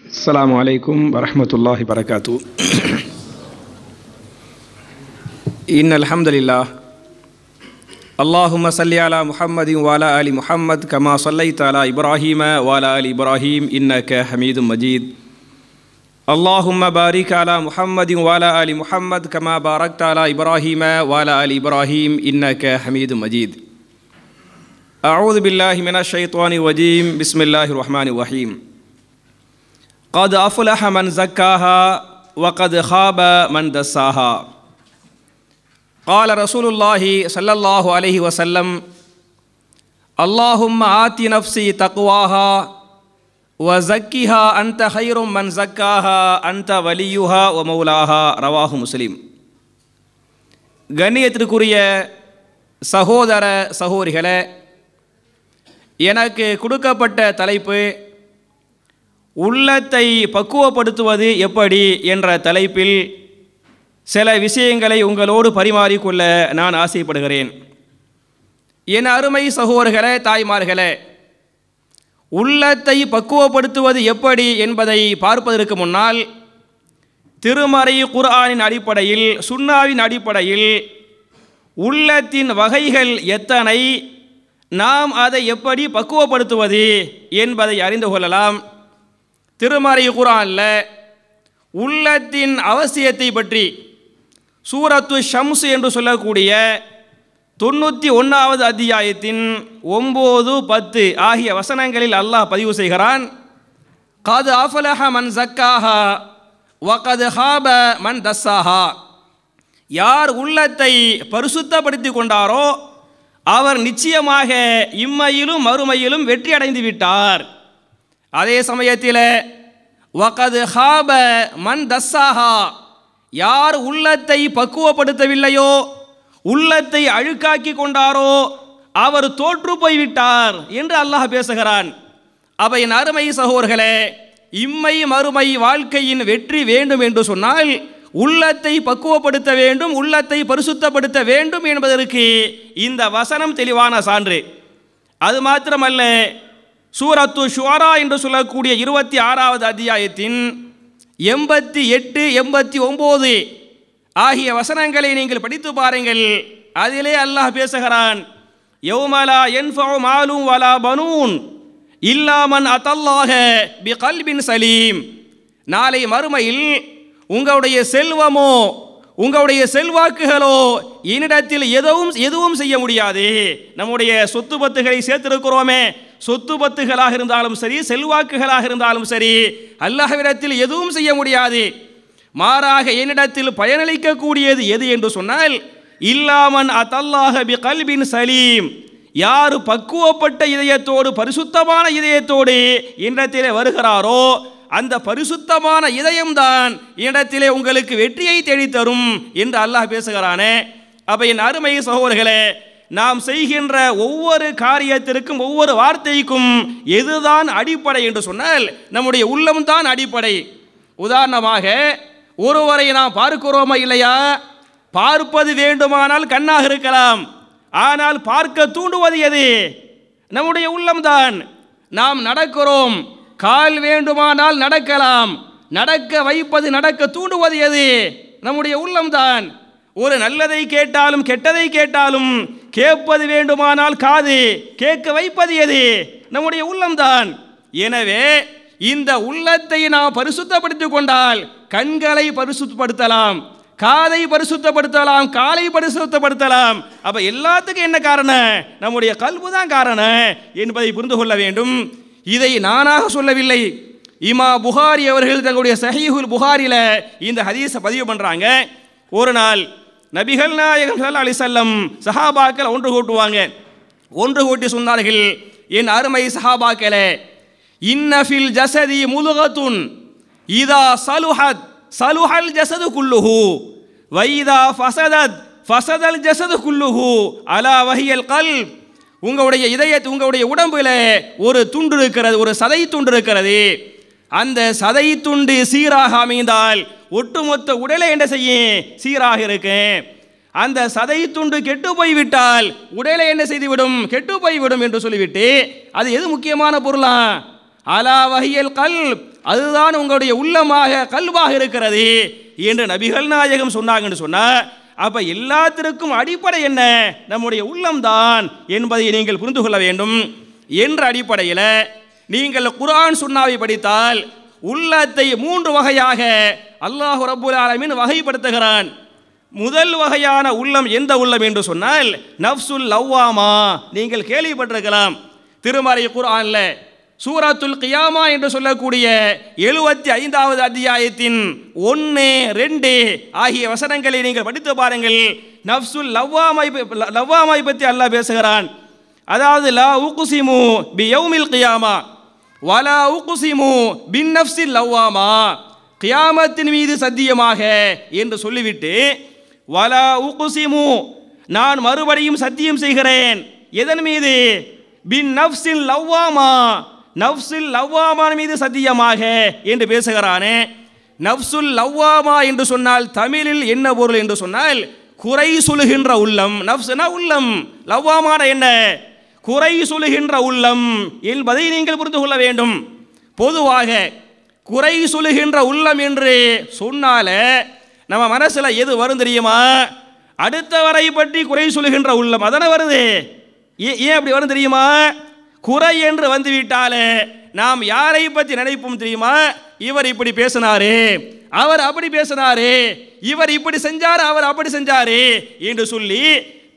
السلام عليكم ورحمة الله وبركاته. إن الحمد لله اللهم صل على محمد وعلى آل محمد كما صليت على إبراهيم وعلى آل إبراهيم إنك حميد مجيد. اللهم بارك على محمد وعلى آل محمد كما باركت على إبراهيم وعلى آل إبراهيم إنك حميد مجيد. أعوذ بالله من الشيطان الرجيم. بسم الله الرحمن الرحيم. قد أفلح من زكاها وقد خاب من دساها. قال رسول الله صلى الله عليه وسلم: اللهم آت نفسي تقواها وزكها أنت خير من زكاها أنت وليها ومولاها. رواه مسلم. கண்ணியத்திற்குரிய சகோதர சகோதரிகளே, எனக்கு கொடுக்கப்பட்ட தலைப்பு உள்ளத்தை பக்குவப்படுத்துவது எப்படி என்ற தலைப்பில் சில விஷயங்களை உங்களோடு பரிமாறிக்கொள்ள நான் ஆசைப்படுகிறேன். என் அருமை சகோதரர்களே, தாய்மார்களே, உள்ளத்தை பக்குவப்படுத்துவது எப்படி என்பதை பார்ப்பதற்கு முன்னால் திருமறை குர்ஆனின் அடிப்படையில், சுன்னாவின் அடிப்படையில் உள்ளத்தின் வகைகள் எத்தனை, நாம் அதை எப்படி பக்குவப்படுத்துவது என்பதை அறிந்து கொள்ளலாம். திருமறை குர்ஆனில் உள்ளத்தின் அவசியத்தை பற்றி சூரத்து ஷம்ஸ் என்று சொல்லக்கூடிய 91வது அத்தியாயத்தின் 9, 10 ஆகிய வசனங்களில் அல்லாஹ் பதிவு செய்கிறான். கத் அஃபலஹ மன் ஸக்காஹா வகத் ஹாப மன் தஸ்ஸாஹா. யார் உள்ளத்தை பரிசுத்தப்படுத்தி கொண்டாரோ அவர் நிச்சயமாக இம்மையிலும் மறுமையிலும் வெற்றி அடைந்து விட்டார். அதே சமயத்தில் வகத் ஹாப மன் தஸ்ஸாஹா, யார் உள்ளத்தை பக்குவப்படுத்தவில்லையோ, உள்ளத்தை அழுக்காக்கி கொண்டாரோ அவர் தோற்று போய்விட்டார் என்று அல்லாஹ் பேசுகிறான். அவை அருமை சகோதரர்களே, இம்மை மறுமை வாழ்க்கையின் வெற்றி வேண்டும் என்று சொன்னால் உள்ளத்தை பக்குவப்படுத்த வேண்டும், உள்ளத்தை பரிசுத்தப்படுத்த வேண்டும் என்பதற்கு இந்த வசனம் தெளிவான சான்று. அது மாத்திரமல்ல, சூரத்து ஷுஆரா என்று சொல்லக்கூடிய 26வது அத்தியாயத்தின் 88, 89 ஆகிய வசனங்களை நீங்கள் படித்து பாருங்கள். அதிலே அல்லாஹ் பேசுகிறான்: யௌமலா யன்ஃபஉ மாலும் வலா பனூன் இல்லா மன் அத்தல்லாஹ பிகல்பின் சலீம். நாளை மறுமையில் உங்களுடைய செல்வமோ உங்களுடைய செல்வாக்குகளோ என்னிடத்தில் எதுவும் செய்ய முடியாது. நம்முடைய சொத்து பத்துகளை சேர்த்திருக்கிறோமே, சொத்து பத்துகளாக இருந்தாலும் சரி, செல்வாக்குகளாக இருந்தாலும் சரி, அல்லாஹ்விடத்தில் எதுவும் செய்ய முடியாது. மாறாக என்னிடத்தில் பயனளிக்கக்கூடியது எது என்று சொன்னால் இல்லாமன் அத்தல்லாஹ பிகல்பின் சலீம், யார் பக்குவப்பட்ட இதயத்தோடு, பரிசுத்தமான இதயத்தோடு என்னிடத்திலே வருகிறாரோ அந்த பரிசுத்தமான இதயம்தான் என்னிடத்திலே உங்களுக்கு வெற்றியை தேடித்தரும் என்று அல்லாஹ் பேசுகிறானே. அப்ப என் அருமை சகோதரர்களே, நாம் செய்கின்ற ஒவ்வொரு காரியத்திற்கும், ஒவ்வொரு வார்த்தைக்கும் எதுதான் அடிப்படை என்று சொன்னால் நம்முடைய உள்ளம்தான் அடிப்படை. உதாரணமாக, ஒருவரை நாம் பார்க்கிறோமா இல்லையா, பார்ப்பது வேண்டுமானால் கண்ணாக இருக்கலாம், ஆனால் பார்க்க தூண்டுவது எது? நம்முடைய உள்ளம்தான். நாம் நடக்கிறோம், கால் வேண்டுமானால் நடக்கலாம், நடக்க வைப்பது, நடக்க தூண்டுவது எது? நம்முடைய உள்ளம்தான். ஒரு நல்லதை கேட்டாலும் கெட்டதை கேட்டாலும் கேட்பது வேண்டுமானால் காது, கேட்க வைப்பது எது? நம்முடைய உள்ளம்தான். எனவே இந்த உள்ளத்தை நாம் பரிசுத்தப்படுத்திக் கொண்டால் கண்களை பரிசுத்தப்படுத்தலாம், காதை பரிசுத்தப்படுத்தலாம், காலை பரிசுத்தப்படுத்தலாம். அப்ப எல்லாத்துக்கும் என்ன காரணம்? நம்முடைய கல்பு தான் காரணம் என்பதை புரிந்து கொள்ள வேண்டும். இதை நானாக சொல்லவில்லை. இமாம் புகாரி அவர்கள் தங்களுடைய சஹீஹுல் புகாரில இந்த ஹதீஸை பதிவு பண்றாங்க. ஒரு நாள் நபிகள் நாயகம் ஸல்லல்லாஹு அலைஹி வஸல்லம் சஹாபாக்கள் ஒன்று கூட்டுவாங்க. ஒன்று கூட்டி சொன்னார்கள்: என் அருமை சஹாபாக்களே, இன்ன ஃபில் ஜஸதி முல்கத்துன் இதா சலுஹத் சலுஹல் ஜஸது குல்லுஹு வ இதா ஃபஸதத் ஃபஸதல் ஜஸது குல்லுஹு அலா வஹியல் கல்ப். உங்களுடைய இதயத்து, உங்களுடைய உடம்புல ஒரு துண்டு இருக்கிறது, ஒரு சதை துண்டு இருக்கிறது. அந்த சதை துண்டு சீராக அமைந்தால் ஒட்டுமொத்த உடலை என்ன செய்யும்? சீராக இருக்கு. அந்த சதை துண்டு கெட்டு போய்விட்டால் உடலை என்ன செய்துவிடும்? கெட்டு போய்விடும் என்று சொல்லிவிட்டு அது எது முக்கியமான பொருளா? அலா வஹியல் கல்ப், அதுதான் உங்களுடைய உள்ளமாக கல்வாக இருக்கிறது என்று நபிகள் நாயகம் சொன்னாங்கன்னு சொன்னால், அப்போ எல்லாத்திற்கும் அடிப்படை என்ன? நம்முடைய உள்ளம்தான் என்பதை நீங்கள் புரிந்து கொள்ள வேண்டும். என்ற அடிப்படையில் நீங்கள் குர்ஆன் சுன்னாவை படித்தால் உள்ளத்தை 3 வகையாக அல்லாஹ் ரப்புல் ஆலமீன் வகைப்படுத்துகிறான். முதல் வகையான உள்ளம் எந்த உள்ளம் என்று சொன்னால் நஃப்சுல் லவ்வாமா. நீங்கள் கேள்விப்பட்டிருக்கலாம், திருமறை குர்ஆன்ல சூரத்துல் கியாமா என்று சொல்லக்கூடிய 75வது அத்தியாயத்தின் 1, 2 ஆகிய வசனங்களை நீங்கள் படித்து பாருங்கள். நஃப்சுல் லவ்வாமை பற்றி அல்லாஹ் பேசுகிறான். அதாவது லா உக்ஸிமு பியௌமில் கியாமா வலா உக்ஸிமு பின் நஃப்சில் லவ்வாமா, கியாமத்தின் மீது சத்தியமாக என்று சொல்லிவிட்டு வலா உக்ஸிமு, நான் மறுபடியும் சத்தியம் செய்கிறேன். எதன் மீது? பின் நஃப்சில் லவ்வாமா, நஃப்சுல் லவ்வாமா மீது சத்தியமாக என்று பேசுகிறானே. நஃப்சுல் லவ்வாமா என்று சொன்னால் தமிழில் என்ன பொருள் என்று சொன்னால் குறை சொல்லுகின்ற உள்ளம். நஃப்ஸ்னா உள்ளம், லவ்வாமான என்ன? குறை சொல்லுகின்ற உள்ளம் என்பதை நீங்கள் புரிந்து கொள்ள வேண்டும். பொதுவாக குறை சொல்லுகின்ற உள்ளம் என்று சொன்னால நம்ம மனசில் எது வரும் தெரியுமா? அடுத்தவரை பற்றி குறை சொல்லுகின்ற உள்ளம் அதனை வருது. ஏன் அப்படி வரும் தெரியுமா? குறை என்று வந்துவிட்டாலே நாம் யாரை பற்றி நினைப்போம் தெரியுமா? இவர் இப்படி பேசினாரு, அவர் அப்படி பேசினாரு, இவர் இப்படி செஞ்சார், அவர் அப்படி செஞ்சாரு என்று சொல்லி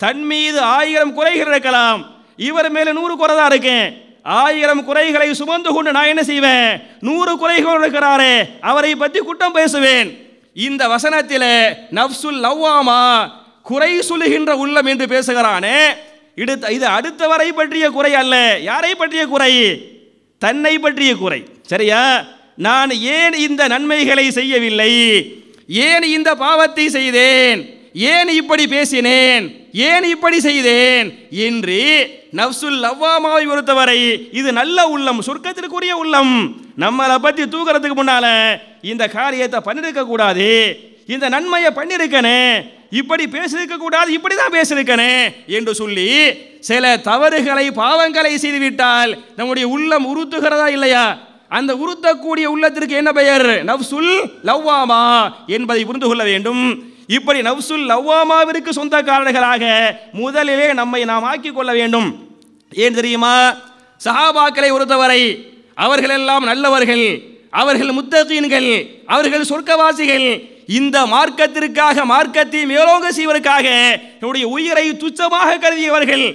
தன் மீது 1000 குறைகள் இருக்கலாம், இவர் மேல 100 குறை தான் இருக்கேன். 1000 குறைகளை சுமந்து கொண்டு நான் என்ன செய்வேன்? 100 குறைகள் இருக்கிறாரே அவரை பற்றி குற்றம் பேசுவேன். இந்த வசனத்தில் நஃப்சுல் லவ்வாமா, குறை சொல்லுகின்ற உள்ளம் என்று பேசுகிறானே, இது அடுத்தவரை பற்றிய குறை அல்ல. யாரை பற்றிய குறை? தன்னை பற்றிய குறை. சரியா? நான் ஏன் இந்த நன்மைகளை செய்யவில்லை, ஏன் இந்த பாவத்தை செய்தேன், ஏன் இப்படி பேசினேன், ஏன் இப்படி செய்தேன் என்று நஃப்சுல் லவ்வாமாவை பொறுத்தவரை இது நல்ல உள்ளம், சொர்க்கத்திற்குரிய உள்ளம். நம்மளை பற்றி தூக்குறதுக்கு முன்னால இந்த காரியத்தை பண்ணிருக்க கூடாது, இந்த நன்மையை பண்ணிருக்கனே, இப்படி பேசிருக்க கூடாது, இப்படி தான் பேசிருக்கனே என்று சொல்லி சில தவறுகளை பாவங்களை செய்துவிட்டால் நம்முடைய உள்ளம் உறுத்துகிறதா இல்லையா? அந்த உறுத்தக்கூடிய உள்ளத்திற்கு என்ன பெயர்? நஃப்சுல் லவ்வாமா என்பதை புரிந்து கொள்ள வேண்டும். இப்படி நஃப்சுல் லவ்வாமாவிற்கு சொந்தக்காரர்களாக முதலிலே நம்மை நாம் ஆக்கிக் கொள்ள வேண்டும். ஏன் தெரியுமா? சஹாபாக்களை பொறுத்தவரை அவர்கள் எல்லாம் நல்லவர்கள், அவர்கள் முத்தகீன்கள், அவர்கள் சொர்க்கவாசிகள். இந்த மார்க்கத்திற்காக, மார்க்கத்தை மேலோங்க செய்வதற்காக நம்முடைய உயிரை துச்சமாக கருதியவர்கள்.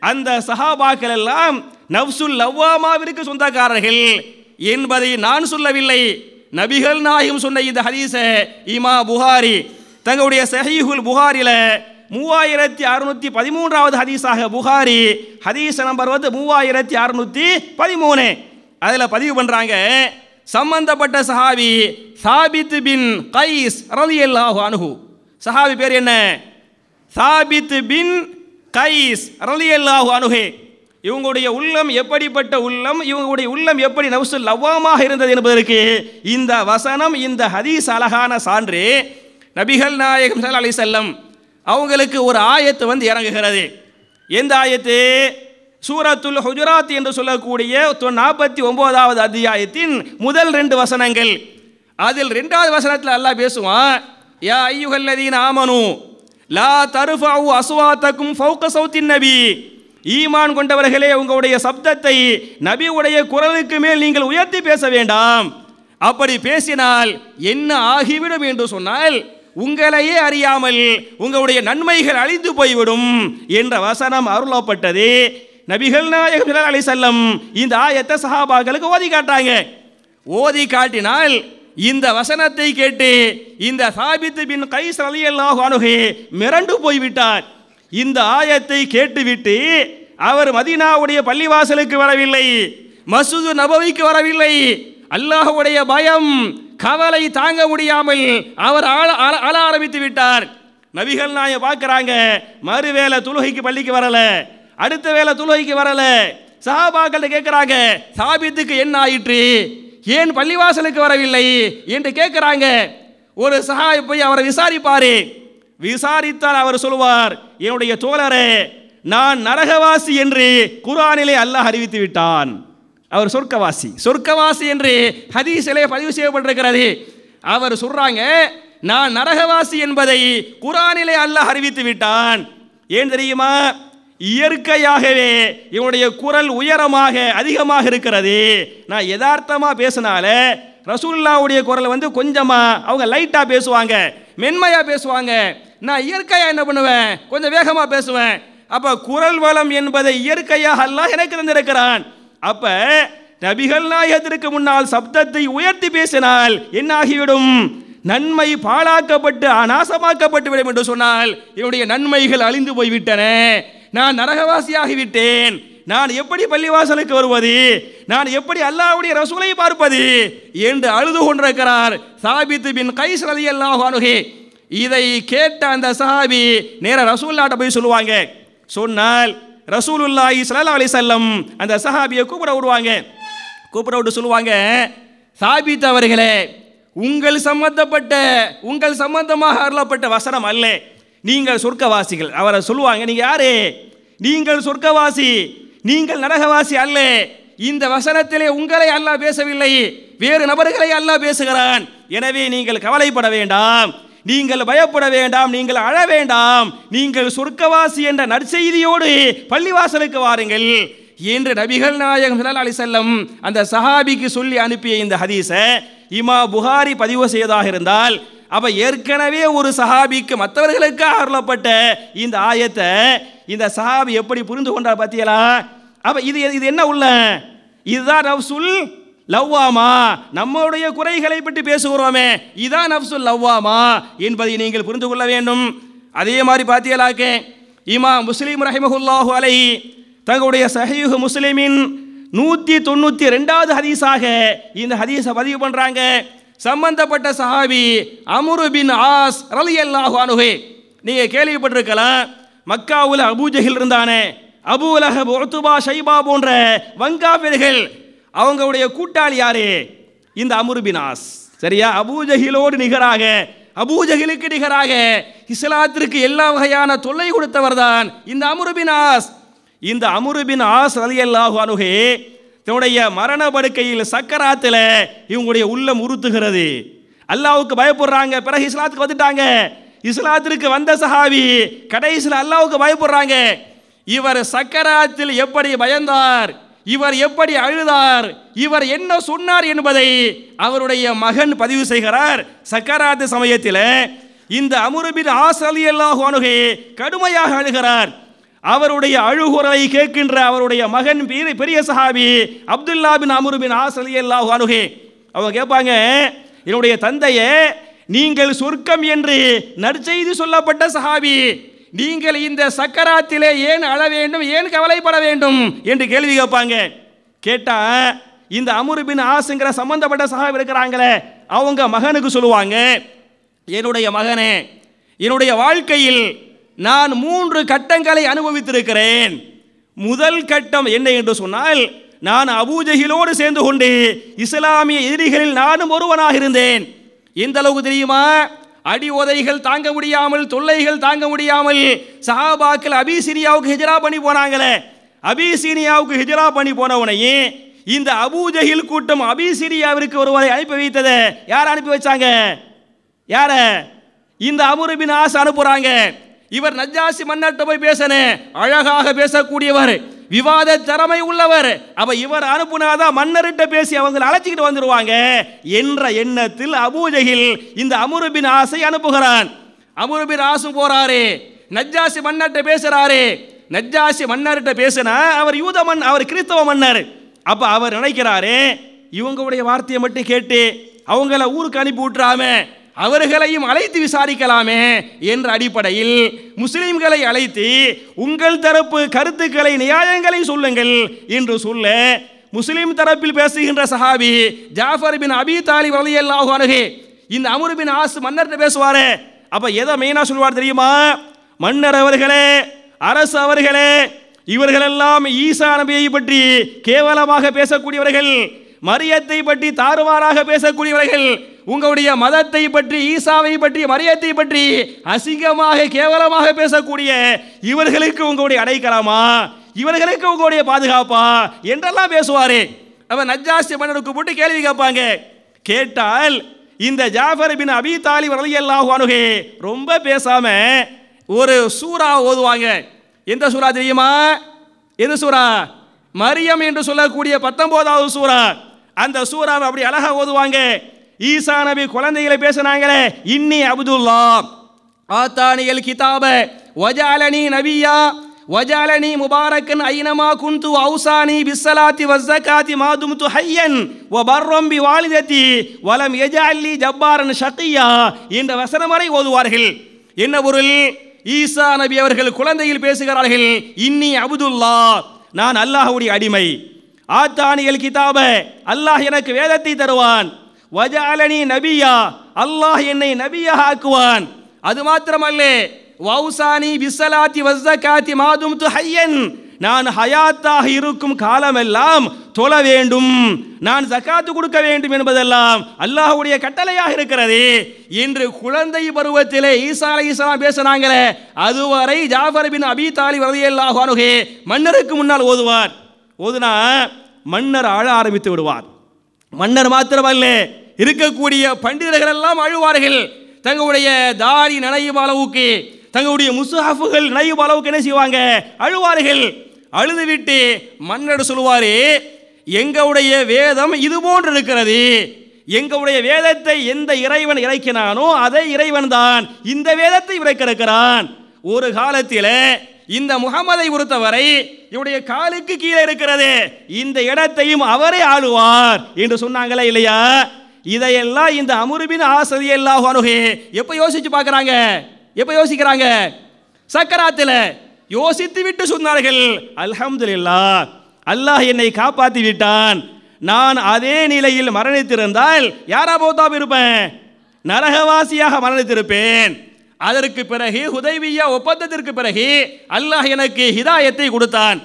அந்த சஹாபாக்கள் எல்லாம் நஃப்சுல் லவ்வாமாவிற்கு சொந்தக்காரர்கள் என்பதை நான் சொல்லவில்லை. நபிகள் நாயகம் சொன்ன இந்த ஹதீஸை இமாம் புகாரி தங்களுடைய சஹீஹுல் புகாரில 3613வது ஹதீஸாக புகாரி ஹதீஸ் நம்பர் 3613 அதில் பதிவு பண்றாங்க. சம்பந்தப்பட்ட சஹாபி சாபித் பின் கைஸ் ரலியல்லாஹு அன்ஹு. சஹாபி பேர் என்ன? சாபித் பின் கைஸ் ரலியல்லாஹு அன்ஹு. இவங்களுடைய உள்ளம் எப்படிப்பட்ட உள்ளம், இவங்களுடைய உள்ளம் எப்படி நஃப்சுல் லவ்வாமாக இருந்தது என்பதற்கு இந்த வசனம், இந்த ஹதீஸ் அழகான சான்று. நபிகள் நாயகம் ஸல்லல்லாஹு அலைஹி வஸல்லம் அவங்களுக்கு ஒரு ஆயத்து வந்து இறங்குகிறது. எந்த ஆயத்து? சூரத்துல் ஹுஜராத் என்று சொல்லக்கூடிய 49வது அத்தியாயத்தின் முதல் 2 வசனங்கள். அதில் 2வது வசனத்தில் அல்லாஹ் பேசுவான், யா அய்யுஹல்லதீன ஆமனு லா தர்ஃபஉ அஸ்வாத்தக்கும் ஃபௌக ஸௌத்தின் நபி. ஈமான் கொண்டவர்களே, உங்களுடைய சப்தத்தை நபியுடைய குரலுக்கு மேல் நீங்கள் உயர்த்தி பேச வேண்டாம். அப்படி பேசினால் என்ன ஆகிவிடும் என்று சொன்னால் உங்களையே அறியாமல் உங்களுடைய நன்மைகள் அழிந்து போய்விடும் என்ற வசனம் அருளப்பட்டது. நபிகள் நாயகம் ஸல்லல்லாஹு அலைஹி வஸல்லம் இந்த ஆயத்தை சஹாபாக்களுக்கு ஓதி காட்டாங்க. ஓதி காட்டினால் இந்த வசனத்தை கேட்டு இந்த சாபித் பின் கைஸ் ரலியல்லாஹு அன்ஹு மிரண்டு போய்விட்டார். இந்த ஆயத்தை கேட்டுவிட்டு அவர் மதீனாவுடைய பள்ளிவாசலுக்கு வரவில்லை, மஸ்ஜிது நபவிக்கு வரவில்லை. அல்லாஹ்வுடைய பயம், கவலை தாங்க முடியாமல் அவர் அழ ஆரம்பித்து விட்டார். நபிகள் நாயகம் பார்க்குறாங்க, மறுவேளை தொழுகைக்கு பள்ளிக்கு வரல, அடுத்த வேளை தொழுகைக்கு வரல. சஹாபாக்கள் கேட்குறாங்க, சாபித்துக்கு என்ன ஆயிற்று, ஏன் பள்ளிவாசலுக்கு வரவில்லை என்று கேட்குறாங்க. ஒரு சஹாபி போய் அவரை விசாரிப்பாரு. விசாரித்தால் அவர் சொல்வார், என்னுடைய தோழரே, நான் நரகவாசி என்று குர்ஆனிலே அல்லாஹ் அறிவித்து விட்டான். அவர் சொர்க்கவாசி, சொர்க்கவாசி என்று ஹதீஸிலே பதிவு செய்யப்பட்டிருக்கிறது. அவர் சொல்றாங்க, நான் நரகவாசி என்பதை குர்ஆனிலே அல்லாஹ் அறிவித்து விட்டான். ஏன் தெரியுமா? இயற்கையாகவே இவனுடைய குரல் உயரமாக அதிகமாக இருக்கிறது. நான் யதார்த்தமா பேசினால ரசூலுல்லாஹ்வுடைய குரல் கொஞ்சமா அவங்க லைட்டா பேசுவாங்க, மென்மையா பேசுவாங்க. நான் இயற்கையா என்ன பண்ணுவேன், கொஞ்சம் வேகமா பேசுவேன். அப்ப குரல் வளம் என்பதை இயற்கையாக அல்லாஹ் எனக்கு தந்திருக்கிறான். அப்ப நபிகள் நாயகத்திற்கு முன்னால் சப்தத்தை உயர்த்தி பேசினால் என்ன ஆகிவிடும்? நன்மை பாழாக்கப்பட்டு நாசமாக்கப்பட்டு விடும் என்று சொன்னால் என்னுடைய நன்மைகள் அழிந்து போய்விட்டன. நான் நரகவாசியாகிவிட்டேன். நான் எப்படி பள்ளிவாசலுக்கு வருவது, நான் எப்படி அல்லாஹ்வுடைய ரசூலை பார்ப்பது என்று அழுது கொண்டிருக்கிறார் சாபித் பின் கைஸ் ரலியல்லாஹு அன்ஹு. இதை கேட்ட அந்த சஹாபி நேரா ரசூலுல்லாஹ்ட்ட போய் சொல்லுவாங்க. சொன்னால் ரசூலுல்லாஹி ஸல்லல்லாஹு அலைஹி வஸல்லம் அந்த சஹாபியை கூப்பிட விடுவாங்க. கூப்பிட விட்டு சொல்லுவாங்க, சாபித் அவர்களே, உங்கள் சம்பந்தமாக அருளப்பட்ட வசனம் அல்ல, நீங்கள் சொர்க்கவாசிகள். அவரை சொல்லுவாங்க, நீங்க யாரு? நீங்கள் சொர்க்கவாசி, நீங்கள் நரகவாசி அல்ல. இந்த வசனத்திலே உங்களை அல்லாஹ் பேசவில்லை, வேறு நபர்களை அல்லாஹ் பேசுகிறான். எனவே நீங்கள் கவலைப்பட வேண்டாம், நீங்கள் பயப்பட வேண்டாம், நீங்கள் அழ வேண்டாம், நீங்கள் சொர்க்கவாசி என்ற நற்செய்தியோடு பள்ளிவாசலுக்கு வாருங்கள் என்று நபிகள் நாயகம் ஸல்லல்லாஹு அலைஹி வஸல்லம் அந்த சஹாபிக்கு சொல்லி அனுப்பிய இந்த ஹதீஸை இமாம் புகாரி பதிவு செய்ததாக இருந்தால், அப்ப ஏற்கனவே ஒரு சஹாபிக்கு மற்றவர்களுக்காக அருளப்பட்ட இந்த ஆயத்தை இந்த சஹாபி எப்படி புரிந்து கொண்டார் பார்த்தீங்களா? அப்ப இது என்ன உள்ள? இதுதான் நஃப்சுல் லவ்வாமா. நம்முடைய குறைகளை பற்றி பேசுகிறோமே, இதான் நஃப்சுல் லவ்வாமா என்பதை நீங்கள் புரிந்து கொள்ள வேண்டும். அதே மாதிரி பார்த்தீங்களாக்க இமாம் முஸ்லிம் ரஹிமஹுல்லாஹு அலைஹி தங்களுடைய சஹீஹ் முஸ்லிமின் 192வது ஹதீஸாக இந்த ஹதீஸை பதிவு பண்றாங்க. சம்பந்தப்பட்ட சஹாபி அம்ரு பின் ஆஸ் ரலியல்லாஹு அன்ஹு. நீங்க கேள்விப்பட்டிருக்கலாம், மக்காவுல அபூஜஹில் இருந்தானே, அபூ லஹப், உத்பா, ஷைபா போன்ற வங்காபிர்கள், அவங்களுடைய கூட்டாளி யாரு? இந்த அம்ரு பின் ஆஸ். சரியா? அபூஜஹிலோடு நிகராக, அபூஜஹிலுக்கு நிகராக இஸ்லாத்திற்கு எல்லா வகையான தொல்லை கொடுத்தவர் தான் இந்த அம்ரு பின் ஆஸ். இந்த அம்ரு பின் ஆஸ் ரலியல்லாஹு அன்ஹு தன்னுடைய மரண படுக்கையில் சக்கராத்தில் இவங்களுடைய உள்ளம் உறுத்துகிறது. அல்லாஹ்வுக்கு பயப்படுறாங்க. பிறகு இஸ்லாத்துக்கு வந்துட்டாங்க. இஸ்லாத்திற்கு வந்த சஹாபி கடைசியில் அல்லாஹ்வுக்கு பயப்படுறாங்க. இவர் சக்கராத்தில் எப்படி பயந்தார், இவர் எப்படி அழுதார், இவர் என்ன சொன்னார் என்பதை அவருடைய மகன் பதிவு செய்கிறார். சக்கராத் சமயத்தில் இந்த அம்ரு பின் ஆஸ் ரலியல்லாஹு அன்ஹு கடுமையாக அழுகிறார். அவருடைய அழுகுரலை கேட்கின்ற அவருடைய மகன் பெரிய சஹாபி அப்துல்லா பின் அம்ரு பின் ஆஸ் ரலியல்லாஹு அன்ஹு அவங்க கேட்பாங்க, என்னுடைய தந்தையே, நீங்கள் சொர்க்கம் என்று நற்செய்தி சொல்லப்பட்ட சஹாபி, நீங்கள் இந்த சக்கராத்திலே ஏன் அழ வேண்டும், ஏன் கவலைப்பட வேண்டும் என்று கேள்வி கேட்பாங்க. கேட்டா இந்த அம்ரு பின் ஆஸ்ங்கிற சம்பந்தப்பட்ட சஹாபி இருக்கிறாங்களே, அவங்க மகனுக்கு சொல்லுவாங்க, என்னுடைய மகனே, என்னுடைய வாழ்க்கையில் நான் 3 கட்டங்களை அனுபவித்திருக்கிறேன். முதல் கட்டம் என்ன என்று சொன்னால், நான் அபூஜஹிலோடு சேர்ந்து கொண்டு இஸ்லாமிய எதிரிகளில் நானும் ஒருவனாக இருந்தேன். எந்த அளவுக்கு தெரியுமா? அடி உதைகள் தாங்க முடியாமல், தொல்லைகள் தாங்க முடியாமல் சஹாபாக்கள் அபிசீனியாவுக்கு ஹிஜ்ரா பண்ணி போனாங்களே, அபிசீனியாவுக்கு ஹிஜ்ரா பண்ணி போனவனையே இந்த அபூஜஹில் கூட்டம் அபிசீனியாவிற்கு ஒருவரை அனுப்பி வைத்தது. யார் அனுப்பி வச்சாங்க? யார? இந்த அம்ரு பின் ஆஸ் அனுப்புறாங்க. இவர் நஜ்ஜாசி மன்னர்கிட்ட போய் பேசணும், அழகாக பேசக்கூடியவர், விவாத திறமை உள்ளவர். அப்ப இவர் அனுப்புனாதான் மன்னர்கிட்ட பேசி அவங்க அழைச்சிக்கிட்டு வந்துருவாங்க என்ற எண்ணத்தில் அபூஜஹில் இந்த அம்ரு பின் ஆஸை அனுப்புகிறான். அம்ரு பின் ஆஸும் போறாரு, நஜ்ஜாசி மன்னர்கிட்ட பேசுறாரு. நஜ்ஜாசி மன்னர்கிட்ட பேசினா அவர் யூத மன்னர், அவர் கிறிஸ்தவ மன்னர். அப்ப அவர் நினைக்கிறாரு, இவங்களுடைய வார்த்தையை மட்டும் கேட்டு அவங்கள ஊருக்கு அனுப்பி விட்டுறாம அவர்களையும் அழைத்து விசாரிக்கலாமே என்ற அடிப்படையில் முஸ்லிம்களை அழைத்து உங்கள் தரப்பு கருத்துக்களை, நியாயங்களை சொல்லுங்கள் என்று சொல்ல, முஸ்லிம் தரப்பில் பேசுகின்ற சஹாபி ஜாஃபர் பின் அபி தாலிப் ரலியல்லாஹு அன்ஹு இந்த அம்ரு பின் ஆஸ் மன்னர்கிட்ட பேசுவாரு. அப்ப எதை மெயினா சொல்வார் தெரியுமா? மன்னர் அவர்களே, அரசு அவர்களே, இவர்களெல்லாம் ஈசா நபியை பற்றி கேவலமாக பேசக்கூடியவர்கள், மரியத்தை பற்றி தாறுமாறாக பேசக்கூடியவர்கள், உங்களுடைய மதத்தை பற்றி, ஈசாவை பற்றி, மரியத்தை பற்றி அசிங்கமாக கேவலமாக பேசக்கூடிய இவர்களுக்கு உங்களுடைய அடைக்கலாமா, இவர்களுக்கு உங்களுடைய பாதுகாப்பா என்றெல்லாம் பேசுவாரு. அவன் நஜ்ஜாசி மன்னருக்கு போட்டு கேள்வி கேட்பாங்க. கேட்டால் இந்த ஜாஃபர் பின் அபி தாலிப் ரலியல்லாஹு அன்ஹு ரொம்ப பேசாம ஒரு சூரா ஓதுவாங்க. எந்த சூரா தெரியுமா? எது சூரா? மரியம் என்று சொல்லக்கூடிய 19வது சூரா. அந்த சூராவை அப்படி அழகா ஓதுவாங்க. ஈசா நபி குழந்தைகளை பேசினாங்களே, இன்னி அப்துல்லா ஆத்தானியல் கிதாப வஜஅலனி நபியா வஜஅலனி முபாரக்கன் ஐனமா குன்து அவுசானி பிஸ்ஸலாத்தி வஸ்ஸகாத்தி மா தும்து ஹய்யன் வ பர்ரம் பி வாலிததி வலம் யஜஅல்லி ஜப்பாரன் ஷகியா என்ற வசனம் வரை ஓதுவார்கள். என்ன பொருள்? ஈசா நபி அவர்கள் குழந்தையில் பேசுகிறார்கள், இன்னி அப்துல்லா, நான் அல்லாஹ்வுடைய அடிமை. ஆத்தானியல் கிதாப, அல்லாஹ் எனக்கு வேதத்தை தருவான். வஜஅலனி நபியா, அல்லாஹ் என்னை நபியாக ஆக்குவான். அது மாத்திரமல்ல, வௌசானி பிஸ்ஸலாத்தி வஸ்ஸகாத்தி மா தும்து ஹய்யன், நான் ஹயாத்தாக இருக்கும் காலமெல்லாம் தொழ வேண்டும், நான் ஜகாத்து கொடுக்க வேண்டும் என்பதெல்லாம் அல்லாஹ்வுடைய கட்டளையாக இருக்கிறது என்று குழந்தை பருவத்திலே ஈசா அலைஹிஸ்ஸலாம் பேசினாங்களே, அதுவரை ஜாஃபர் பின் அபி தாலிப் ரலியல்லாஹு அன்ஹு மன்னருக்கு முன்னால் ஓதுவார். ஓதுனா மன்னர் அழ ஆரம்பித்து விடுவார். மன்னர் மாத்திரமல்ல, இருக்கக்கூடிய பண்டிதர்கள் எல்லாம் அழுவார்கள். தங்களுடைய தாடி நனையும் அளவுக்கு, தங்களுடைய முஸ்ஹாஃபுகள் நனையும் அளவுக்கு என்ன செய்வாங்க? அழுவார்கள். அழுதுவிட்டு மன்னர் சொல்லுவாரு, எங்களுடைய வேதம் இது போன்று இருக்கிறது, எங்களுடைய வேதத்தை எந்த இறைவன் இறக்கினானோ அதே இறைவன் தான் இந்த வேதத்தை இறக்கிறான். ஒரு காலத்தில் இந்த முகமதை பொறுத்தவரை இவருடைய காலுக்கு கீழே இருக்கிறது, இந்த இடத்தையும் அவரே ஆளுவார் என்று சொன்னாங்களா இல்லையா? இதையெல்லாம் இந்த அம்ரு பின் ஆஸ் ரலியல்லாஹு அன்ஹு எப்ப யோசிச்சு பார்க்கறாங்க? எப்ப யோசிக்கிறாங்க? சக்கராத்தில் யோசித்து விட்டு சொன்னார்கள், அல்ஹம்துலில்லாஹ், அல்லாஹ் என்னை காப்பாற்றி விட்டான். நான் அதே நிலையில் மரணித்திருந்தால் யாரா போத்தாம இருப்பேன்? நரகவாசியாக மரணித்திருப்பேன். அதற்கு பிறகு ஹுதைபியா ஒப்பந்தத்திற்கு பிறகு அல்லாஹ் எனக்கு ஹிதாயத்தை கொடுத்தான்.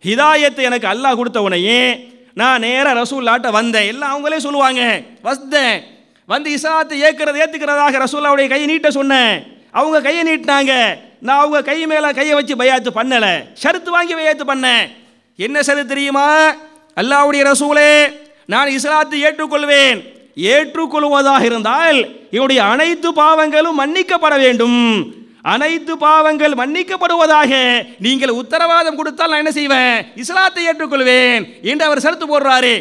ஹிதாயத்தை எனக்கு அல்லாஹ் கொடுத்த உடனே நான் நேர ரசூல்லாட்ட வந்தேன். எல்லாம் அவங்களே சொல்லுவாங்க. வந்தேன், வந்து இஸ்லாத்தை ஏற்றுக்கிறதாக ரசூல்லாவுடைய கையை நீட்ட சொன்னேன். அவங்க கையை நீட்டினாங்க. நான் அவங்க கை மேலே கையை வச்சு பையாத்து பண்ணலை, ஷருத்து வாங்கி பையாத்து பண்ணேன். என்ன ஷருத்து தெரியுமா? அல்லாஹ்வுடைய ரசூலே, நான் இஸ்லாத்தை ஏற்றுக்கொள்வேன். ஏற்றுக்கொள்வதாக இருந்தால் என்னுடைய அனைத்து பாவங்களும் மன்னிக்கப்பட வேண்டும். அனைத்து பாவங்கள் மன்னிக்கப்படுவதாக நீங்கள் உத்தரவாதம் கொடுத்தால் நான் என்ன செய்வேன்? இஸ்லாத்தை ஏற்றுக்கொள்வேன் என்று அவர் ஷரத்து போடுறாரு.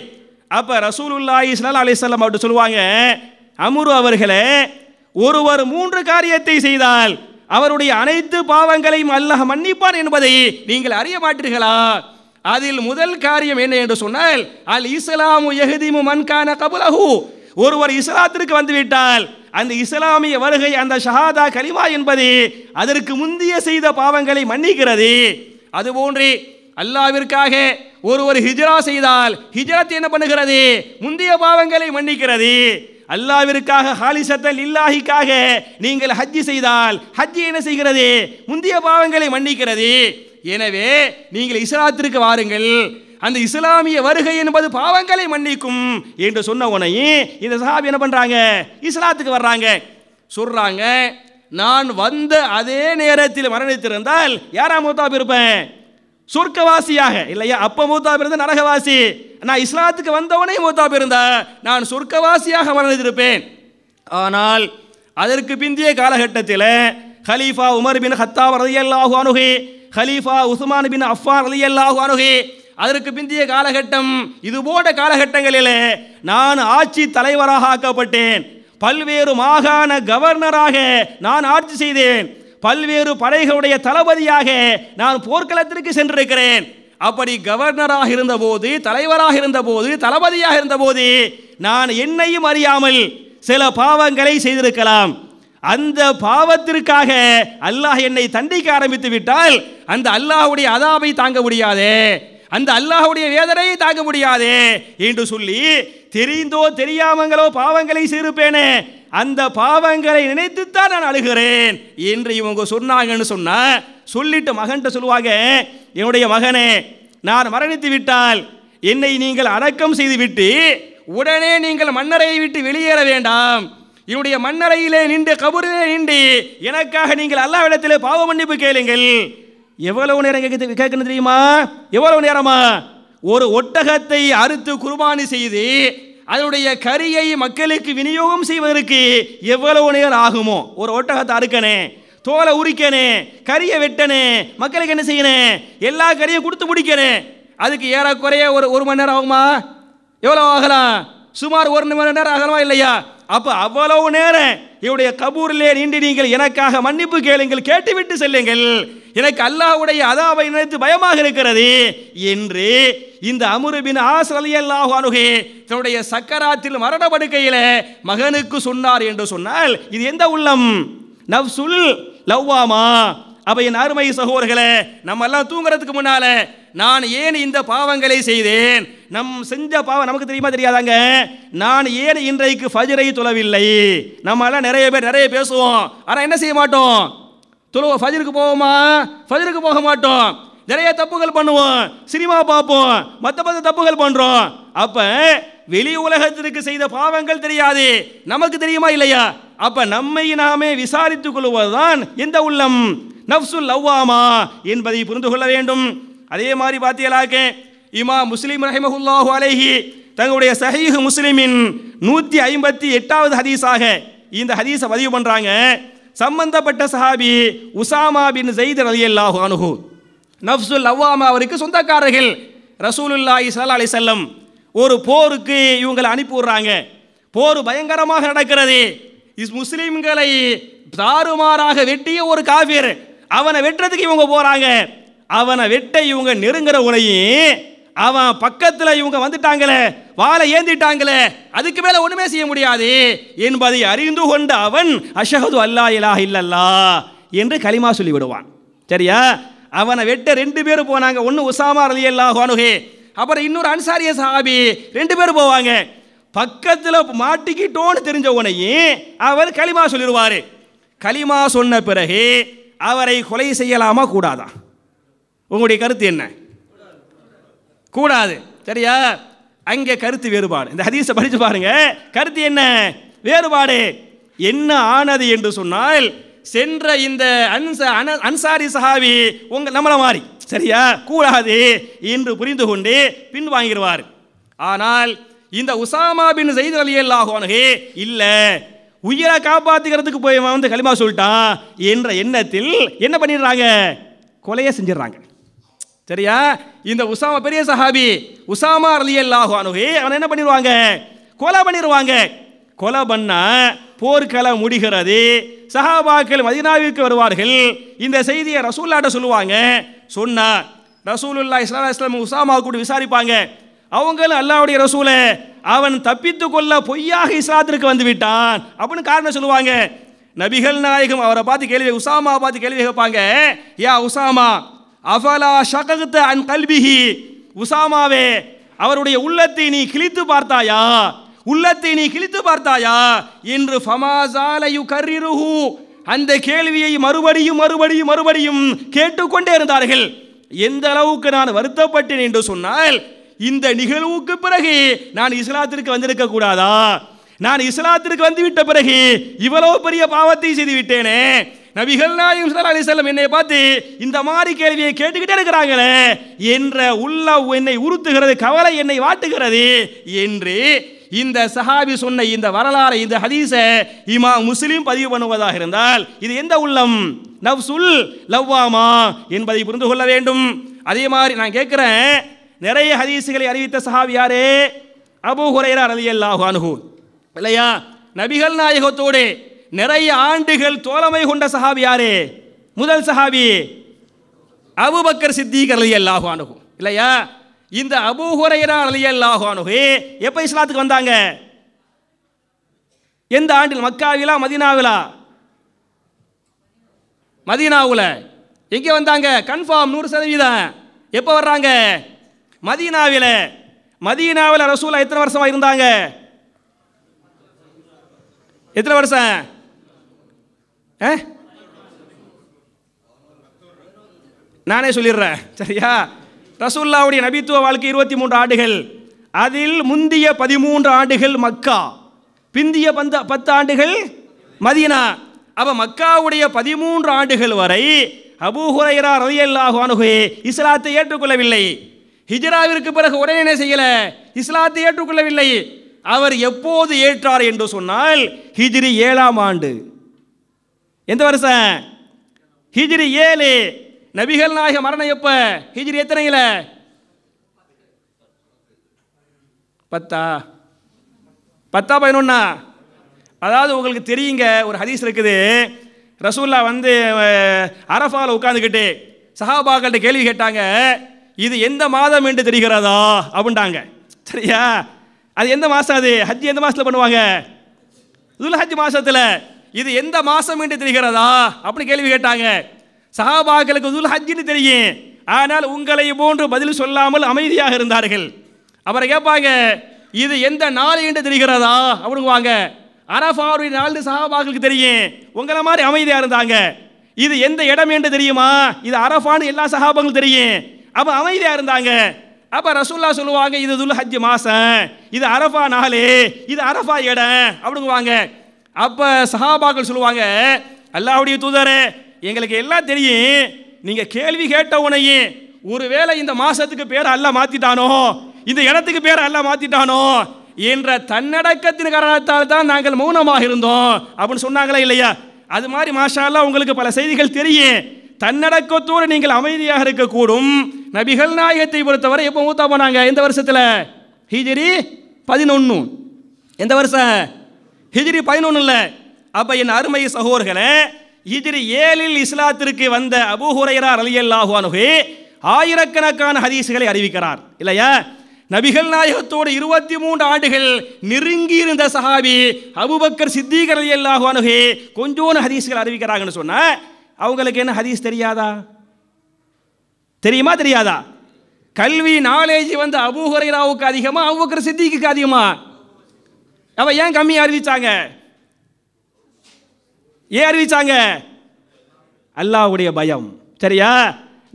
அப்ப ரசூலுல்லாஹி ஸல்லல்லாஹு அலைஹி வஸல்லம் அவர்கள் சொல்லுவாங்க, அம்ரு அவர்களே, ஒருவர் 3 காரியத்தை செய்தால் அவருடைய அனைத்து பாவங்களையும் அல்லாஹ் மன்னிப்பான் என்பதை நீங்கள் அறிய மாட்டீர்களா? அதில் முதல் காரியம் என்ன என்று சொன்னால், அல் இஸ்லாமு யஹ்திமு மன் கான கப்லஹு, ஒருவர் இஸ்லாத்திற்கு வந்துவிட்டால் அந்த இஸ்லாமிய வருகை, அந்த ஷஹாதா கலிமா என்பது அதற்கு முந்தைய செய்த பாவங்களை மன்னிக்கிறது. அதுபோன்று அல்லாஹ்விற்காக ஒருவர் ஹிஜ்ரா செய்தால் ஹிஜ்ரத் என்ன பண்ணுகிறது? முந்தைய பாவங்களை மன்னிக்கிறது. அல்லாஹ்விற்காக ஹாலிசத்தல் லில்லாஹிக்காக நீங்கள் ஹஜ் செய்தால் ஹஜ் என்ன செய்கிறது? முந்தைய பாவங்களை மன்னிக்கிறது. எனவே நீங்கள் இஸ்லாத்திற்கு வாருங்கள், அந்த இஸ்லாமிய வருகை என்பது பாவங்களை மன்னிக்கும் என்று சொன்ன உடனே இந்த சஹாபி என்ன பண்றாங்க? இஸ்லாத்துக்கு வர்றாங்க. சொல்றாங்க, நான் வந்த அதே நேரத்தில் மரணித்திருந்தால் யாரா மூத்தாப் இருப்பேன்? சொர்க்கவாசியாக இல்லையா? அப்ப மூத்தாப் இருந்த நரகவாசி. நான் இஸ்லாத்துக்கு வந்தவனே மூத்தாப் இருந்தா நான் சொர்க்கவாசியாக மரணித்திருப்பேன். ஆனால் அதற்கு பிந்தைய காலகட்டத்தில் ஹலீஃபா உமர் பின் ஹத்தாப் ரலியல்லாஹு அன்ஹு, ஹலீஃபா உஸ்மான் பின் அஃபான் ரலியல்லாஹு அன்ஹு, அதற்கு பிந்தைய காலகட்டம், இது போன்ற காலகட்டங்களில் நான் ஆட்சி தலைவராக ஆக்கப்பட்டேன். பல்வேறு மாகாண கவர்னராக நான் ஆட்சி செய்தேன். பல்வேறு படைகளுடைய தளபதியாக நான் போர்க்களத்திற்கு சென்றிருக்கிறேன். அப்படி கவர்னராக இருந்தபோது, தலைவராக இருந்தபோது, தளபதியாக இருந்தபோது நான் என்னையும் அறியாமல் சில பாவங்களை செய்திருக்கலாம். அந்த பாவத்திற்காக அல்லாஹ் என்னை தண்டிக்க ஆரம்பித்து விட்டால் அந்த அல்லாஹ்வுடைய அதாபை தாங்க முடியாதே, அந்த அல்லாஹ்வுடைய வேதனையை தாங்க முடியாதே என்று சொல்லி தெரிந்தோ தெரியாமங்களோ பாவங்களை செய்திருப்பேனே, அந்த பாவங்களை நினைத்துத்தான் நான் அழுகிறேன் என்று இவங்க சொன்னாங்கன்னு சொன்னா, சொல்லிட்டு மகன்கிட்ட சொல்லுவாங்க, என்னுடைய மகனே, நான் மரணித்து விட்டால் என்னை நீங்கள் அடக்கம் செய்து விட்டு உடனே நீங்கள் மன்னரையை விட்டு வெளியேற வேண்டாம். என்னுடைய மன்னரையிலே நின்று, கபரிலே நின்று எனக்காக நீங்கள் அல்லாஹ்விடத்திலே பாவ மன்னிப்பு கேளுங்கள். எவ்வளவு நேரம் கேட்கணும் தெரியுமா? எவ்வளவு நேரமா? ஒரு ஒட்டகத்தை அறுத்து குர்பானி செய்து அதனுடைய கறியை மக்களுக்கு விநியோகம் செய்வதற்கு எவ்வளவு நேரம் ஆகுமோ, ஒரு ஒட்டகத்தை அறுக்கனே, தோலை உரிக்கனே, கறியை வெட்டனே, மக்களுக்கு என்ன செய்யணும், எல்லா கறியும் கொடுத்து முடிக்கணும், அதுக்கு ஏறக்குறைய ஒரு மணி நேரம் ஆகுமா? எவ்வளோ ஆகலாம்? சுமார் 1 மணி நேரம் ஆகலாமா இல்லையா? அப்போ அவ்வளவு நேரம் என்னுடைய கபூரிலே நீண்டு நீங்கள் எனக்காக மன்னிப்பு கேளுங்கள், கேட்டுவிட்டு செல்லுங்கள், எனக்கு அல்லாஹ்வுடைய அதாவை நினைத்து பயமாக இருக்கிறது என்று இந்த அம்ரு பின் ஆஸ் ரலியல்லாஹு அன்ஹு தன்னுடைய சக்கராத்தில் மரண படுக்கையில் மகனுக்கு சொன்னார் என்று சொன்னால் இது எந்த உள்ளம்? நஃப்சுல் லவ்வாமா. அப்ப என் அருமை சகோதரர்களே, நம்ம எல்லாம் தூங்குறதுக்கு முன்னால நான் ஏன் இந்த பாவங்களை செய்தேன், செஞ்ச பாவம் நமக்கு தெரியுமா தெரியாதாங்க? நான் ஏன் இன்றைக்கு ஃபஜ்ரை தொழவில்லை? நம்ம எல்லாம் நிறைய பேர் நிறைய பேசுவோம், ஆனா என்ன செய்ய மாட்டோம்? ஃபஜ்ருக்கு போவோமா? ஃபஜ்ருக்கு போக மாட்டோம். நிறைய தப்புகள் பண்ணுவோம், சினிமா பார்ப்போம், மற்ற தப்புகள் பண்றோம். அப்ப வெளி உலகத்திற்கு செய்த பாவங்கள் தெரியாது, நமக்கு தெரியுமா இல்லையா? அப்ப நம்மை நாமே விசாரித்துக் கொள்வதுதான் எந்த உள்ளம்? நஃப்சுல் லவ்வாமா என்பதை புரிந்து கொள்ள வேண்டும். அதே மாதிரி பார்த்தீங்களாக்க இமாம் முஸ்லிம் ரஹிமஹுல்லாஹு அலைஹி தங்களுடைய சஹீஹ் முஸ்லிமின் 158வது ஹதீஸாக இந்த ஹதீஸை பதிவு பண்றாங்க. சம்பந்தப்பட்ட சஹாபி உசாமா பின் ஸைத் ரலியல்லாஹு அன்ஹு, நஃப்சுல் லவ்வாமா அவருக்கு சொந்தக்காரர்கள். ரசூலுல்லாஹி ஸல்லல்லாஹு அலைஹி வஸல்லம் ஒரு போருக்கு இவங்களை அனுப்பி விடுறாங்க. போர் பயங்கரமாக நடக்கிறது. முஸ்லிம்களை தாறுமாறாக வெட்டிய ஒரு காஃபிர், அவனை வெட்டுறதுக்கு இவங்க போறாங்க. அவனை வெட்ட இவங்க நெருங்குற உனையும் அவன் பக்கத்தில் இவங்க வந்துட்டாங்களே, வாளை ஏந்திட்டாங்களே, அதுக்கு மேல ஒண்ணுமே செய்ய முடியாது என்பதை அறிந்து கொண்ட அவன் அஷ்ஹது அல்லா இலாஹ இல்லல்லாஹ் என்று கலிமா சொல்லி விடுவான். சரியா? அவனை வெட்ட 2 பேர் போனாங்க. ஒன்னு உசாமா ரலியல்லாஹு அன்ஹு, அப்புறம் இன்னொரு அன்சாரிய சஹாபி, 2 பேர் போவாங்க. பக்கத்தில் மாட்டிக்கிட்டோன்னு தெரிஞ்ச உனையும் அவர் கலிமா சொல்லிடுவாரு. கலிமா சொன்ன பிறகு அவரை கொலை செய்யலாமா கூடாதா? உங்களுடைய கருத்து என்ன? கூடாது. சரியா? அங்கே கருத்து வேறுபாடு. இந்த ஹதீஸை படிச்சு பாருங்க, கருத்து என்ன வேறுபாடு என்ன ஆனது என்று சொன்னால், சென்ற இந்த அன்சாரி சஹாபி நம்மள மாதிரி சரியா கூடாது என்று புரிந்து கொண்டு பின் வாங்கிடுவார். ஆனால் இந்த உசாமா பின் ஸைத் ரலியல்லாஹு அன்ஹு இல்ல, உயிரை காப்பாத்துக்கிறதுக்கு போய் வந்து கலிமா சொல்லிட்டான் என்ற எண்ணத்தில் என்ன பண்ணிடுறாங்க? கொலையை செஞ்சிடறாங்க. சரியா? இந்த உசாமா பெரிய சஹாபி உசாமா ரலியல்லாஹு அன்ஹு அவன் என்ன பண்ணிடுவாங்க? கொலை பண்ணிடுவாங்க. கொலை பண்ணா போர்க்களம் முடிகிறது. சஹாபாக்கள் மதீனாவிற்கு வருவார்கள். இந்த செய்தியை ரசூலுல்லாஹ்ட்ட சொல்லுவாங்க. சொன்னா ரசூலுல்லாஹி ஸல்லல்லாஹு அலைஹி வஸல்லம் உசாமா கூட விசாரிப்பாங்க. அவங்களும் அல்லாஹ்வுடைய ரசூலே, அவன் தப்பித்து கொள்ள பொய்யாக இஸ்லாத்திற்கு வந்து விட்டான் அப்படின்னு காரணம் சொல்லுவாங்க. நபிகள் நாயகம் அவரை பார்த்து கேள்வி, உசாமா பார்த்து கேள்வி கேட்பாங்க. யா உசாமா அஃபலா ஷகக்த அன் கல்பிஹி, உசாமாவே அவருடைய உள்ளத்தை நீ கிழித்து பார்த்தாயா, உள்ளத்தை நீ கிழித்து பார்த்தாயா என்று ஃபமாஸால யுகர்ரிருஹு, அந்த கேள்வியை மறுபடியும் மறுபடியும் மறுபடியும் கேட்டுக்கொண்டே இருந்தார்கள். எந்த அளவுக்கு நான் வருத்தப்பட்டேன் என்று சொன்னால், இந்த நிகழ்வுக்கு பிறகு நான் இஸ்லாத்திற்கு வந்திருக்க கூடாதா, நான் இஸ்லாத்திற்கு வந்துவிட்ட பிறகு இவ்வளவு பெரிய பாவத்தை செய்து விட்டேனே, நபிகள் நாயகம் ஸல்லல்லாஹு அலைஹி வஸல்லம் என்னை பார்த்து இந்த மாதிரி கேள்வியை கேட்டுக்கிட்டே இருக்கிறாங்களே என்ற உள்ள என்னை உறுத்துகிறது, கவலை என்னை வாட்டுகிறது என்று இந்த சஹாபி சொன்ன இந்த வரலாறு, இந்த ஹதீஸை இமாம் முஸ்லிம் பதிவு பண்ணுவதாக இருந்தால் இது எந்த உள்ளம்? நஃப்சுல் லவ்வாமா என்பதை புரிந்து கொள்ள வேண்டும். அதே மாதிரி நான் கேட்கிறேன், நிறைய ஹதீஸுகளை அறிவித்த சஹாபி யாரு? அபூ ஹுரைரா ரலியல்லாஹு அன்ஹு இல்லையா? நபிகள் நாயகத்தோடு நிறைய ஆண்டுகள் தோழமை கொண்ட சஹாபி யாரு? முதல் சஹாபி அபூபக்கர் சித்தீக் ரலியல்லாஹு அன்ஹு இல்லையா? இந்த அபூ ஹுரைரா ரலியல்லாஹு அன்ஹு எப்ப இஸ்லாத்துக்கு வந்தாங்க? எந்த ஆண்டில்? மக்காவிலா மதீனாவிலா? மதீனாவுல. எங்கே வந்தாங்க? கன்ஃபார்ம் 100%. எப்போ வர்றாங்க? மதீனாவில. மதீனாவில் ரசூலா எத்தனை வருஷமா இருந்தாங்க? எத்தனை வருஷம்? நானே சொல்லிடுறேன். சரியா? ரசூலுல்லாஹ்வுடைய நபித்துவ வாழ்க்கை 23 ஆண்டுகள். அதில் முந்திய 13 ஆண்டுகள் மக்கா, பிந்திய 10 ஆண்டுகள் மதீனா. அப்ப மக்காவுடைய 13 ஆண்டுகள் வரை அபூ ஹுரைரா ரலியல்லாஹு அன்ஹு இஸ்லாத்தை ஏற்றுக்கொள்ளவில்லை. ஹிஜ்ராவிற்கு பிறகு உடனே என்ன செய்யல, இஸ்லாத்தை ஏற்றுக்கொள்ளவில்லை. அவர் எப்போது ஏற்றார் என்று சொன்னால் ஹிஜ்ரி 7ஆம் ஆண்டு. எந்த வருஷம்? ஹிஜ்ரி 7. நபிகள் நாயக மரணம் எப்ப? ஹிஜ்ரி எத்தனையில? 10 11. அதாவது உங்களுக்கு தெரியுங்க, ஒரு ஹதீஸ் இருக்குது. ரசூல்லா அரஃபாவில் உட்காந்துக்கிட்டு சஹாபாக்கள்கிட்ட கேள்வி கேட்டாங்க, இது எந்த மாதம் என்று தெரிகிறதா அப்படின்ட்டாங்க. சரியா? அது எந்த மாதம்? அது ஹஜ் எந்த மாதத்தில் பண்ணுவாங்க? துல் ஹஜ் மாதத்தில். இது எந்த மாதம் என்று தெரிகிறதா அப்படின்னு கேள்வி கேட்டாங்க. சஹாபாக்களுக்கு துல் ஹஜ்ஜின்னு தெரியும், ஆனால் உங்களை போன்று பதில் சொல்லாமல் அமைதியாக இருந்தார்கள். அவரை கேட்பாங்க, இது எந்த நாள் என்று தெரிகிறதா அப்படிங்குவாங்க. அரஃபாவுடைய நாள் சஹாபாக்களுக்கு தெரியும், உங்களை மாதிரி அமைதியாக இருந்தாங்க. இது எந்த இடம் என்று தெரியுமா? இது அரஃபான்னு எல்லா சஹாபாக்களுக்கும் தெரியும், அப்போ அமைதியாக இருந்தாங்க. அப்போ ரசூல்லா சொல்லுவாங்க, இது துல் ஹஜ் மாதம், இது அரஃபா நாள், இது அரஃபா இடம் அப்படிங்குவாங்க. அப்போ சஹாபாக்கள் சொல்லுவாங்க, அல்லாஹ்வுடைய தூதரே, எங்களுக்கு எல்லாம் தெரியும், நீங்கள் கேள்வி கேட்ட உடனே ஒருவேளை இந்த மாதத்துக்கு பேரை அல்லாஹ் மாற்றிட்டானோ, இந்த இடத்துக்கு பேரை அல்லாஹ் மாற்றிட்டானோ என்ற தன்னடக்கத்தின் காரணத்தால் தான் நாங்கள் மௌனமாக இருந்தோம் அப்படின்னு சொன்னாங்களா இல்லையா? அது மாதிரி மாஷா அல்லாஹ் உங்களுக்கு பல செய்திகள் தெரியும். தன்னடக்கத்தோடு நீங்கள் அமைதியாக இருக்கக்கூடும். நபிகள் நாயகத்தை பொறுத்தவரை எப்போ மூத்தா போனாங்க? எந்த வருஷத்தில்? ஹிஜ்ரி 11. எந்த வருஷம்? ஹிஜ்ரி 11. அப்போ என் அருமை சகோதரர்களே, ஹிஜ்ரி 7 இஸ்லாத்திற்கு வந்த அபூ ஹுரைரா ரலியல்லாஹு அன்ஹு ஆயிரக்கணக்கான ஹதீஸ்களை அறிவிக்கிறார் இல்லையா? நபிகள் நாயகத்தோடு 23 ஆண்டுகள் நெருங்கி இருந்த சஹாபி அபூபக்கர் சித்தீக் ரலியல்லாஹு அன்ஹு கொஞ்சோன்னு ஹதீஸ்கள் அறிவிக்கிறாங்கன்னு சொன்னா அவங்களுக்கு என்ன ஹதீஸ் தெரியாதா? தெரியுமா தெரியாதா? கல்வி நாலேஜ் அபூ ஹுரைராவுக்கு அதிகமா அபூபக்கர் சித்தீக்கு அதிகமா? அவ ஏன் கம்மியாக அறிவிச்சாங்க? ஏன் அறிவிச்சாங்க? அல்லாஹ்வுடைய பயம். சரியா?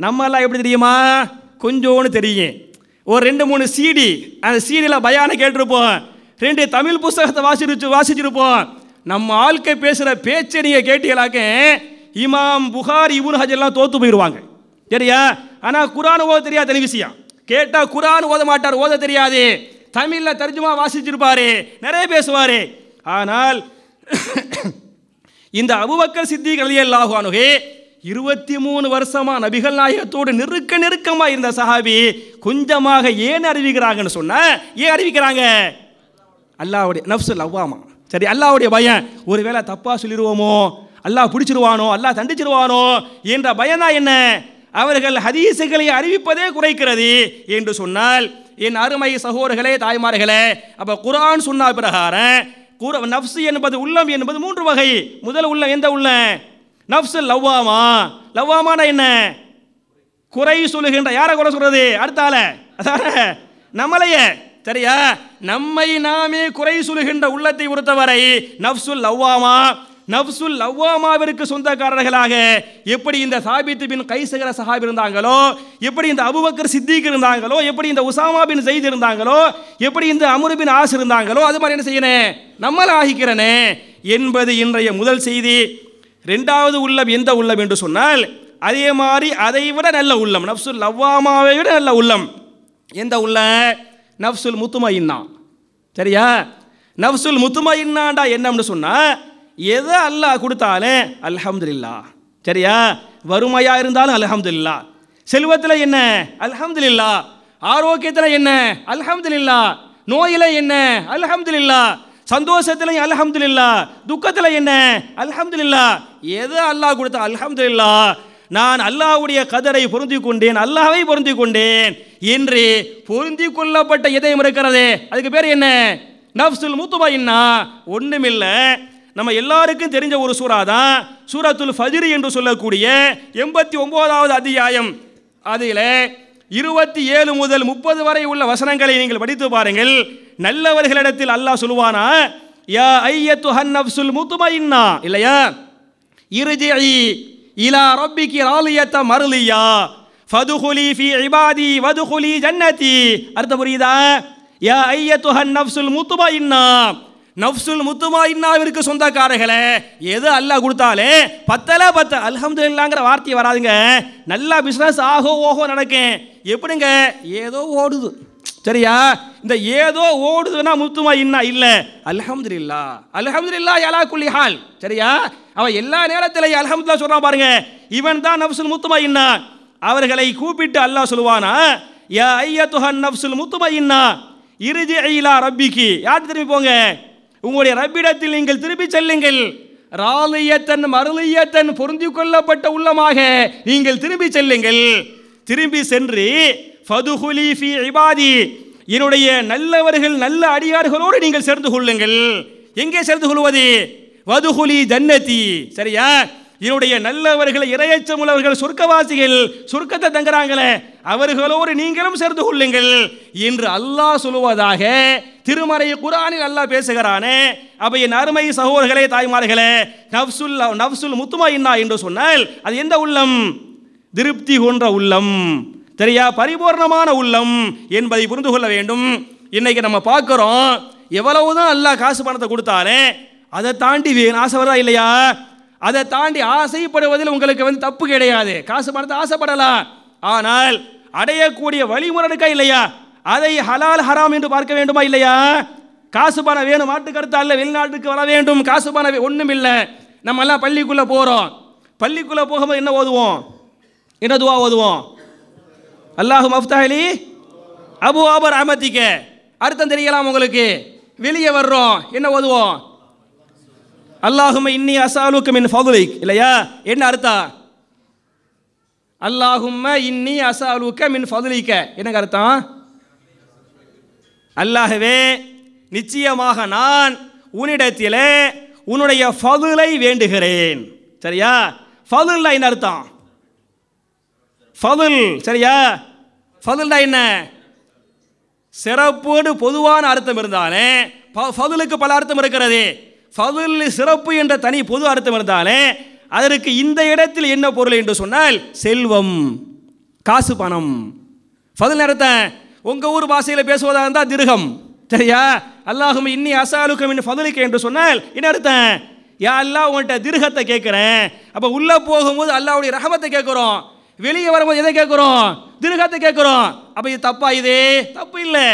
நம்ம எல்லாம் எப்படி தெரியுமா? கொஞ்சோன்னு தெரியும். ஒரு 2-3 CD, அந்த சீடியில் பயானை கேட்டிருப்போம், 2 தமிழ் புஸ்தகத்தை வாசிச்சிருப்போம். நம்ம ஆட்கை பேசுகிற பேச்சை நீங்கள் கேட்டீங்களாக்க இமாம் புகாரி இப்னு ஹஜர்லாம் தோத்து போயிடுவாங்க. சரியா? ஆனால் குர்ஆன் ஓத தெரியாது, தனி விஷயம். கேட்டால் குர்ஆன் ஓத மாட்டார், ஓத தெரியாது. தமிழில் தர்ஜுமா வாசிச்சிருப்பாரு, நிறைய பேசுவார். ஆனால் இந்த அபூபக்கர் சித்தீக் ரலியல்லாஹு அன்ஹு 23 வருஷமா நபிகள் நாயகத்தோடு நெருக்கமாக இருந்த சஹாபி கொஞ்சமாக ஏன் அறிவிக்கிறாங்கன்னு சொன்னா, ஏன் அறிவிக்கிறாங்க? அல்லாஹ்வுடைய நஃப்ஸுல் லவ்வாமா. சரி, அல்லாஹ்வுடைய பயம். ஒருவேளை தப்பா சொல்லிடுவோமோ, அல்லாஹ் பிடிச்சிருவானோ, அல்லாஹ் தண்டிச்சிருவானோ என்ற பயம் தான் என்ன அவர்கள் ஹதீஸுகளை அறிவிப்பதே குறைக்கிறது என்று சொன்னால், என் அருமை சகோதரர்களே, தாய்மார்களே, அப்ப குர்ஆன் சுன்னா பிரகாரம் நஃப்ஸ் என்பது உள்ளம் என்பது 3 வகை. முதல் உள்ளம் எந்த உள்ளம்? நஃப்ஸுல் லவ்வாமா. லவ்வாமான என்ன? குறை சொல்லுகின்ற. யாரை குறை சொல்றது? அடுத்தால நம்மளையே. சரியா? நம்மை நாமே குறை சொல்லுகின்ற உள்ளத்தை பொறுத்தவரை நஃப்ஸுல் லவ்வாமா. நஃப்ஸுல் லவ்வாமாவிற்கு சொந்தக்காரர்களாக எப்படி இந்த சாபித் பின் கைஸுகிற சஹாபி இருந்தாங்களோ, எப்படி இந்த அபூபக்கர் சித்தீக் இருந்தாங்களோ, எப்படி இந்த உசாமா பின் ஸைத் இருந்தாங்களோ, எப்படி இந்த அம்ர் பின் ஆஸ் இருந்தாங்களோ, அது மாதிரி என்ன செய்யணும்? நம்மள ஆகிக்கிறனே என்பது இன்றைய முதல் செய்தி. 2வது உள்ளம் எந்த உள்ளம் என்று சொன்னால், அதே மாதிரி அதை விட நல்ல உள்ளம், நஃப்ஸுல் லவ்வாமாவை விட நல்ல உள்ளம் எந்த உள்ளம்? நஃப்ஸுல் முத்மஇன்னா. சரியா? நஃப்ஸுல் முத்மஇன்னாண்டா என்னன்னு சொன்னா, எதை அல்லாஹ் கொடுத்தாலும் அல்ஹம்துலில்லாஹ். சரியா? வறுமையா இருந்தாலும் அல்ஹம்துலில்லாஹ். செல்வத்தில் என்ன? அல்ஹம்துலில்லாஹ். ஆரோக்கியத்தில் என்ன? அல்ஹம்துலில்லாஹ். நோயில என்ன? அல்ஹம்துலில்லாஹ். சந்தோஷத்திலையும் அல்ஹம்துலில்லாஹ். துக்கத்தில் என்ன? அல்ஹம்துலில்லாஹ். எது அல்லாஹ் கொடுத்தா அல்ஹம்துலில்லாஹ். நான் அல்லாஹ்வுடைய கதரை பொருந்தி கொண்டேன், அல்லாஹ்வை பொருந்தி கொண்டேன் என்று பொருந்தி கொள்ளப்பட்ட இதயம் இருக்கிறதே, அதுக்கு பேர் என்ன? நஃப்ஸுல் முத்மஇன்னா. ஒண்ணுமில்லை, நம்ம எல்லாருக்கும் தெரிஞ்ச ஒரு சூரா தான் சூரத்துல் ஃபஜ்ர் என்று சொல்லக்கூடிய 89வது அத்தியாயம். அதில் 27 முதல் 30 வரை உள்ள வசனங்களை நீங்கள் படித்து பாருங்கள். நல்லவர்களிடத்தில் அல்லாஹ் சொல்லுவானா, யா ஐயத்துஹன் நஃப்ஸுல் முத்மஇன்னா, இல்லையா, இர்ஜிஇ இலா ரப்பிகி ராலியத மர்லியா ஃபதுகுலி ஃபீ இபாதி வதுகுலி ஜன்னதி. அர்த்தம் புரியுதா? யா ஐயத்துஹன் நஃப்ஸுல் முத்மஇன்னா, நஃப்சுல் முத்துமாயின்னாவிற்கு சொந்தக்காரர்களே, எது அல்லாஹ் கொடுத்தாலே பத்து அல்ஹம்துலில்லாஹ்ங்கிற வார்த்தை வராதுங்க. நல்லா பிஸ்னஸ் ஆகோ ஓஹோ நடக்கும். எப்படிங்க? ஏதோ ஓடுது. சரியா? இந்த ஏதோ ஓடுதுன்னா முத்துமாயின்னா இல்ல, அல்ஹம்துலில்லாஹ் அல்ஹம்துலில்லாஹ் அலா குல்லி ஹால். சரியா? அவன் எல்லா நேரத்திலையும் அல்ஹம்துலில்லாஹ் சொல்றான் பாருங்க. இவன் தான் நஃப்சுல் முத்துமாயின்னா. அவர்களை கூப்பிட்டு அல்லாஹ் சொல்லுவானா, யா ஐயத்துஹன் நஃப்சுல் முத்துமாயின்னா இர்ஜிஇ இலா ரப்பிகி. யார் திரும்பி போங்க? உங்களுடைய ரப்பிடத்தில் நீங்கள் திருப்பி செல்லுங்கள். ராலியத்தன் மருளியத்தன் பொருந்திக் கொள்ளப்பட்ட உள்ளமாக நீங்கள் திரும்பி செல்லுங்கள். திரும்பி சென்று ஃபதுஹுலி ஃபீ இபாதி, என்னுடைய நல்லவர்கள் நல்ல அடியார்களோடு நீங்கள் சேர்ந்து கொள்ளுங்கள். எங்கே சேர்ந்து கொள்வது? வதுஹுலி ஜன்னதி. சரியா? என்னுடைய நல்லவர்கள் இறையச்சம் உள்ளவர்கள் சொர்க்கவாசிகள் சொர்க்கத்தை தங்குறாங்களே அவர்களோடு நீங்களும் சேர்ந்து கொள்ளுங்கள் என்று அல்லாஹ் சொல்லுவதாக திருமறை குர்ஆனில் அல்லாஹ் பேசுகிறானே. அப்ப என் அருமை சகோதரர்களே, தாய்மார்களே, நஃப்சுல் முத்துமாயின்னா என்று சொன்னால் அது எந்த உள்ளம்? திருப்தி கொன்ற உள்ளம். சரியா? பரிபூர்ணமான உள்ளம் என்பதை புரிந்து கொள்ள வேண்டும். இன்னைக்கு நம்ம பார்க்கிறோம், எவ்வளவுதான் அல்லாஹ் காசு பணத்தை கொடுத்தாலே அதை தாண்டி வேணும் ஆசை வருதா இல்லையா? அதை தாண்டி ஆசைப்படுவதில் உங்களுக்கு தப்பு கிடையாது. காசு பணத்தை ஆசைப்படலாம், ஆனால் அடையக்கூடிய வழிமுறை இருக்கா இல்லையா? அதை ஹலால் ஹராம் என்று பார்க்க வேண்டுமா இல்லையா? காசு பணம் வேணும், மாட்டு கருத்து அல்ல, வெளிநாட்டுக்கு வர வேண்டும், காசு பணம் ஒன்றும் இல்லை. நம்ம எல்லாம் பள்ளிக்குள்ளே போகிறோம். பள்ளிக்குள்ளே போகும்போது என்ன ஓதுவோம்? என்ன துவா ஓதுவோம்? அல்லாஹு மஃப்தஹலி அபு ஆபர் அமதிக்க. அர்த்தம் தெரியலாம் உங்களுக்கு? வெளியே வர்றோம், என்ன ஓதுவோம்? அல்லாஹும்ம இன்னி அஸ்அலுக மின் ஃபضலிக். இல்லையா? என்ன அர்த்தம்? அல்லாஹும்ம இன்னி அஸ்அலுக மின் ஃபضலிக என்னங்க அர்த்தம்? அல்லாஹ்வே, நிச்சயமாக நான் உன்னிடத்திலே உன்னுடைய ஃபضலை வேண்டுகிறேன். சரியா? ஃபضல்னா என்ன அர்த்தம்? ஃபضல். சரியா? ஃபضல்னா என்ன? சிறப்போடு பொதுவான அர்த்தம் இருந்தாலே ஃபضலுக்கு பல அர்த்தம் இருக்கிறது. ஃபضல் சிறப்பு என்ற தனி பொது அர்த்தம் இருந்தாலே அதற்கு இந்த இடத்தில் என்ன பொருள் என்று சொன்னால் செல்வம், காசு பணம். ஃபضல் அர்த்தம் உங்க ஊர் பாஷையில் பேசுவதாக இருந்தால் திர்ஹம். சரியா? அல்லாஹும்ம இன்னி அஸ்அலுக மின் ஃபضலிக என்று சொன்னால் என்ன அர்த்தம்? யா அல்லாஹ், உங்கள்கிட்ட திர்ஹத்தை கேட்குறேன். அப்போ உள்ளே போகும்போது அல்லாஹ்வுடைய ரஹமத்தை கேட்குறோம், வெளியே வரும்போது எதை கேட்குறோம்? திர்ஹத்தை கேட்குறோம். அப்போ இது தப்பா? இது தப்பு இல்லை.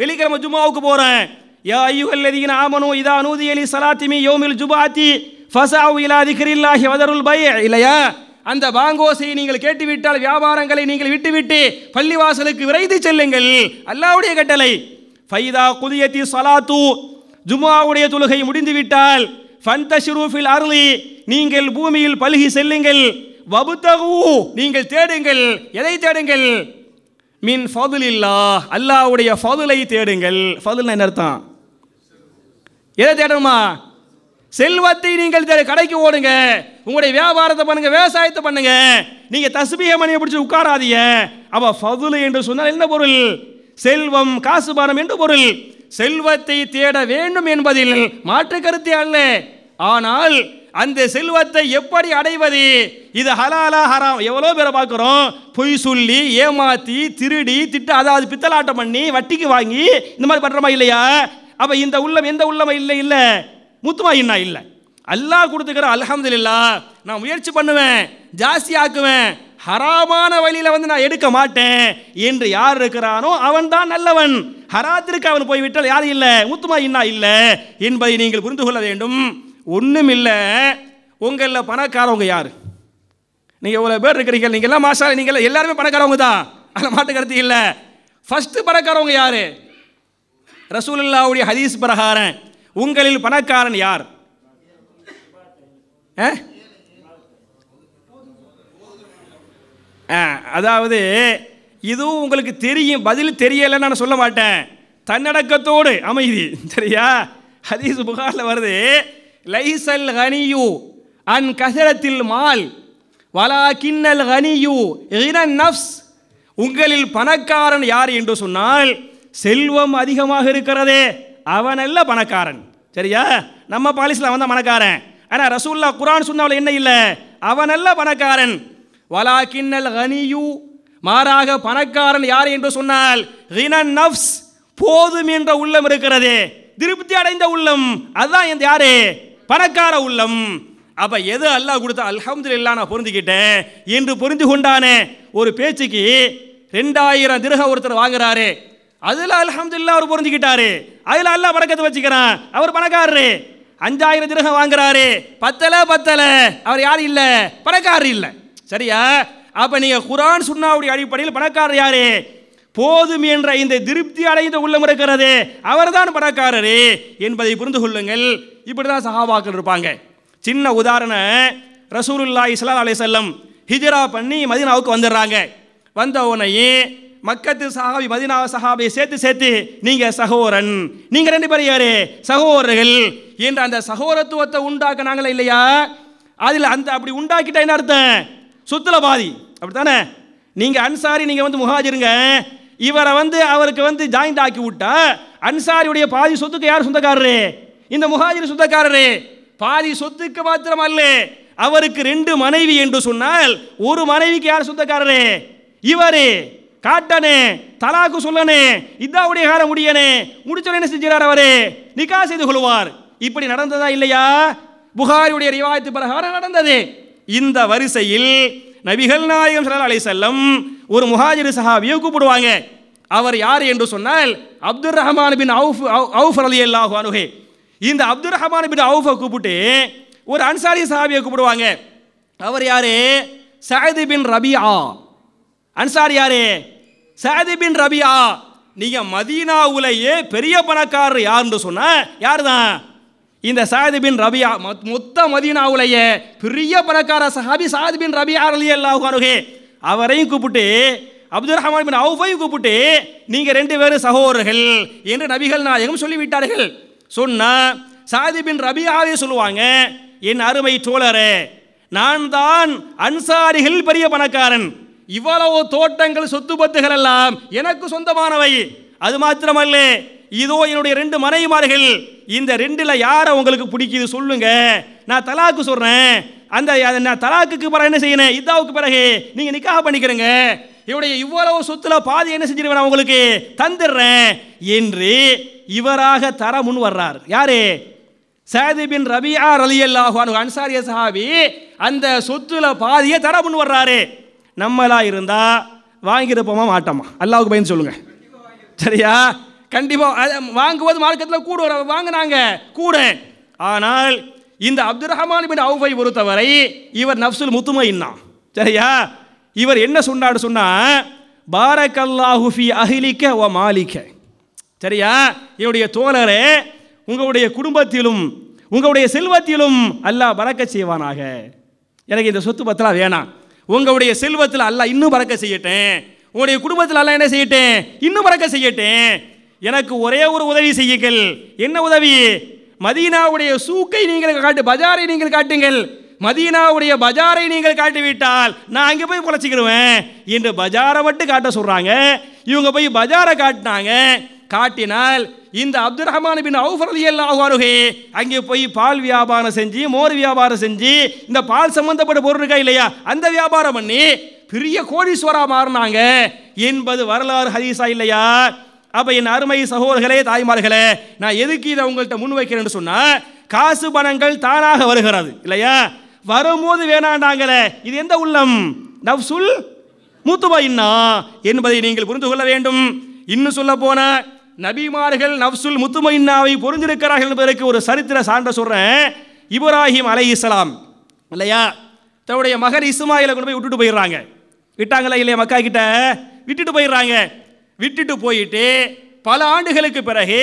வெள்ளிக்கிழமை ஜும்மாவுக்கு போகிறேன். யா அய்யுஹல்லதீன ஆமனூ இதா நூதிய லிஸ்ஸலாத்தி மின் யௌமில் ஜும்ஆத்தி ஃபஸஅவு இலா திக்ரில்லாஹி வதருல் பை'. இல்லையா? அந்த பாங்கோசையை நீங்கள் கேட்டுவிட்டால் வியாபாரங்களை நீங்கள் விட்டுவிட்டு பள்ளிவாசலுக்கு விரைந்து செல்லுங்கள். அல்லாஹ்வுடைய கட்டளை. ஃபைதா குதியத்தி ஸலாத்து, ஜும்ஆவுடைய தொழுகை முடிந்துவிட்டால் ஃபன்தஷிரு ஃபில் அர்லி, நீங்கள் பூமியில் பல்கி செல்லுங்கள். வபுதகு, நீங்கள் தேடுங்கள். எதை தேடுங்கள்? மின் ஃபضலில்லாஹ், அல்லாஹ்வுடைய ஃபضலை தேடுங்கள். ஃபضல்னா என்ன அர்த்தம்? எதை தேடணுமா? செல்வத்தை நீங்கள் கடைக்கு ஓடுங்க, உங்களுடைய வியாபாரத்தை பண்ணுங்க, விவசாயத்தை பண்ணுங்க. நீங்க தஸ்பீஹ் மணியை பிடிச்சி உட்காராதீங்க. அப்ப ஃபضல் என்று சொன்னால் என்ன பொருள்? செல்வம், காசு பணம் என்று பொருள். செல்வத்தை தேட வேண்டும் என்பதில் மாற்று கருத்தே அல்ல. ஆனால் அந்த செல்வத்தை எப்படி அடைவது? இது ஹலாலா ஹராம்? எவ்வளோ பேரை பார்க்குறோம், பொய் சொல்லி ஏமாத்தி திருடி திட்ட, அதாவது பித்தலாட்டம் பண்ணி வட்டிக்கு வாங்கி இந்த மாதிரி பண்ணுறமா இல்லையா? அப்போ இந்த உள்ளம் எந்த உள்ளம் இல்லை? இல்லை, முத்துமாயின்னா இல்லை. அல்லாஹ் கொடுத்துக்கிற அல்ஹம்துலில்லாஹ், நான் முயற்சி பண்ணுவேன், ஜாஸ்தி ஆக்குவேன், ஹராமான வழியில் நான் எடுக்க மாட்டேன் என்று யார் இருக்கிறானோ அவன் தான் நல்லவன். ஹராத்திற்கு அவன் போய்விட்டால் யாரும் இல்லை, முத்துமாயின்னா இல்லை என்பதை நீங்கள் புரிந்து கொள்ள வேண்டும். ஒன்றும் இல்லை, உங்களில் பணக்காரவங்க யார்? நீங்கள் எவ்வளோ பேர் இருக்கிறீங்க, நீங்கள்லாம் மாஷா, நீங்கள் எல்லாருமே பணக்காரவங்க தான், அதில் மாட்டு கருத்து இல்லை. ஃபஸ்ட்டு பணக்காரவங்க யார்? ரசூலுல்லாஹ்வுடைய ஹதீஸ் பிரகாரம் உங்களில் பணக்காரன் யார்? அதாவது இதுவும் உங்களுக்கு தெரியும், பதில் தெரியலைன்னு நான் சொல்ல மாட்டேன். தன்னடக்கத்தோடு அமைதி. சரியா? ஹதீஸ் புகாரில் வருது, லைசல் கனியு அன் கஸரத்தில் மால் வலாகின்னல் கனியு கினன் நஃப்ஸ். உங்களில் பணக்காரன் யார் என்று சொன்னால் செல்வம் அதிகமாக இருக்கிறதே அவன் அல்ல பணக்காரன். சரியா? நம்ம பாலிசில் அவன் தான் பணக்காரன். ஆனால் ரசூலுல்லாஹ் குர்ஆன் சுன்னாவில் என்ன இல்லை? அவன் அல்ல பணக்காரன். வலாகின்னல் கனியு, மாறாக பணக்காரன் யார் என்று சொன்னால் கினன் நஃப்ஸ், போதும் என்ற உள்ளம் இருக்கிறதே. திருப்தி அடைந்த உள்ளம், அதுதான் இந்த யாரு பணக்கார உள்ளம். அப்ப எது அல்லாஹ் கொடுத்தா அல்ஹம்துலில்லாஹ் நான் பொருந்திக்கிட்டேன் என்று புரிந்து கொண்டானே. ஒரு பேச்சுக்கு 2000 திர்ஹம் ஒருத்தர் வாங்குறாரு, அதுல அல்ஹம்துலில்லாஹ் அவர் பொருந்திக்கிட்டாரு, அதுல அல்லாஹ் பரக்கத்து வச்சுக்கிறான், அவர் பணக்காரரு. 5000 திர்ஹம் வாங்குறாரு, பத்தல அவர் யாரு இல்ல பணக்காரர் இல்ல. சரியா? அப்ப நீங்க குர்ஆன் சுன்னாவுடைய அடிப்படையில் பணக்காரர் யாரு? போதும் என்ற இந்த திருப்தி அடைந்த உள்ளம் இருக்கிறது, அவர்தான் பணக்காரரு என்பதை புரிந்து கொள்ளுங்கள். இப்படிதான் சஹாபாக்கள் இருப்பாங்க. சின்ன உதாரணம், ரசூலுல்லாஹி ஸல்லல்லாஹு அலைஹி வஸல்லம் ஹிஜ்ரா பண்ணி மதீனாவுக்கு வந்துடுறாங்க. வந்த உடனே மக்கத்து சஹாபி மதீனா சஹாபியை சேர்த்து நீங்க சகோதரன், நீங்க 2 பேரும் யாரு சகோதரர்கள் என்ற அந்த சகோதரத்துவத்தை உண்டாக்குனாங்களா இல்லையா? அதில் அந்த அப்படி உண்டாக்கிட்டா என்ன அர்த்தம்? சொத்துல பாதி, அப்படித்தானே? நீங்க அன்சாரி, நீங்க வந்து முஹாஜிருங்க, இவரை வந்து அவருக்கு ஜாயிண்ட் ஆக்கி விட்டா அன்சாரியுடைய பாதி சொத்துக்கு யார் சொந்தக்காரரு? இந்த முஹாஜிர் சொந்தக்காரரு. பாதி சொத்துக்கு மாத்திரம் அல்ல, அவருக்கு 2 மனைவி என்று சொன்னால் ஒரு மனைவிக்கு யார் சொந்தக்காரரு? இவரு. காட்டனே, தலாக்கு சொல்லனே, இதாவுடைய காலம் முடியனே, முடிச்ச என்ன செஞ்சார்? அவரு நிக்கா செய்து கொள்வார். இப்படி நடந்ததா இல்லையா? புகாரியுடைய ரிவாயத்து பிரகாரம் நடந்தது. இந்த வரிசையில் நபிகள் நாயகம் ஸல்லல்லாஹு அலைஹி வஸல்லம் ஒரு முஹாஜிர் சஹாபியை கூப்பிடுவாங்க. அவர் யார் என்று சொன்னால் அப்துர் ரஹ்மான் பின் அவுஃப் ரலியல்லாஹு அன்ஹு. இந்த அப்துர் ரஹ்மான் பின் அவுஃபை கூப்பிட்டு ஒரு அன்சாரி சஹாபியை கூப்பிடுவாங்க. அவர் யாரு? சஅத் பின் ரபிஆ. அன்சாரி யாரு? சஅத் பின் ரபிஆ. நீங்க மதீனாவுலயே பெரிய பணக்காரர் யாருன்னு சொன்னா யாருதான்? இந்த சஅத் பின் ரபிஆ. மொத்த மதீனாவுலயே பெரிய பணக்கார சஹாபி சஅத் பின் ரபிஆ ரலியல்லாஹு அன்ஹு. அவரையும் கூப்பிட்டு அப்துர் ரஹ்மான் பின் அவுஃபையும் கூப்பிட்டு நீங்க 2 பேரும் சகோதரர்கள் என்று நபிகள் நாயகம் சொல்லிவிட்டார்கள். சொன்னா சஅத் பின் ரபிஆவே சொல்லுவாங்க, என் அருமை தோழரே, நான் தான் அன்சாரிகள் பெரிய பணக்காரன், இவ்வளவு தோட்டங்கள் சொத்து பத்துகள் எல்லாம் எனக்கு சொந்தமானவை. அது மாத்திரமல்ல, இதோ என்னுடைய 2 மனைவிமார்கள், இந்த 2ல யாரை உங்களுக்கு பிடிக்குது சொல்லுங்க, நான் தலாக்கு சொல்றேன். அந்த நான் தலாக்குக்கு பிறகு என்ன செய்யணும்? இதாவுக்கு பிறகு நீங்க நிக்காஹ் பண்ணிக்கிறங்க, இவருடைய இவ்வளவு சொத்துல பாதி என்ன செஞ்சிருவேன் உங்களுக்கு தந்துடுறேன் என்று இவராக தர முன் வர்றார். யாரு? சஅத் பின் ரபிஆ ரலியல்லாஹு அன்ஹு, அன்சாரிய சஹாபி. அந்த சொத்துல பாதியை தர முன் வர்றாரு. நம்மளா இருந்தா வாங்கிருப்போமா மாட்டோமா? அல்லாஹ்வுக்கு பயந்து சொல்லுங்க. சரியா? கண்டிப்பா வாங்குவது மார்க்கத்தில் கூட வாங்கினாங்க கூட. ஆனால் இந்த அப்துர் ரஹ்மான் பின் அவுஃபை பொறுத்தவரை இவர் நஃப்சுல் முத்மஇன்னா. சரியா? இவர் என்ன சொன்னா பாரக்கல்லாஹு ஃபீ அஹ்லிக வ மாலிக. சரியா? என்னுடைய தோழரே, உங்களுடைய குடும்பத்திலும் உங்களுடைய செல்வத்திலும் அல்லாஹ் பரக்கத் செய்வானாக. எனக்கு இந்த சொத்து பத்தலாம் வேணாம், உங்களுடைய செல்வத்தில் அல்லாஹ் இன்னும் பரக்கத் செய்யட்டேன், உங்களுடைய குடும்பத்தில் அல்லாஹ் என்ன செய்யட்டேன்? இன்னும் பரக்கத் செய்யட்டேன். எனக்கு ஒரே ஒரு உதவி செய்யுங்கள். என்ன உதவி? மதீனாவுடைய சூக்கை நீங்கள் காட்டு, பஜாரை நீங்கள் காட்டுங்கள். மதீனாவுடைய பஜாரை நீங்கள் காட்டிவிட்டால் நான் அங்கே போய் பொழைச்சிக்கிடுவேன் என்று பஜாரை மட்டும் காட்ட சொல்றாங்க. இவங்க போய் பஜாரை காட்டினாங்க. காட்டினால் இந்த அப்துர் ரஹ்மான் பின் அவுஃப் ரலியல்லாஹு அன்ஹு அங்கே போய் பால் வியாபாரம் செஞ்சு, மோர் வியாபாரம் செஞ்சு, இந்த பால் சம்பந்தப்பட்ட பொருள் இருக்கா இல்லையா, அந்த வியாபாரம் பண்ணி பெரிய கோடீஸ்வரா மாறினாங்க என்பது வரலாறு ஹதீஸா இல்லையா? அப்ப என் அருமை சகோதரர்களே, தாய்மார்களே, நான் எதுக்கு இதை உங்கள்கிட்ட முன் வைக்கிறேன்னு சொன்னா, காசு பணங்கள் தானாக வருகிறது இல்லையா, வரும்போது வேணாண்டாங்களே, இது எந்த உள்ளம்? நஃப்சுல் முத்மஇன்னா என்பதை நீங்கள் புரிந்து கொள்ள வேண்டும். இன்னும் சொல்ல போன நபிமார்கள் நஃப்சுல் முத்மஇன்னாவை புரிந்திருக்கிறார்கள் என்பதற்கு ஒரு சரித்திர சான்ற சொல்றேன். இப்ராஹிம் அலைஹிஸ்ஸலாம் இல்லையா, தன்னுடைய மகன் இஸ்மாயிலை கொண்டு போய் விட்டுட்டு போயிடுறாங்க. விட்டாங்களா இல்லையா? மக்கா கிட்ட விட்டுட்டு போயிடுறாங்க. விட்டுட்டு போயிட்டு பல ஆண்டுகளுக்கு பிறகு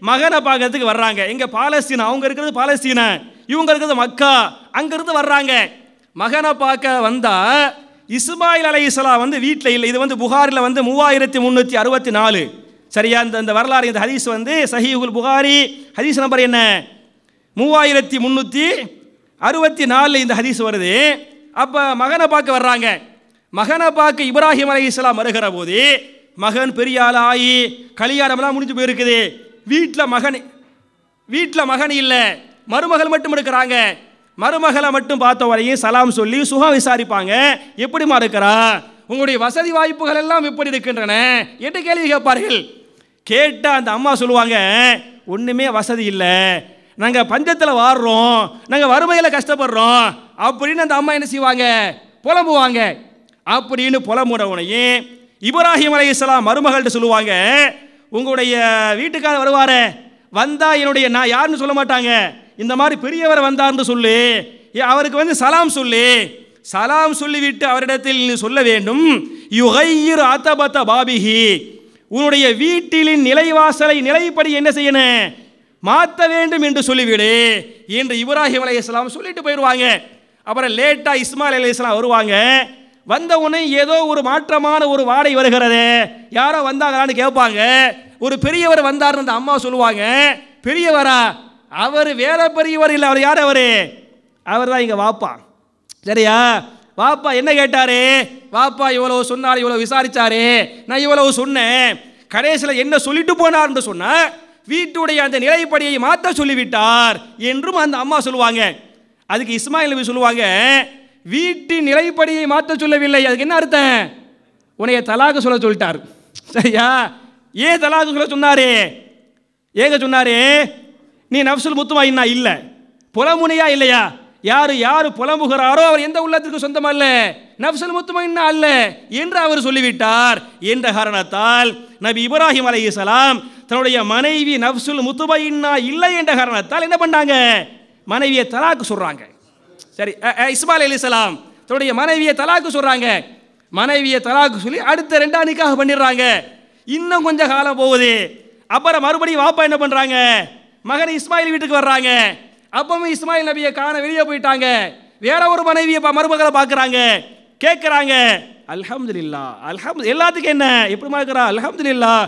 மகனை பார்க்கறதுக்கு வர்றாங்க. எங்க பாலஸ்தீனா, அவங்க இருக்கிறது பாலஸ்தீனா, இவங்க இருக்கிறது மக்கா, அங்கிருந்து வர்றாங்க. மகனை பார்க்க வந்தா இஸ்மாயில் அலைஹிஸ்ஸலாம் வீட்டில் இல்லை. இது புகாரில் 3364. சரியா? இந்த வரலாறு, இந்த ஹதீஸ் சஹீஹுல் புகாரி ஹதீஸ் நம்பர் என்ன? 3364 இந்த ஹதீஸ் வருது. அப்ப மகனை பார்க்க வர்றாங்க. மகனை பார்க்க இப்ராஹிம் அலைஹிஸ்ஸலாம் வருகிற போது மகன் பெரிய ஆளாகி கல்யாணம்லாம் முடிஞ்சு போயிருக்குது. வீட்டில் மகன் இல்லை, மருமகள் மட்டும் இருக்கிறாங்க. மருமகளை மட்டும் பார்த்த வரையும் சலாம் சொல்லி சுகம் விசாரிப்பாங்க. எப்படிமா இருக்கிறா, உங்களுடைய வசதி வாய்ப்புகள் எல்லாம் எப்படி இருக்கின்றன என்று கேள்வி கேட்பார்கள். கேட்டால் அந்த அம்மா சொல்லுவாங்க, ஒன்றுமே வசதி இல்லை, நாங்கள் பஞ்சத்தில் வாடுறோம், நாங்கள் வறுமையில் கஷ்டப்படுறோம் அப்படின்னு அந்த அம்மா என்ன செய்வாங்க, புலம்புவாங்க. அப்படின்னு புலம்புனவுடனே இப்ராஹிம் அலைஹிஸ்ஸலாம் மருமகள்கிட்ட சொல்லுவாங்க, உங்களுடைய வீட்டுக்காரர் வருவாரே, வந்தால் என்னுடைய நான் யாருன்னு சொல்ல மாட்டாங்க, இந்த மாதிரி பெரியவர் வந்தார்னு சொல்லு, அவருக்கு வந்து சலாம் சொல்லு, சலாம் சொல்லிவிட்டு அவரிடத்தில் சொல்ல வேண்டும், யுகையிர் அத்தபத்த பாபிஹி, உன்னுடைய வீட்டிலின் நிலைவாசலை நிலைப்படி என்ன செய்யணும், மாற்ற வேண்டும் என்று சொல்லிவிடு என்று இப்ராஹிம் அலைஹிஸ்ஸலாம் சொல்லிட்டு போயிடுவாங்க. அப்புறம் லேட்டாக இஸ்மாயில் அலைஹிஸ்ஸலாம் வருவாங்க. வந்த உடனே ஏதோ ஒரு மாற்றமான ஒரு வாடை வருகிறது, யாரோ வந்தாங்களான்னு கேட்பாங்க. ஒரு பெரியவர் வந்தார்னு அந்த அம்மா சொல்லுவாங்க. பெரியவரா? அவர் வேற பெரியவர் இல்லை, அவர் யார், அவர் தான் இங்கே வாப்பா. சரியா? வாப்பா என்ன கேட்டாரு, வாப்பா இவ்வளவு சொன்னார், இவ்வளவு விசாரிச்சாரு, நான் இவ்வளவு சொன்னேன், கடைசியில் என்ன சொல்லிட்டு போனார்னு சொன்னா வீட்டுடைய அந்த நிலைப்படியை மாற்ற சொல்லிவிட்டார் என்றும் அந்த அம்மா சொல்லுவாங்க. அதுக்கு இஸ்மாயில் நபி சொல்லுவாங்க, வீட்டின் நிலைப்படியை மாற்ற சொல்லவில்லை, அதுக்கு என்ன அர்த்தம், உன்னைய தலாக்கு சொல்ல சொல்லிட்டார். சரியா? ஏன் தலாக்கு சொல்ல சொன்னாரு, ஏங்க சொன்னாரு, நீ நஃப்சுல் முத்மஇன்னா இல்லை, புலமுனையா இல்லையா, யாரு புலம்புகிறாரோ அவர் எந்த உள்ளத்திற்கு சொந்தமல்ல, நஃப்சுல் முத்மஇன்னா அல்ல என்று அவர் சொல்லிவிட்டார் என்ற காரணத்தால் நபி இப்ராஹிம் அலைஹிஸ்ஸலாம் தன்னுடைய மனைவி நஃப்சுல் முத்மஇன்னா இல்லை என்ற காரணத்தால் என்ன பண்ணாங்க, மனைவியை தலாக்கு சொல்றாங்க. சரி, இஸ்மாயில் அலைஹிஸ்ஸலாம் தன்னுடைய மனைவியை தலாக்கு சொல்றாங்க. மனைவியை தலாக்கு சொல்லி அடுத்த 2ஆம் நிக்காஹ் பண்ணிடுறாங்க. இன்னும் கொஞ்சம் காலம் போகுது. அப்புறம் மறுபடியும் வாப்பா என்ன பண்றாங்க, மகன் இஸ்மாயில் வீட்டுக்கு வர்றாங்க. அப்பவும் இஸ்மாயில் நபியை காண வெளியே போயிட்டாங்க. வேற ஒரு மனைவியை மருமகளை பார்க்குறாங்க. கேட்குறாங்க, அல்ஹம்துலில்லாஹ், எல்லாத்துக்கும் என்ன எப்படி இருக்கிறா, அல்ஹம்துலில்லாஹ்,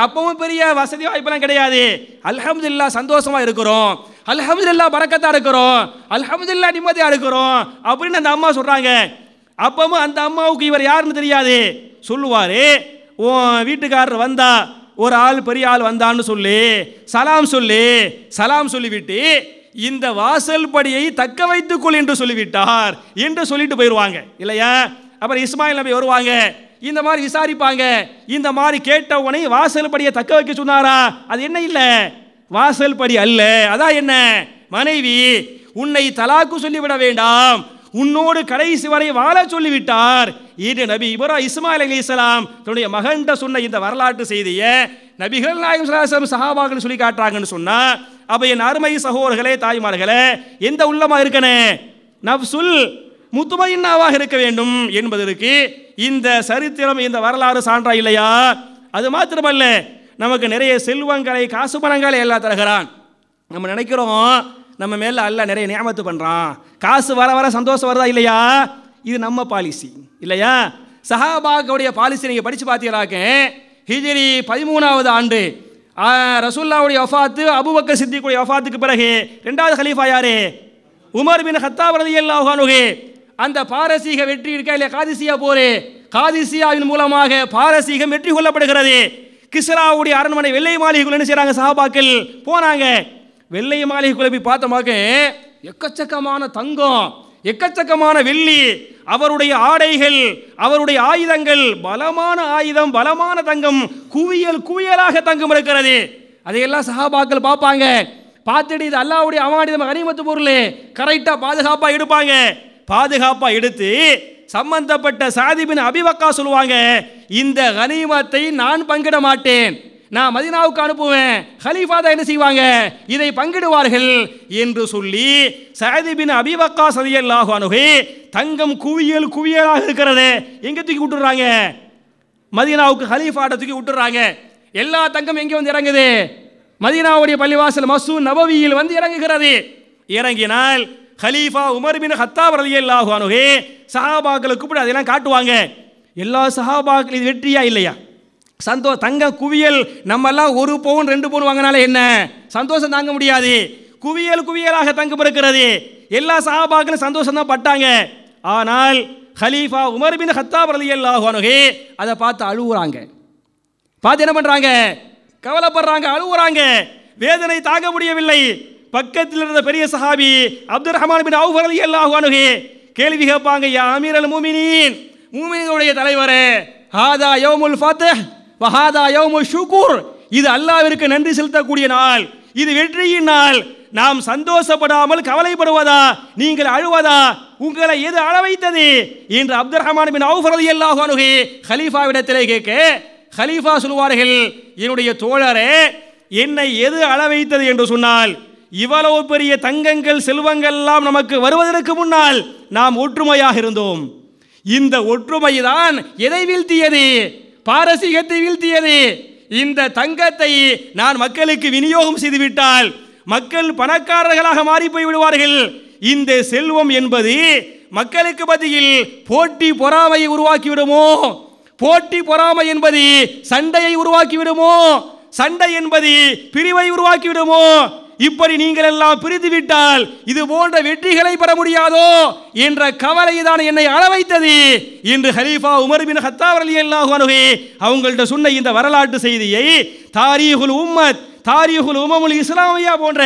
அப்பவும் பெரிய வசதி வாய்ப்பெல்லாம் கிடையாது, அல்ஹம்துலில்லாஹ் சந்தோஷமா இருக்கிறோம், அல்ஹம்துலில்லாஹ் பரக்கத்தா இருக்கிறோம், அல்ஹம்துலில்லாஹ் நிம்மதியா இருக்கிறோம் அப்படின்னு அந்த அம்மா சொல்றாங்க. அப்பவும் அந்த அம்மாவுக்கு இவர் யாருன்னு தெரியாது. சொல்லுவாரு, உன் வீட்டுக்காரர் வந்தா, ஒரு ஆள் பெரிய ஆள் வந்தான்னு சொல்லி சலாம் சொல்லு, சலாம் சொல்லிவிட்டு இந்த வாசல் படியை தக்க வைத்துக்கொள் என்று சொல்லிவிட்டார் என்று சொல்லிட்டு போயிடுவாங்க இல்லையா. அப்புறம் இஸ்மாயில் நபி வருவாங்க, இந்த மாதிரி விசாரிப்பாங்க. இந்த மாதிரி கேட்ட உடனே வாசல் படியை தக்க வைக்க சொன்னாரா, அது என்ன இல்லை, வாசல் படி அல்ல, அதான் என்ன, மனைவி உன்னை தலாக்கு சொல்லிவிட வேண்டாம், உன்னோடு கடைசி வரை வாழ சொல்லிவிட்டார் என்று நபி இஸ்மாயில் அலைஹிஸ்ஸலாம் தன்னுடைய மகன்கிட்ட சொன்ன இந்த வரலாற்று செய்தியை நபிகள் நாயகம் ஸல்லல்லாஹு அலைஹி வஸல்லம் சஹாபாக்கள் சொல்லி காட்டுறாங்கன்னு சொன்னா, அப்ப என் அருமை சகோதரர்களே, தாய்மார்களே, எந்த உள்ளமா இருக்கனே, நஃப்சுல் முத்மஇன்னாவாக இருக்க வேண்டும் என்பதற்கு இந்த சரித்திரம், இந்த வரலாறு சான்றா இல்லையா. அது மாத்திரமல்ல, நமக்கு நிறைய செல்வங்களை, காசு பணங்களை எல்லாம் தருகிறான். நம்ம நினைக்கிறோம் நம்ம மேல அல்லாஹ் நிறைய நியமத்து பண்றான், காசு வர வர சந்தோஷம் வருதா இல்லையா. இது நம்ம பாலிசி இல்லையா. சஹாபாக்களுடைய பாலிசி நீங்க படிச்சு பார்த்தீங்களாக்க, ஹிஜ்ரி 13வது ஆண்டு ரசூலுல்லாஹ்வுடைய வஃபாத்து, அபூபக்கர் சித்திக்குடைய வஃபாத்துக்கு பிறகு 2வது கலீஃபா யாரு, உமர் பின் கத்தாப் ரலியல்லாஹு அன்ஹு. அந்த பாரசீக வெற்றி இருக்கா இல்லையா, காதிசியா போரே, காதிசியாவின் மூலமாக பாரசீகம் வெற்றி கொள்ளப்படுகிறது. கிஸ்ராவுடைய அரண்மனை வெள்ளை மாளிகைக்குள்ள என்ன செய்றாங்க, சஹாபாக்கள் போனாங்க. வெள்ளை மாளிகைக்குள்ள போய் பார்த்தோமாக்க எக்கச்சக்கமான தங்கம், எக்கச்சக்கமான வெள்ளி, அவருடைய ஆடைகள், அவருடைய ஆயுதங்கள், பலமான ஆயுதம், பலமான தங்கம், குவியல் குவியலாக தங்கம் இருக்கிறது. அதையெல்லாம் சஹாபாக்கள் பார்ப்பாங்க. பார்த்துட்டு இது அல்லாஹ்வுடைய அமானிதம், கனிமத்து பொருள், கரெக்டாக பாதுகாப்பாக எடுப்பாங்க. பாதுகாப்பாக எடுத்து சம்பந்தப்பட்ட சாதி பின் அபி வக்காஸ் சொல்லுவாங்க, இந்த கனிமத்தை நான் பங்கிட மாட்டேன், நான் மதீனாவுக்கு அனுப்புவேன், கலீஃபா தான் என்ன செய்வாங்க, இதை பங்கிடுவார்கள் என்று சொல்லி சஅத் பின் அபி வக்காஸ் ரலியல்லாஹு அன்ஹு தங்கம் குவியல் குவியலாக இருக்கிறது எங்க தூக்கி விட்டுறாங்க, மதீனாவுக்கு கலீஃபாட்ட தூக்கி விட்டுறாங்க. எல்லா தங்கம் எங்கே வந்து இறங்குது, மதீனாவுடைய பள்ளிவாசல் மஸ்ஜித் நபவியில் வந்து இறங்குகிறது. இறங்கினால் கலீஃபா உமர் பின் கத்தாப் ரலியல்லாஹு அன்ஹு சஹாபாக்களை கூப்பிட்டு அதெல்லாம் காட்டுவாங்க. எல்லா சஹாபாக்கள் இது வெற்றியா இல்லையா, தங்க குவியல், நம்ம எல்லாம் 1 பவுன் 2 பவுன் வாங்கினாலே என்ன சந்தோஷம் தாங்க முடியாது, குவியல் குவியலாக தங்கம் இருக்கிறது. எல்லா சஹாபாக்களும் சந்தோஷம் தான் பட்டாங்க. ஆனால் கலீஃபா உமர் பின் கத்தாப் ரலியல்லாஹு அன்ஹு அதை பார்த்து அழுவுறாங்க. பார்த்து என்ன பண்றாங்க, கவலைப்படுறாங்க, அழுவுறாங்க, வேதனை தாங்க முடியவில்லை. பக்கத்தில் இருந்த பெரிய சஹாபி அப்துர் ரஹ்மான் பின் அவுஃப் ரலியல்லாஹு அன்ஹு கேள்வி கேட்பாங்க, யா அமீரல் முஃமினீன், மூமின்களுடைய தலைவரே, ஹாதா யௌமுல் ஃபத்ஹ் வ ஹாதா யௌமுஷ் ஷுக்ர், இது அல்லாஹ்விற்கு நன்றி செலுத்தக்கூடிய நாள், இது வெற்றியின் நாள். நாம் சந்தோஷப்படாமல் கவலைப்படுவதா, நீங்கள் அழுவதா, உங்களை எது அழ வைத்தது என்று அப்துர் ரஹ்மான் பின் அவுஃப் ரலியல்லாஹு அன்ஹு கலீஃபாவிடத்திலே கேட்க, கலீஃபா சொல்வார்கள், என்னுடைய தோழரே, என்னை எது அழ வைத்தது என்று சொன்னால், இவ்வளவு பெரிய தங்கங்கள் செல்வங்கள் எல்லாம் நமக்கு வருவதற்கு முன்னால் நாம் ஒற்றுமையாக இருந்தோம். இந்த ஒற்றுமைதான் எதை வீழ்த்தியது? பாரசீகத்தை வீழ்த்தியது. இந்த தங்கத்தை நான் மக்களுக்கு விநியோகம் செய்துவிட்டால் மக்கள் பணக்காரர்களாக மாறி போய் விடுவார்கள். இந்த செல்வம் என்பது மக்களுக்கு மத்தியில் போட்டி பொறாமையை உருவாக்கி விடுமோ? போட்டி பொறாமை என்பது சண்டையை உருவாக்கி விடுமோ? சண்டை என்பது பிரிவை உருவாக்கி விடுமோ? இப்படி நீங்கள் எல்லாம் பிரித்து விட்டால் இது போன்ற வெற்றிகளை பெற முடியாதோ என்ற கவலை தான் என்னை அழ வைத்தது என்று ஹலீஃபா உமர் பின் கத்தாப் ரலியல்லாஹு அன்ஹு அவங்கள்ட்ட சொன்ன இந்த வரலாற்று செய்தியை தாரீகுல் உம்மத், தாரீகுல் உமமுல் இஸ்லாமியா போன்ற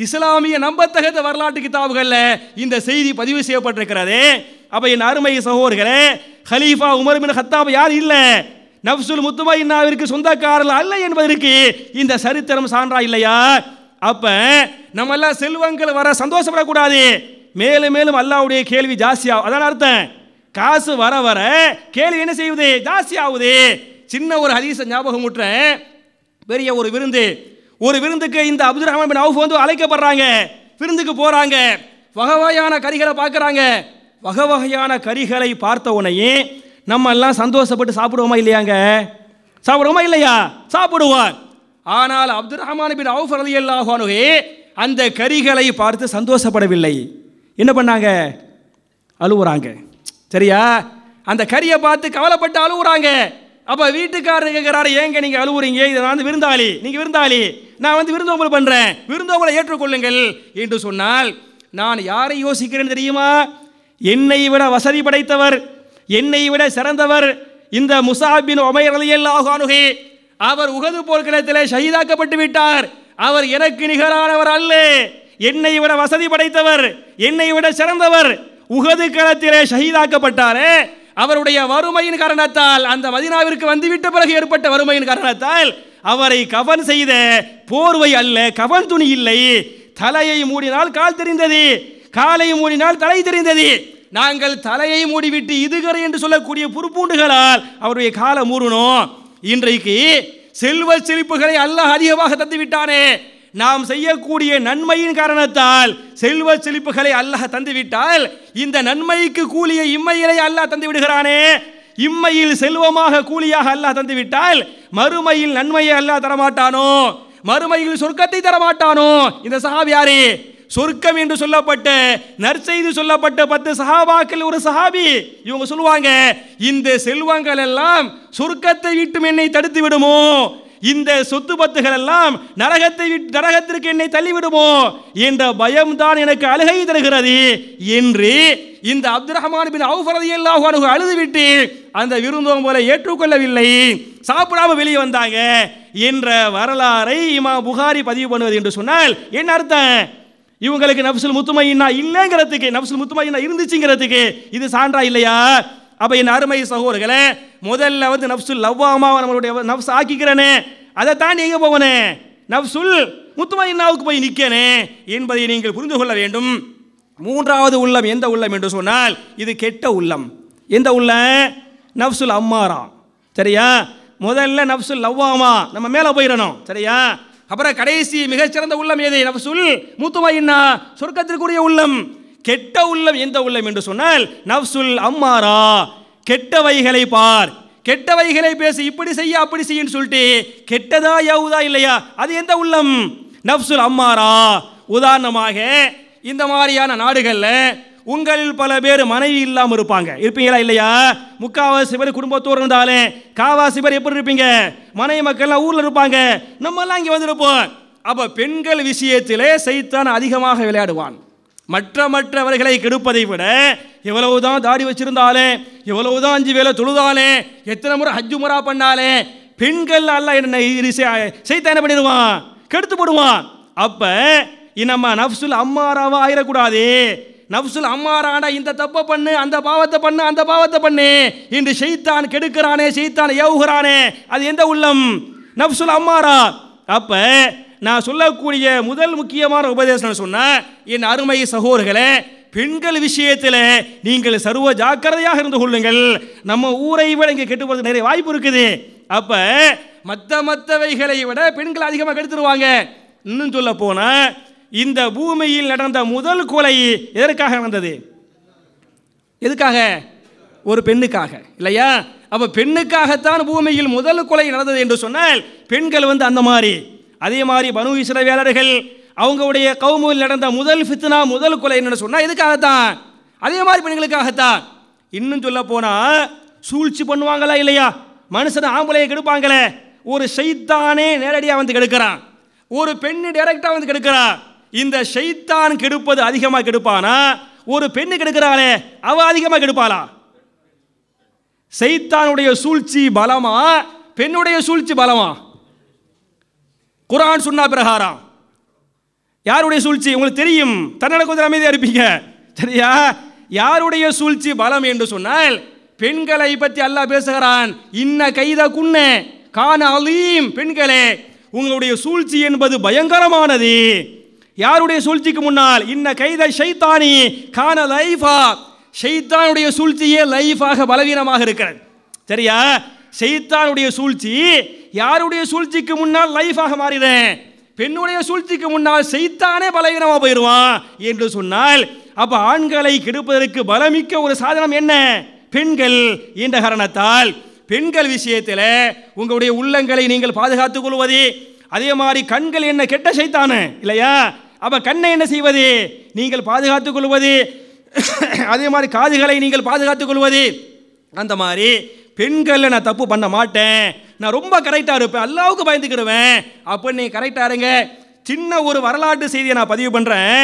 இஸ்லாமிய நம்பத்தகுந்த வரலாற்று கிதாபுகளில் இந்த செய்தி பதிவு செய்யப்பட்டிருக்கிறது. அப்ப என் அருமை சகோதரர்களே, ஹலீஃபா உமர் பின் கத்தாப் யார் இல்லை, நஃப்சுல் முத்துமையின்னாவிற்கு சொந்தக்காரர்கள் அல்ல என்பதற்கு இந்த சரித்திரம் சான்றா இல்லையா? அப்ப நம்ம எல்லாம் செல்வங்கள் வர சந்தோஷப்படக்கூடாது. மேலும் மேலும் அல்லாஹ்வுடைய கேள்வி ஜாஸ்தியாகும். அதான் அர்த்தம். காசு வர வர கேள்வி என்ன செய்வது? ஜாஸ்தி ஆகுது. சின்ன ஒரு ஹதீஸை ஞாபகம் ஊட்டுறேன். பெரிய ஒரு விருந்துக்கு இந்த அப்துர் ரஹ்மான் பின் அவுஃப் வந்து அழைக்கப்படுறாங்க. விருந்துக்கு போறாங்க. வகை வகையான கறிகளை பார்க்குறாங்க. வகை வகையான கறிகளை பார்த்த உடனே நம்ம எல்லாம் சந்தோஷப்பட்டு சாப்பிடுவோமா இல்லையாங்க? சாப்பிடுவோமா இல்லையா? சாப்பிடுவோம். ஆனால் அப்துர் ரஹ்மான் பின் அவுஃப் ரலியல்லாஹு அன்ஹு அந்த கறிகளை பார்த்து சந்தோஷப்படவில்லை. என்ன பண்ணாங்க? அழுவுறாங்க. சரியா? அந்த கறியை பார்த்து கவலைப்பட்டு அழுவுறாங்க. அப்போ வீட்டுக்காரர் கேட்குறாரு, ஏங்க நீங்கள் அழுவுறீங்க? இதை நான் வந்து விருந்தாளி, நீங்கள் விருந்தாளி, நான் வந்து விருந்தோம்பல் பண்ணுறேன், விருந்தோம்பலை ஏற்றுக்கொள்ளுங்கள் என்று சொன்னால் நான் யாரை யோசிக்கிறேன்னு தெரியுமா? என்னை விட வசதி படைத்தவர், என்னை விட சிறந்தவர் இந்த முஸாப் பின் உமைர் ரலியல்லாஹு அன்ஹு. அவர் உஹது போர்க்களத்திலே ஷஹீதாக்கப்பட்டு விட்டார். அவர் எனக்கு நிகரானவர் அல்ல. என்னை விட வசதி படைத்தவர், என்னை விட சிறந்தவர் உஹது களத்திலே ஷஹீதாக்கப்பட்டாரே. அவருடைய வறுமையின் காரணத்தால், அந்த மதீனாவிற்கு வந்துவிட்ட பிறகு ஏற்பட்ட வறுமையின் காரணத்தால் அவரை கஃன் செய்த போர்வை அல்ல, கஃன் துணி இல்லை. தலையை மூடினால் கால் தெரிந்தது, காலை மூடினால் தலை தெரிந்தது. நாங்கள் தலையை மூடிவிட்டு இதுகரை என்று சொல்லக்கூடிய புற்பூண்டுகளால் அவருடைய காலை மூடணும். இன்றைக்கு செல்வ செழிப்புகளை அல்லாஹ் அதிகமாக தந்து விட்டானே. நாம் செய்யக்கூடிய நன்மையின் காரணத்தால் செல்வ செழிப்புகளை அல்லாஹ் தந்துவிட்டால் இந்த நன்மைக்கு கூலியை இம்மையிலே அல்லாஹ் தந்து விடுகிறானே. இம்மையில் செல்வமாக கூலியாக அல்லாஹ் தந்துவிட்டால் மறுமையில் நன்மையை அல்லாஹ் தரமாட்டானோ? மறுமையில் சொர்க்கத்தை தரமாட்டானோ? இந்த சஹாபி யாரு? சொர்க்கம் என்று சொல்லப்பட்ட நற்செய்தி சொல்லப்பட்ட 10 சஹாபாக்கள் ஒரு சஹாபி. இவங்க சொல்லுவாங்க, இந்த செல்வங்கள் எல்லாம் சொர்க்கத்தை விட்டு என்னை தடுத்து விடுமோ? இந்த சொத்து பத்துகள் எல்லாம் நரகத்திற்கு என்னை தள்ளிவிடுமோ என்ற பயம்தான் எனக்கு அழுகை தருகிறது என்று இந்த அப்துர் ரஹ்மான் பின் அவுஃப் ரலியல்லாஹு அன்ஹு அழுதுவிட்டு அந்த விருந்தோம்பலை ஏற்றுக்கொள்ளவில்லை, சாப்பிடாம வெளியே வந்தாங்க என்ற வரலாறை இமாம் புகாரி பதிவு பண்ணுவது என்று சொன்னால் என்ன அர்த்தம்? இவங்களுக்கு நஃப்சுல் முத்துமையின்னா இல்லைங்கிறதுக்கு, நஃப்சுல் முத்துமையின்னா இருந்துச்சுங்கிறதுக்கு இது சான்றா இல்லையா? அப்போ என் அருமை சகோதரர்களே, முதல்ல வந்து நஃப்சுல் லவ்வாமாவை நம்மளுடைய நஃப்ஸ் ஆக்கிக்கிறனே, அதை தாண்டி எங்கே போவனே? நஃப்சுல் முத்துமையின்னாவுக்கு போய் நிற்கனே என்பதை நீங்கள் புரிந்து கொள்ள வேண்டும். மூன்றாவது உள்ளம் எந்த உள்ளம் என்று சொன்னால் இது கெட்ட உள்ளம். எந்த உள்ளம்? நஃப்சுல் அம்மாரா. சரியா? முதல்ல நஃப்சுல் லவ்வாமா நம்ம மேலே போயிடணும். சரியா? அப்புறம் கடைசி மிகச்சிறந்த உள்ளம் எது? நஃப்சுல் முத்துமையின்னா, சொர்க்கத்திற்குரிய உள்ளம். கெட்ட உள்ளம் எந்த உள்ளம் என்று சொன்னால் நஃப்சுல் அம்மாரா. கெட்டவைகளை பார், கெட்டவைகளை பேசு, இப்படி செய்ய அப்படி செய்யன்னு சொல்லிட்டு கெட்டதா யாவுதா இல்லையா, அது எந்த உள்ளம்? நஃப்சுல் அம்மாரா. உதாரணமாக இந்த மாதிரியான நாடுகளில் உங்களில் பல பேர் மனைவி இல்லாமல் இருப்பீங்களா இல்லையா? முக்காவாசி பேர் குடும்பத்தோடு இருந்தாலே, காவாசி பேர் எப்படி இருப்பீங்க? மனைவி மக்கள்லாம் ஊரில் இருப்பாங்க, நம்மெல்லாம் இங்கே வந்திருப்போம். அப்போ பெண்கள் விஷயத்திலே சைத்தான் அதிகமாக விளையாடுவான். மற்றவர்களை கெடுப்பதை விட எவ்வளவுதான் தாடி வச்சிருந்தாலே, எவ்வளவுதான் 5 வேளை தொழுதாலே, எத்தனை முறை ஹஜ்ஜு முறா பண்ணாலே, பெண்கள் அல்ல என்ன சைத்தான் என்ன பண்ணிடுவான்? கெடுத்து போடுவான். அப்ப நம்ம நஃப்சுல் அம்மாராவா ஆயிடக்கூடாது. நஃப்சுல் அம்மாரான இந்த தப்பை பண்ணு, அந்த பாவத்தை பண்ணு, அந்த பாவத்தை பண்ணு என்று ஷைத்தான் கெடுக்கிறானே, ஷைத்தான் ஏவுகிறானே, அது எந்த உள்ளம்? நஃப்சுல் அம்மாரா. அப்ப நான் சொல்லக்கூடிய முதல் முக்கியமான உபதேசம் சொன்னா, என் அருமை சகோதரர்களே, பெண்கள் விஷயத்தில் நீங்கள் சர்வ ஜாக்கிரதையாக இருந்து கொள்ளுங்கள். நம்ம ஊரை விட இங்கே கெட்டு போகிறது நிறைய வாய்ப்பு இருக்குது. அப்ப மற்றவைகளை விட பெண்கள் அதிகமாக கெடுத்துருவாங்க. இன்னும் சொல்ல போனா, இந்த பூமியில் நடந்த முதல் கொலை எதற்காக நடந்தது? எதுக்காக? ஒரு பெண்ணுக்காக, இல்லையா? அப்ப பெண்ணுக்காகத்தான் பூமியில் முதல் கொலை நடந்தது என்று சொன்னால், பெண்கள் அந்த மாதிரி. அதே மாதிரி பனு இஸ்ரவேலர்கள் அவங்களுடைய கௌமில் நடந்த முதல் ஃபித்னா, முதல் கொலை என்னன்னு சொன்னால் எதுக்காகத்தான்? அதே மாதிரி பெண்களுக்காகத்தான். இன்னும் சொல்ல போனா, சூழ்ச்சி பண்ணுவாங்களா இல்லையா? மனுஷன் ஆம்பளையை கெடுப்பாங்களே, ஒரு ஷைத்தானே நேரடியாக கெடுக்கிறான், ஒரு பெண்ணு டைரக்டா கெடுக்கிறான். இந்த ஷைத்தான் கெடுப்பது அதிகமாக கெடுப்பானா, ஒரு பெண்ணு கெடுக்கிறாளே அவ அதிகமாக கெடுப்பாளா? ஷைத்தானுடைய சூழ்ச்சி பலமா, பெண்ணுடைய சூழ்ச்சி பலமா? குர்ஆன் சுன்னா பிரகாரம் யாருடைய சூழ்ச்சி உங்களுக்கு தெரியும். தன்னட கொஞ்சம் அமைதியாக இருப்பீங்க, சரியா? யாருடைய சூழ்ச்சி பலம் என்று சொன்னால், பெண்களை பற்றி அல்லாஹ் பேசுகிறான். இன்ன கைத குன்ன கான அலீம். பெண்களே, உங்களுடைய சூழ்ச்சி என்பது பயங்கரமானது. யாருடைய சூழ்ச்சிக்கு முன்னால்? இன்ன கைத ஷைத்தானி கான லைஃபா. ஷைத்தானுடைய சூழ்ச்சியே லைஃபாக பலவீனமாக இருக்கிறது, சரியா? ஷைத்தானுடைய சூழ்ச்சி யாருடைய சூழ்ச்சிக்கு முன்னால் லைஃபாக மாறினேன், பெண்ணுடைய சூழ்ச்சிக்கு முன்னால் ஷைத்தானே பலவீனமாக போயிடுவான் என்று சொன்னால், அப்ப ஆண்களை கெடுப்பதற்கு பலமிக்க ஒரு சாதனம் என்ன? பெண்கள். என்ற காரணத்தால் பெண்கள் விஷயத்தில் உங்களுடைய உள்ளங்களை நீங்கள் பாதுகாத்துக் கொள்வது, அதே மாதிரி கண்கள் என்ன கெட்ட ஷைத்தானு இல்லையா? அப்ப கண்ணை என்ன செய்வது? நீங்கள் பாதுகாத்துக் கொள்வது. அதே மாதிரி காதுகளை நீங்கள் பாதுகாத்துக் கொள்வது. அந்த மாதிரி பெண்கள் நான் தப்பு பண்ண மாட்டேன், நான் ரொம்ப கரெக்டாக இருப்பேன், அல்லாவுக்கு பயந்துக்கிடுவேன், அப்போ நீ கரெக்டாக இருங்க. சின்ன ஒரு வரலாற்று செய்தியை நான் பதிவு பண்ணுறேன்.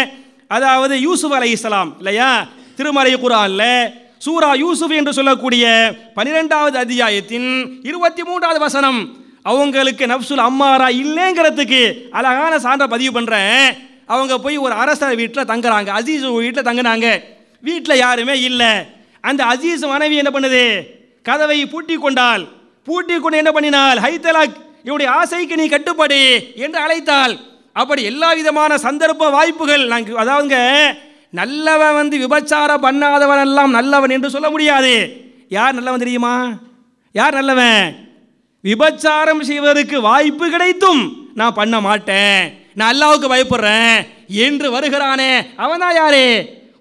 அதாவது யூசுப் அலைஹிஸ்ஸலாம் இல்லையா, திருமறை குர்ஆன்ல சூரா யூசுப் என்று சொல்லக்கூடிய 12வது அத்தியாயத்தின் 23வது வசனம், அவங்களுக்கு நஃப்சுல் அம்மாரா இல்லைங்கிறதுக்கு அழகான சான்றை பதிவு பண்ணுறேன். அவங்க போய் ஒரு அரசர் வீட்டில் தங்குறாங்க, அசீஸ் வீட்டில் தங்குனாங்க. வீட்டில் யாருமே இல்லை. அந்த அசீஸ் மனைவி என்ன பண்ணுது? கதவை பூட்டி கொண்டால். பூட்டி கொண்டு என்ன பண்ணினாள்? ஹைத்தலாக், இவனுடைய ஆசைக்கு நீ கட்டுப்படு என்று அழைத்தாள். அப்படி எல்லா விதமான சந்தர்ப்ப வாய்ப்புகள். நாங்கள் அதாவதுங்க, நல்லவன் விபச்சாரம் பண்ணாதவன் எல்லாம் நல்லவன் என்று சொல்ல முடியாது. யார் நல்லவன் தெரியுமா? யார் நல்லவன்? விபச்சாரம் செய்வதற்கு வாய்ப்பு கிடைத்தும் நான் பண்ண மாட்டேன், நான் அல்லாஹ்வுக்கு பயப்படுறேன் என்று வருகிறானே, அவன் தான் யாரு?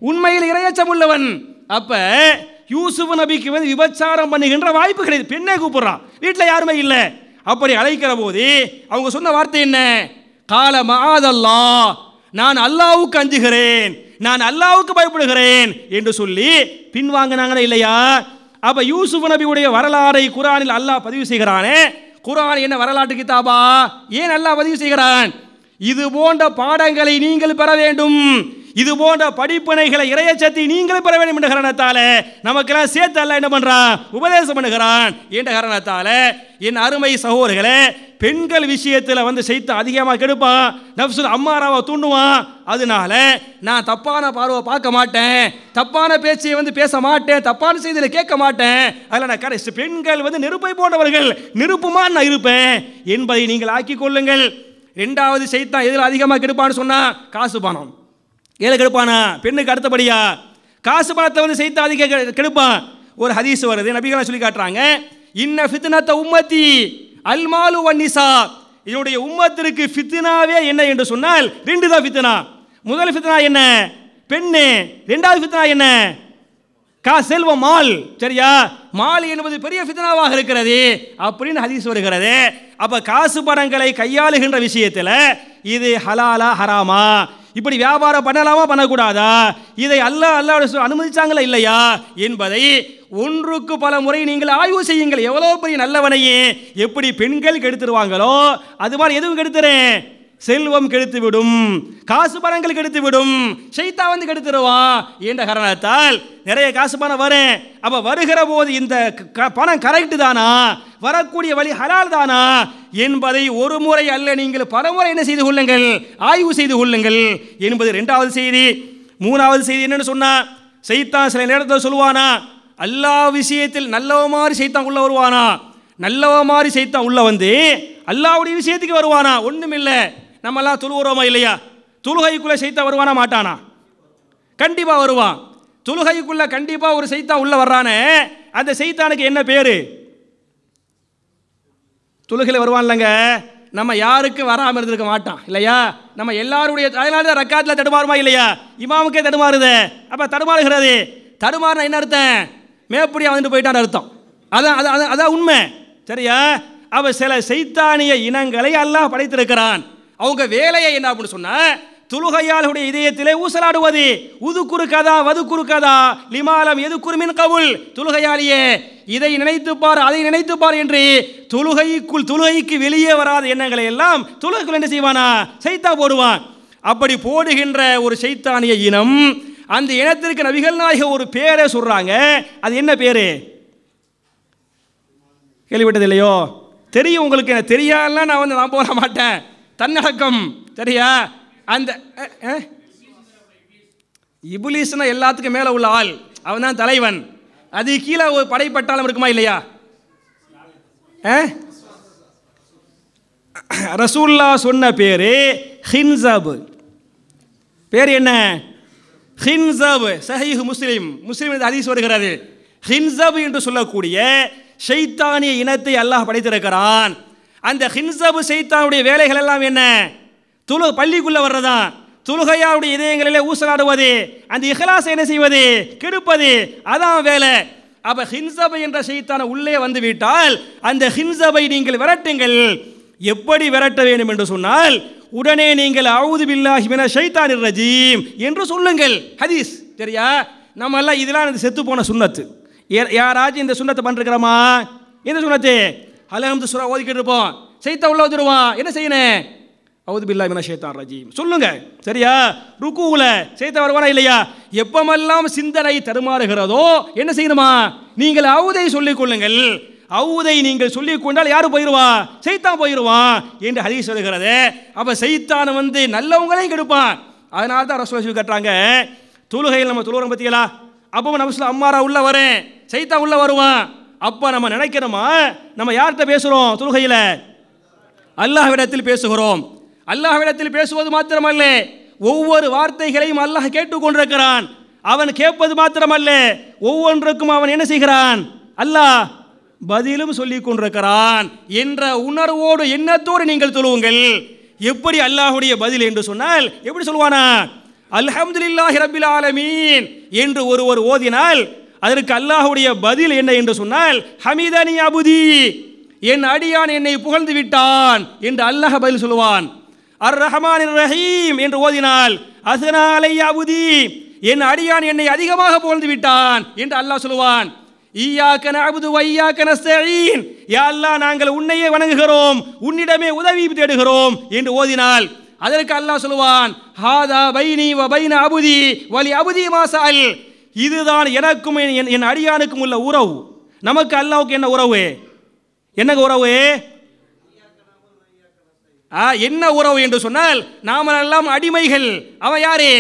உண்மையில் இறையச்சம் உள்ளவன். அப்ப யூசுப் நபிக்கு விபச்சாரம் பண்ணுகின்ற வாய்ப்பு கிடையாது. பெண்ணை கூப்பிடுறான், வீட்டில் யாருமே இல்லை. அப்படி அழைக்கிற போது அவங்க சொன்ன வார்த்தை என்ன? கால மஆதல்லாஹ், நான் அல்லாஹ்வுக்கு அஞ்சுகிறேன், நான் அல்லாஹ்வுக்கு பயப்படுகிறேன் என்று சொல்லி பின்வாங்கினாங்களே இல்லையா? அப்ப யூசுப் நபியுடைய வரலாறை குர்ஆனில் அல்லாஹ் பதிவு செய்கிறானே. குர்ஆன் என்ன வரலாற்று கிதாபா? ஏன் அல்லாஹ் பதிவு செய்கிறான்? இது போன்ற பாடங்களை நீங்கள் பெற வேண்டும், இது போன்ற படிப்பினைகளை இறையச்சத்தை நீங்கள் பெற வேண்டும் என்ற காரணத்தால நமக்கெல்லாம் சேர்த்து அல்லாஹ் என்ன பண்றான்? உபதேசம் பண்ணுகிறான். என்ற காரணத்தால என் அருமை சகோதரர்களே, பெண்கள் விஷயத்தில் ஷைத்தான் அதிகமாக கெடுப்பான், நஃப்சுல் அம்மாராவை தூண்டுவான். அதனால நான் தப்பான பார்வை பார்க்க மாட்டேன், தப்பான பேச்சை பேச மாட்டேன், தப்பான செய்தியில் கேட்க மாட்டேன். அதில் நான் கரெக்ட். பெண்கள் நெருப்பை போன்றவர்கள், நெருப்புமா நான் இருப்பேன் என்பதை நீங்கள் ஆக்கிக் கொள்ளுங்கள். ரெண்டாவது ஷைத்தான் எதில் அதிகமாக கெடுப்பான்னு சொன்னா, காசு பணம். ஏழை கெடுப்பானா? பெண்ணுக்கு அடுத்தபடியா காசு பணத்தை ஷைத்தான் அதிக கெடுப்பான். ஒரு ஹதீஸ் வருது, நபிகளா சொல்லி காட்டுறாங்க, இன்ன ஃபித்னத உம்மத்தி அல்மாலு வன்னிசா. இதனுடைய உம்மத்திற்கு ஃபித்னாவே என்ன என்று சொன்னால் ரெண்டு தான் ஃபித்னா. முதல் ஃபித்னா என்ன? பெண்ணு. ரெண்டாவது ஃபித்னா என்ன? செல்வம், மால். சரியா? மால் என்பது பெரிய ஃபித்னாவாக இருக்கிறது அப்படின்னு ஹதீஸ் வருகிறது. அப்ப காசு பணங்களை கையாளுகின்ற விஷயத்தில் இது ஹலாலா ஹராமா, இப்படி வியாபாரம் பண்ணலாமா பண்ணக்கூடாதா, இதை அல்லாஹ் அனுமதிச்சாங்களா இல்லையா என்பதை ஒன்றுக்கு பல முறை நீங்கள் ஆய்வு செய்யுங்கள். எவ்வளோ பெரிய நல்லவனையே எப்படி பெண்கள் கெடுத்துருவாங்களோ அது மாதிரி எதுவும் கெடுத்துறேன். செல்வம் கெடுத்து விடும், காசு பணங்கள் கெடுத்து விடும், ஷைத்தான் கெடுத்துருவான் என்ற காரணத்தால் நிறைய காசு பணம் வரும். அப்ப வருகிற போது இந்த பணம் கரெக்ட் தானா, வரக்கூடிய வழி ஹலால் தானா என்பதை ஒரு முறை அல்ல நீங்கள் பலமுறை என்ன செய்து கொள்ளுங்கள், ஆய்வு செய்து கொள்ளுங்கள் என்பது இரண்டாவது செய்தி. மூணாவது செய்தி என்னன்னு சொன்னா, ஷைத்தான் சில நேரத்தில் சொல்லுவானா, அல்லாஹ் விஷயத்தில் நல்லவ மாதிரி ஷைத்தான் உள்ள வருவானா, நல்லவ மாதிரி ஷைத்தான் உள்ள அல்லாஹ்வுடைய விஷயத்துக்கு வருவானா? ஒன்றும் இல்லை. நம்மெல்லாம் தொழுகிறோமா இல்லையா? தொழுகைக்குள்ளே சைத்தான் வருவானா மாட்டானா? கண்டிப்பாக வருவான். தொழுகைக்குள்ளே கண்டிப்பாக ஒரு சைத்தான் உள்ளே வர்றானே, அந்த சைத்தானுக்கு என்ன பேர்? தொழுகையில் வருவான்லங்க, நம்ம யாருக்கும் வராமல் இருந்திருக்க மாட்டான் இல்லையா? நம்ம எல்லாருடைய அதனால தான் ரக்காத்தில் தடுமாறுமா இல்லையா? இமாமுக்கே தடுமாறுது. அப்போ தடுமாறுகிறது, தடுமாறுனா என்ன அர்த்தம்? மேப்படியாக வந்துட்டு போயிட்டான்னு அர்த்தம். அதான் அதான் உண்மை, சரியா? அவ சில சைத்தானிய இனங்களை அல்லாஹ் படைத்திருக்கிறான். அவங்க வேலையை என்ன அப்படின்னு சொன்னா, தொழுகையாளுடைய இதயத்திலே ஊசலாடுவது. உதுக்குறு கதா வதுக்குறு கதா லிமாலம் எதுக்குறு மின் கவுல். தொழுகையாளியே இதை நினைத்துப்பார் அதை நினைத்துப்பார் என்று தொழுகைக்கு வெளியே வராத எண்ணங்களை எல்லாம் தொழுகைக்குள் என்ன செய்வானா? சைத்தா போடுவான். அப்படி போடுகின்ற ஒரு சைத்தானிய இனம், அந்த இனத்திற்கு நபிகள் நாயகம் ஒரு பேரை சொல்றாங்க. அது என்ன பேரு? கேள்விப்பட்டது இல்லையோ? தெரியும் உங்களுக்கு. எனக்கு தெரியாதுலாம் நான் போட மாட்டேன். தன்னடக்கம், சரியா? அந்த இப்லீஸ்னா எல்லாத்துக்கும் மேலே உள்ள ஆள், அவன் தான் தலைவன். அது கீழே ஒரு படைப்பட்டாலும் இருக்குமா இல்லையா? ரசூல்லா சொன்ன பேரு ஹின்சப். பேர் என்ன? ஹின்சப். சஹீஹ் முஸ்லிம் ஹதீஸ் வருகிறது. ஹின்சப் என்று சொல்லக்கூடிய ஷைத்தானிய இனத்தை அல்லாஹ் படைத்திருக்கிறான். அந்த ஹின்சப் ஷைத்தானுடைய வேலைகள் எல்லாம் என்ன? பள்ளிக்குள்ள வர்றதா, தொழுகையாவுடைய இதயங்களிலே ஊசலாடுவது, அந்த இஹ்லாஸை என்ன செய்வது? கெடுப்பது, அதான் வேலை. அப்ப ஹின்சப் என்ற ஷைத்தானை உள்ளே வந்து விட்டால் அந்த ஹின்சபை நீங்கள் விரட்டுங்கள். எப்படி விரட்ட வேண்டும் என்று சொன்னால், உடனே நீங்கள் அஊது பில்லாஹி மினஷ் ஷைத்தானிர் ரஜீம் என்று சொல்லுங்கள். ஹதீஸ், சரியா? நம்ம எல்லாம் இதெல்லாம் செத்து போன சுன்னத்து. யாராச்சும் இந்த சுன்னத்தை பண்ணிருக்கிறோமா? இந்த சுன்னத்து அல்ஹம்து சூரா ஓதிக்கிட்டு இருப்போம், சைத்தான் உள்ள வந்துடுவான். என்ன செய்யணும்? அஊது பில்லாஹி மினஷ் ஷைத்தானிர் ரஜீம் சொல்லுங்க, சரியா? ருக்குவுல சைத்தான் வருவானா இல்லையா? எப்பமெல்லாம் சிந்தனை தடுமாறுகிறதோ என்ன செய்யணுமா? நீங்கள் அவுதை சொல்லிக் கொள்ளுங்கள். அவுதை நீங்கள் சொல்லிக் கொண்டால் யாரு போயிடுவா? சைத்தான் போயிடுவான் என்று ஹதீஸ் சொல்கிறது. அப்ப சைத்தான் வந்து நல்லவங்களையும் கெடுப்பான். அதனால தான் ரசூலுல்லாஹி கட்டுறாங்க, தொழுகையில் நம்ம தொழுகிறோம் பத்தியலா, அப்போ நம்ம அம்மாரா உள்ள வரேன், சைத்தான் உள்ள வருவான். அப்ப நம்ம நினைக்கிறோமா, நம்ம யார்கிட்ட பேசுறோம்? தொழுகையில் அல்லாஹ்விடத்தில் பேசுகிறோம். அல்லாஹ்விடத்தில் பேசுவது மாத்திரமல்ல, ஒவ்வொரு வார்த்தைகளையும் அல்லாஹ் கேட்டுக்கொண்டிருக்கிறான். அவன் கேட்பது மாத்திரமல்ல, ஒவ்வொன்றுக்கும் அவன் என்ன செய்கிறான்? அல்லாஹ் பதிலும் சொல்லிக் கொண்டிருக்கிறான் என்ற உணர்வோடு எண்ணத்தோடு நீங்கள் தொழுவுங்கள். எப்படி அல்லாஹ்வுடைய பதில் என்று சொன்னால் எப்படி சொல்வானா? அல்ஹம்துலில்லாஹி ரப்பில் ஆலமீன் என்று ஒருவர் ஓதினால் அதற்கு அல்லாஹ்வுடைய பதில் என்ன என்று சொன்னால், ஹமிதனி அபுதி, என் அடியான் என்னை புகழ்ந்து விட்டான் என்று அல்லாஹ் பதில் சொல்லுவான். அர் ரஹ்மானிர் ரஹீம் என்று ஓதினால் அஸ்னா அலைய அபுதி, என் அடியான் என்னை அதிகமாக புகழ்ந்து விட்டான் என்று அல்லாஹ் சொல்லுவான். ஈயாக்க நஅபுது வ ஈயாக்க நஸ்தஈன், யா அல்லாஹ் நாங்கள் உன்னையே வணங்குகிறோம், உன்னிடமே உதவி தேடுகிறோம் என்று ஓதினால் அதற்கு அல்லாஹ் சொல்லுவான், ஹாதா பைனி வ பைன அபுதி வலி அபுதி மாசல், இதுதான் எனக்கும் என் அடியானுக்கும் உள்ள உறவு. நமக்கு அல்லாஹ்வுக்கு என்ன உறவு? என்னங்க உறவு? என்ன உறவு என்று சொன்னால், நாம் எல்லாம் அடிமைகள், அவன் யாரு?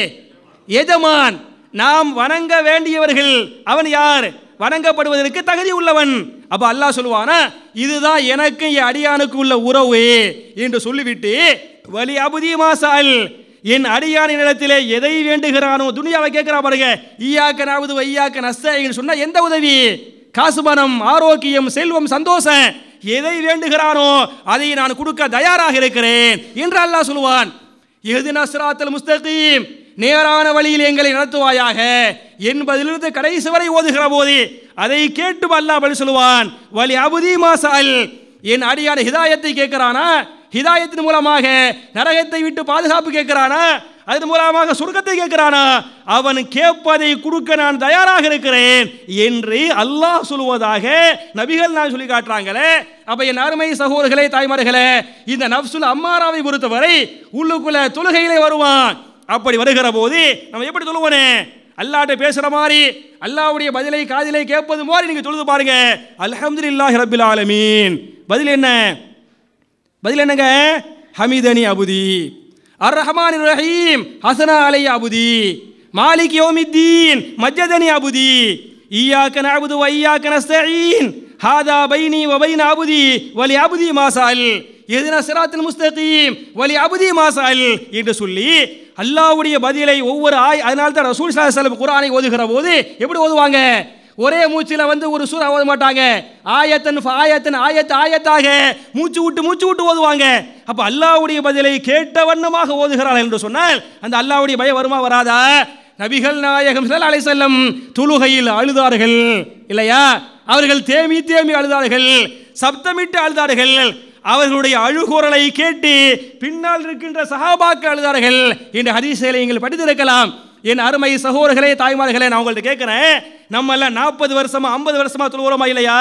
எஜமான். நாம் வணங்க வேண்டியவர்கள், அவன் யார்? வணங்கப்படுவதற்கு தகுதி உள்ளவன். அப்ப அல்லாஹ் சொல்லுவானா, இதுதான் எனக்கு என் அடியானுக்கு உள்ள உறவு என்று சொல்லிவிட்டு, வலி அபுதி மாசால், என் அடியானின் இடத்திலே எதை வேண்டுகிறானோ, துனியாவை கேட்கிறா பாருங்க, ஈயாக்க நஅபுது வ ஈயாக்க நஸ்தஈன் சொன்னா எந்த உதவி? காசு, பணம், ஆரோக்கியம், செல்வம், சந்தோஷம், எதை வேண்டுகிறானோ அதை நான் கொடுக்க தயாராக இருக்கிறேன் என்று அல்லாஹ் சொல்லுவான். இஹ்தினா ஸிராத்தல் முஸ்தகீம், நேரான வழியில் எங்களை நடத்துவாயாக என்பதிலிருந்து கடைசி வரை ஓதுகிற போது அதை கேட்டு அல்லாஹ் பதில் சொல்லுவான். வலி அபுதி மாசால், என் அடியான ஹிதாயத்தை கேட்கிறானா, ஹிதாயத்தின் மூலமாக நரகத்தை விட்டு பாதுகாப்பு கேட்கிறானா, அதன் மூலமாக சொர்க்கத்தை கேட்கிறானா, அவன் கேட்பதை கொடுக்க நான் தயாராக இருக்கிறேன் என்று அல்லாஹ் சொல்லுவதாக நபிகள் நான் சொல்லி காட்டுறாங்களே. அப்ப என் அருமை சகோதரர்களே, தாய்மார்களே, இந்த நஃப்சுல் அம்மாராவை பொறுத்தவரை உள்ளுக்குள்ள தொழுகையிலே வருவான். அப்படி வருகிற போது நம்ம எப்படி தொழுவனே? அல்லாஹ்ட்ட பேசுற மாதிரி, அல்லாஹ்வுடைய பதிலை காதிலே கேட்பது மாதிரி நீங்க தொழுது பாருங்க. அல்ஹம்துலில்லாஹி ரப்பில் ஆலமீன். பதில் என்ன? பதில் என்னங்க? ஹமிதனி அபுதி, அர் ரஹ்மானிர் ரஹீம் ஹஸனா அலைய அபுதி, மாலிக் யௌமித்தீன் மஜ்ஜதனி அபுதி, ஈயாக்க நஅபுது வ ஈயாக்க நஸ்தஈன், ஹாதா பைனி வ பைன அபுதி வலி அபுதி மாசால். இஹ்தினா ஸிராத்தல் முஸ்தகீம் வலி அப்தி மாஸல் என்று சொல்லி அல்லாஹ்வுடைய பதிலை ஒவ்வொரு அதனால தான் ரசூல் ஸல்லல்லாஹு அலைஹி வஸல்லம் குர்ஆனை ஓதுகிற போது எப்படி ஓதுவாங்க? ஒரே மூச்சில் ஒரு சூரா ஓத மாட்டாங்க. ஆயத்தன் ஆயத்தன் ஆயத்தாக மூச்சு விட்டு ஓதுவாங்க. அப்போ அல்லாஹ்வுடைய பதிலை கேட்ட வண்ணமாக ஓதுகிறார்கள் என்று சொன்னால் அந்த அல்லாஹ்வுடைய பயம் வருமா வராதா? நபிகள் நாயகம் ஸல்லல்லாஹு அலைஹி வஸல்லம் தொழுகையில் அழுதார்கள் இல்லையா? அவர்கள் தேமி அழுதார்கள், சப்தமிட்டு அழுதார்கள். அவர்களுடைய அழுகுரலை கேட்டு பின்னால் இருக்கின்ற சஹாபாக்கள் அழுதார்கள் என்ற ஹதீஸை நீங்கள் படித்திருக்கலாம். என் அருமை சகோதரர்களே, தாய்மார்களே, நான் உங்கள்கிட்ட கேட்கிறேன், நம்ம எல்லாம் 40 வருஷமா 50 வருஷமா தொழுகிறோமா இல்லையா?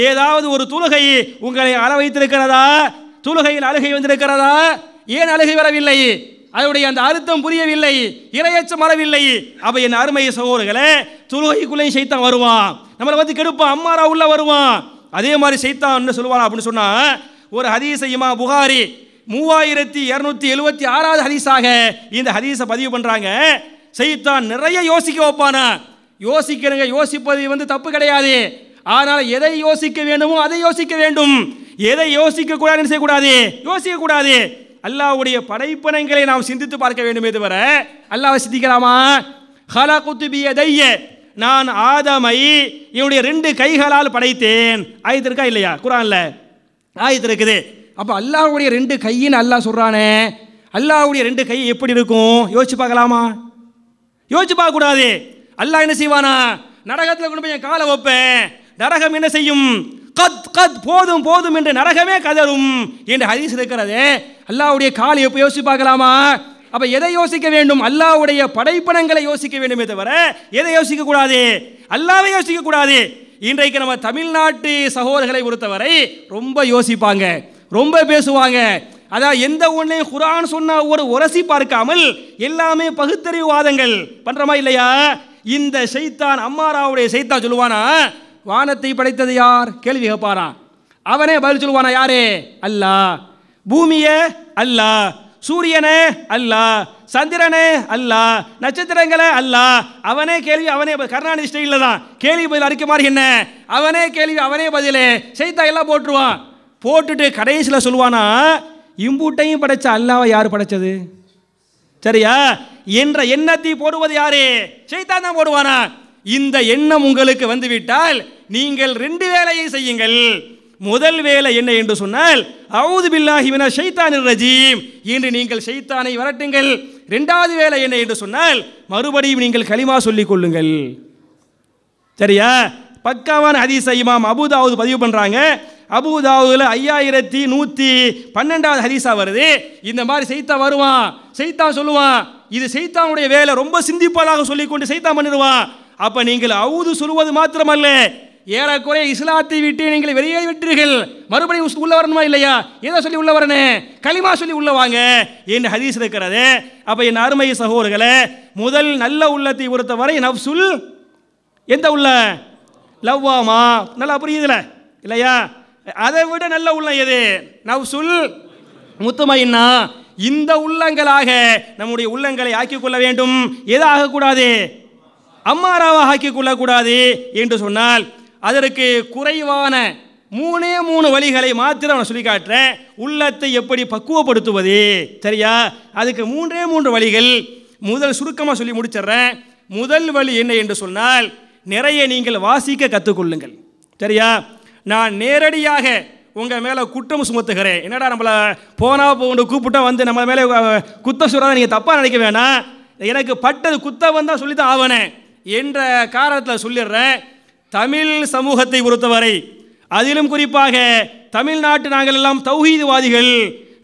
ஏதாவது ஒரு தொழுகை உங்களை அழ வைத்திருக்கிறதா? தொழுகையில் அழுகை வந்திருக்கிறதா? ஏன் அழுகை வரவில்லை? அதனுடைய அந்த அர்த்தம் புரியவில்லை, இறையச்சம் வரவில்லை. அப்ப என் அருமை சகோதரர்களே, தொழுகைக்குள்ளே சைத்தான் வருவான், நம்மளை வந்து கெடுப்பான், அம்மாரா உள்ள வருவான். அதே மாதிரி சைத்தான் என்ன சொல்லுவான் அப்படின்னு சொன்னா, ஒரு ஹதீஸை இமாம் புகாரி 3276வது ஹதீஸாக இந்த ஹதீஸை பதிவு பண்றாங்க. சைத்தான் நிறைய யோசிக்க வைப்பானா. யோசிப்பது தப்பு கிடையாது. ஆனால் எதை யோசிக்க வேண்டுமோ அதை யோசிக்க வேண்டும். எதை யோசிக்க கூடாதுன்னு செய்யக்கூடாது, யோசிக்க கூடாது. அல்லாஹ்வுடைய படைப்பினங்களை நாம் சிந்தித்து பார்க்க வேண்டுமே தவிர அல்லாஹ்வை சிந்திக்கலாமா? ஹலகுது பியதைய, நான் ஆதமை என்னுடைய 2 கைகளால் படைத்தேன். ஆயத்து இருக்கா இல்லையா? குர்ஆன்ல ஆயத்து இருக்குது. அப்போ அல்லாஹ்வுடைய 2 கையின்னு அல்லாஹ் சொல்றானே, அல்லாஹ்வுடைய 2 கை எப்படி இருக்கும்? யோசிச்சு பார்க்கலாமா? யோசிச்சு பார்க்க கூடாது. அல்லாஹ் என்ன செய்வானா? நரகத்தில் கொண்டு போய் காலை வைப்பேன், நரகம் என்ன செய்யும்? கத் போதும் என்று நரகமே கதரும் என்று ஹதீஸ் இருக்கிறது. அல்லாஹ்வுடைய கால் எப்போ யோசிச்சு பார்க்கலாமா? அப்ப எதை யோசிக்க வேண்டும்? அல்லாஹ்வுடைய படைப்பனங்களை யோசிக்க வேண்டுமே தவிர எதை யோசிக்க கூடாது? அல்லாஹ்வை யோசிக்க கூடாது. இன்றைக்கு நம்ம தமிழ்நாட்டு சகோதரர்களை பொறுத்தவரை ரொம்ப யோசிப்பாங்க, ரொம்ப பேசுவாங்க. அதான் எந்த ஒன்றையும் குர்ஆன் சொன்ன ஒரு உரசி பார்க்காமல் எல்லாமே பகுத்தறிவு வாதங்கள் பண்றமா இல்லையா? இந்த ஷைத்தான், அம்மாராவுடைய ஷைத்தான் சொல்லுவானா, வானத்தை படைத்தது யார்? கேள்வி கேட்பாரா. அவனே பதில் சொல்லுவானா, யாரு? அல்லாஹ். பூமியே அல்லாஹ், சூரியனே அல்லாஹ், சந்திரனே அல்லாஹ், நட்சத்திரங்களே அல்லாஹ். அவனே கேள்வி, அவனே கருணாநிதி ஸ்டைலில் தான் கேள்வி பதில் அறிக்கை மாதிரி. என்ன அவனே கேள்வி அவனே பதில். ஷைத்தான் எல்லாம் போட்டுருவான். போட்டுட்டு கடைசியில் சொல்லுவானா, இம்பூட்டையும் படைச்ச அல்லாஹ்வை யார் படைச்சது? சரியா என்ற எண்ணத்தை போடுவது யாரு? ஷைத்தான் தான் போடுவானா. இந்த எண்ணம் உங்களுக்கு வந்துவிட்டால் நீங்கள் 2 வேலையை செய்யுங்கள். முதல் வேலை என்ன என்று சொன்னால், அஊது பில்லாஹி மினஷ் ஷைத்தானிர் ரஜீம் என்று நீங்கள் ஷைத்தானை விரட்டுங்கள். 2வது வேலை என்ன என்று சொன்னால், மறுபடியும் நீங்கள் கலிமா சொல்லிக் கொள்ளுங்கள். சரியா? பக்காவான ஹதீஸை இமாம் அபூ தாவூத் பதிவு பண்றாங்க. அபூ தாவூதுல 5112வது ஹதீஸா வருது. இந்த மாதிரி சைத்தான் வருவான், சைத்தான் சொல்லுவான், இது சைத்தானுடைய வேலை, ரொம்ப சிந்திப்பதாக சொல்லிக்கொண்டு சைத்தான் பண்ணிடுவான். அப்ப நீங்கள் அவுது சொல்வது மாத்திரமல்ல, ஏறக்குறைய இஸ்லாத்தை விட்டு நீங்கள் வெளியே விட்டீர்கள், மறுபடியும் உள்ள வரணுமா இல்லையா? ஏதோ சொல்லி உள்ள வரணும், கலிமா சொல்லி உள்ள வாங்க என்று ஹதீஸ் இருக்கிறது. அப்ப என் அருமை சகோதரர்களே, முதல் நல்ல உள்ளத்தை பொறுத்தவரை நஃப்சுல் எந்த உள்ள லவ்வாமா, நல்லா புரியுதுல இல்லையா? அதை விட நல்ல உள்ளம் எது? நஃப்சுல் முத்மயின்னா. இந்த உள்ளங்களாக நம்முடைய உள்ளங்களை ஆக்கிக் கொள்ள வேண்டும். எதை ஆகக்கூடாது? அம்மாராவாக ஆக்கிக் கொள்ளக்கூடாது என்று சொன்னால் அதற்கு குறைவான 3 வழிகளை மாத்திரம் நான் சொல்லி காட்டுறேன். உள்ளத்தை எப்படி பக்குவப்படுத்துவது? சரியா? அதுக்கு 3 வழிகள். முதல் சுருக்கமாக சொல்லி முடிச்சிடுறேன். முதல் வழி என்ன என்று சொன்னால், நிறைய நீங்கள் வாசிக்க கற்றுக்கொள்ளுங்கள். சரியா? நான் நேரடியாக உங்கள் மேலே குற்றம் சுமத்துகிறேன். என்னடா நம்மளை போனா போண்டு கூப்பிட்டா வந்து நம்ம மேலே குத்த சொல்கிறத நீங்கள் தப்பாக நினைக்க வேணாம். எனக்கு பட்டது குத்த வந்தால் சொல்லி தான் ஆவனேன் என்ற காரணத்தில் சொல்லிடுறேன். தமிழ் சமூகத்தை பொறுத்தவரை, அதிலும் குறிப்பாக தமிழ்நாட்டு நாங்கள் எல்லாம் தௌஹீத்வாதிகள்,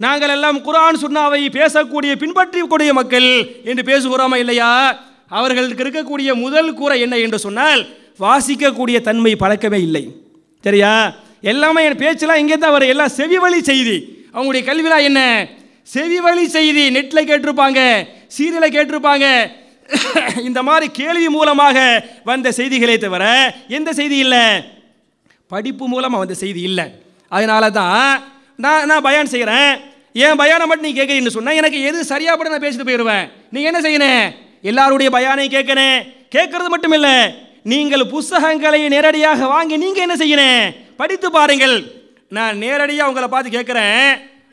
நாங்கள் எல்லாம் குர்ஆன் சுன்னாவை பேசக்கூடிய பின்பற்றக்கூடிய மக்கள் என்று பேசுகிறோமா இல்லையா? அவர்களுக்கு இருக்கக்கூடிய முதல் கூரை என்ன என்று சொன்னால், வாசிக்கக்கூடிய தன்மை பழக்கமே இல்லை. சரியா? எல்லாமே என் பேச்செல்லாம் இங்கே தான் வரும், எல்லாம் செவி வழி செய்தி. அவங்களுடைய கல்விலாம் என்ன? செவி வழி செய்தி. நெட்டில் கேட்டிருப்பாங்க, சீரியலை கேட்டிருப்பாங்க. இந்த மாதிரி கேள்வி மூலமாக வந்த செய்திகளை தவிர எந்த செய்தி இல்லை, படிப்பு மூலமாக வந்த செய்தி இல்லை. அதனால தான் நான் பயான் செய்கிறேன். ஏன் பயானை மட்டும் நீ கேட்குறீன்னு சொன்னால் எனக்கு எது சரியாக பட நான் பேசிட்டு போயிடுவேன். நீங்கள் என்ன செய்யணும்? எல்லாருடைய பயானை கேட்கணும். கேட்கறது மட்டும் இல்லை, நீங்கள் புஸ்தகங்களை நேரடியாக வாங்கி நீங்கள் என்ன செய்யணும்? படித்து பாருங்கள். நான் நேரடியாக உங்களை பார்த்து கேட்குறேன்,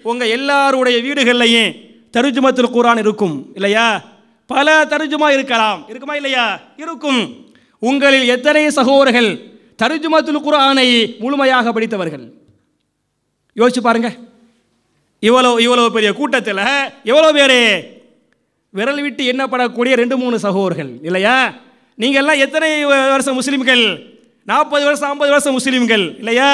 உங்கள் எல்லாருடைய வீடுகள்லையும் தர்ஜுமத்துல் குர்ஆன் இருக்கும் இல்லையா? பல தர்ஜுமா இருக்கலாம், இருக்குமா இல்லையா? இருக்கும். உங்களில் எத்தனை சகோதரர்கள் தர்ஜுமத்துல் குர்ஆனை முழுமையாக படித்தவர்கள்? யோசிச்சு பாருங்க. இவ்வளோ பெரிய கூட்டத்தில் எவ்வளோ பேர்? விரல் விட்டு எண்ணப்படக்கூடிய 2-3 சகோதரர்கள் இல்லையா? நீங்கள் எல்லாம் எத்தனை வருஷம் முஸ்லீம்கள்? 40 வருஷம் 50 வருஷம் முஸ்லீம்கள் இல்லையா?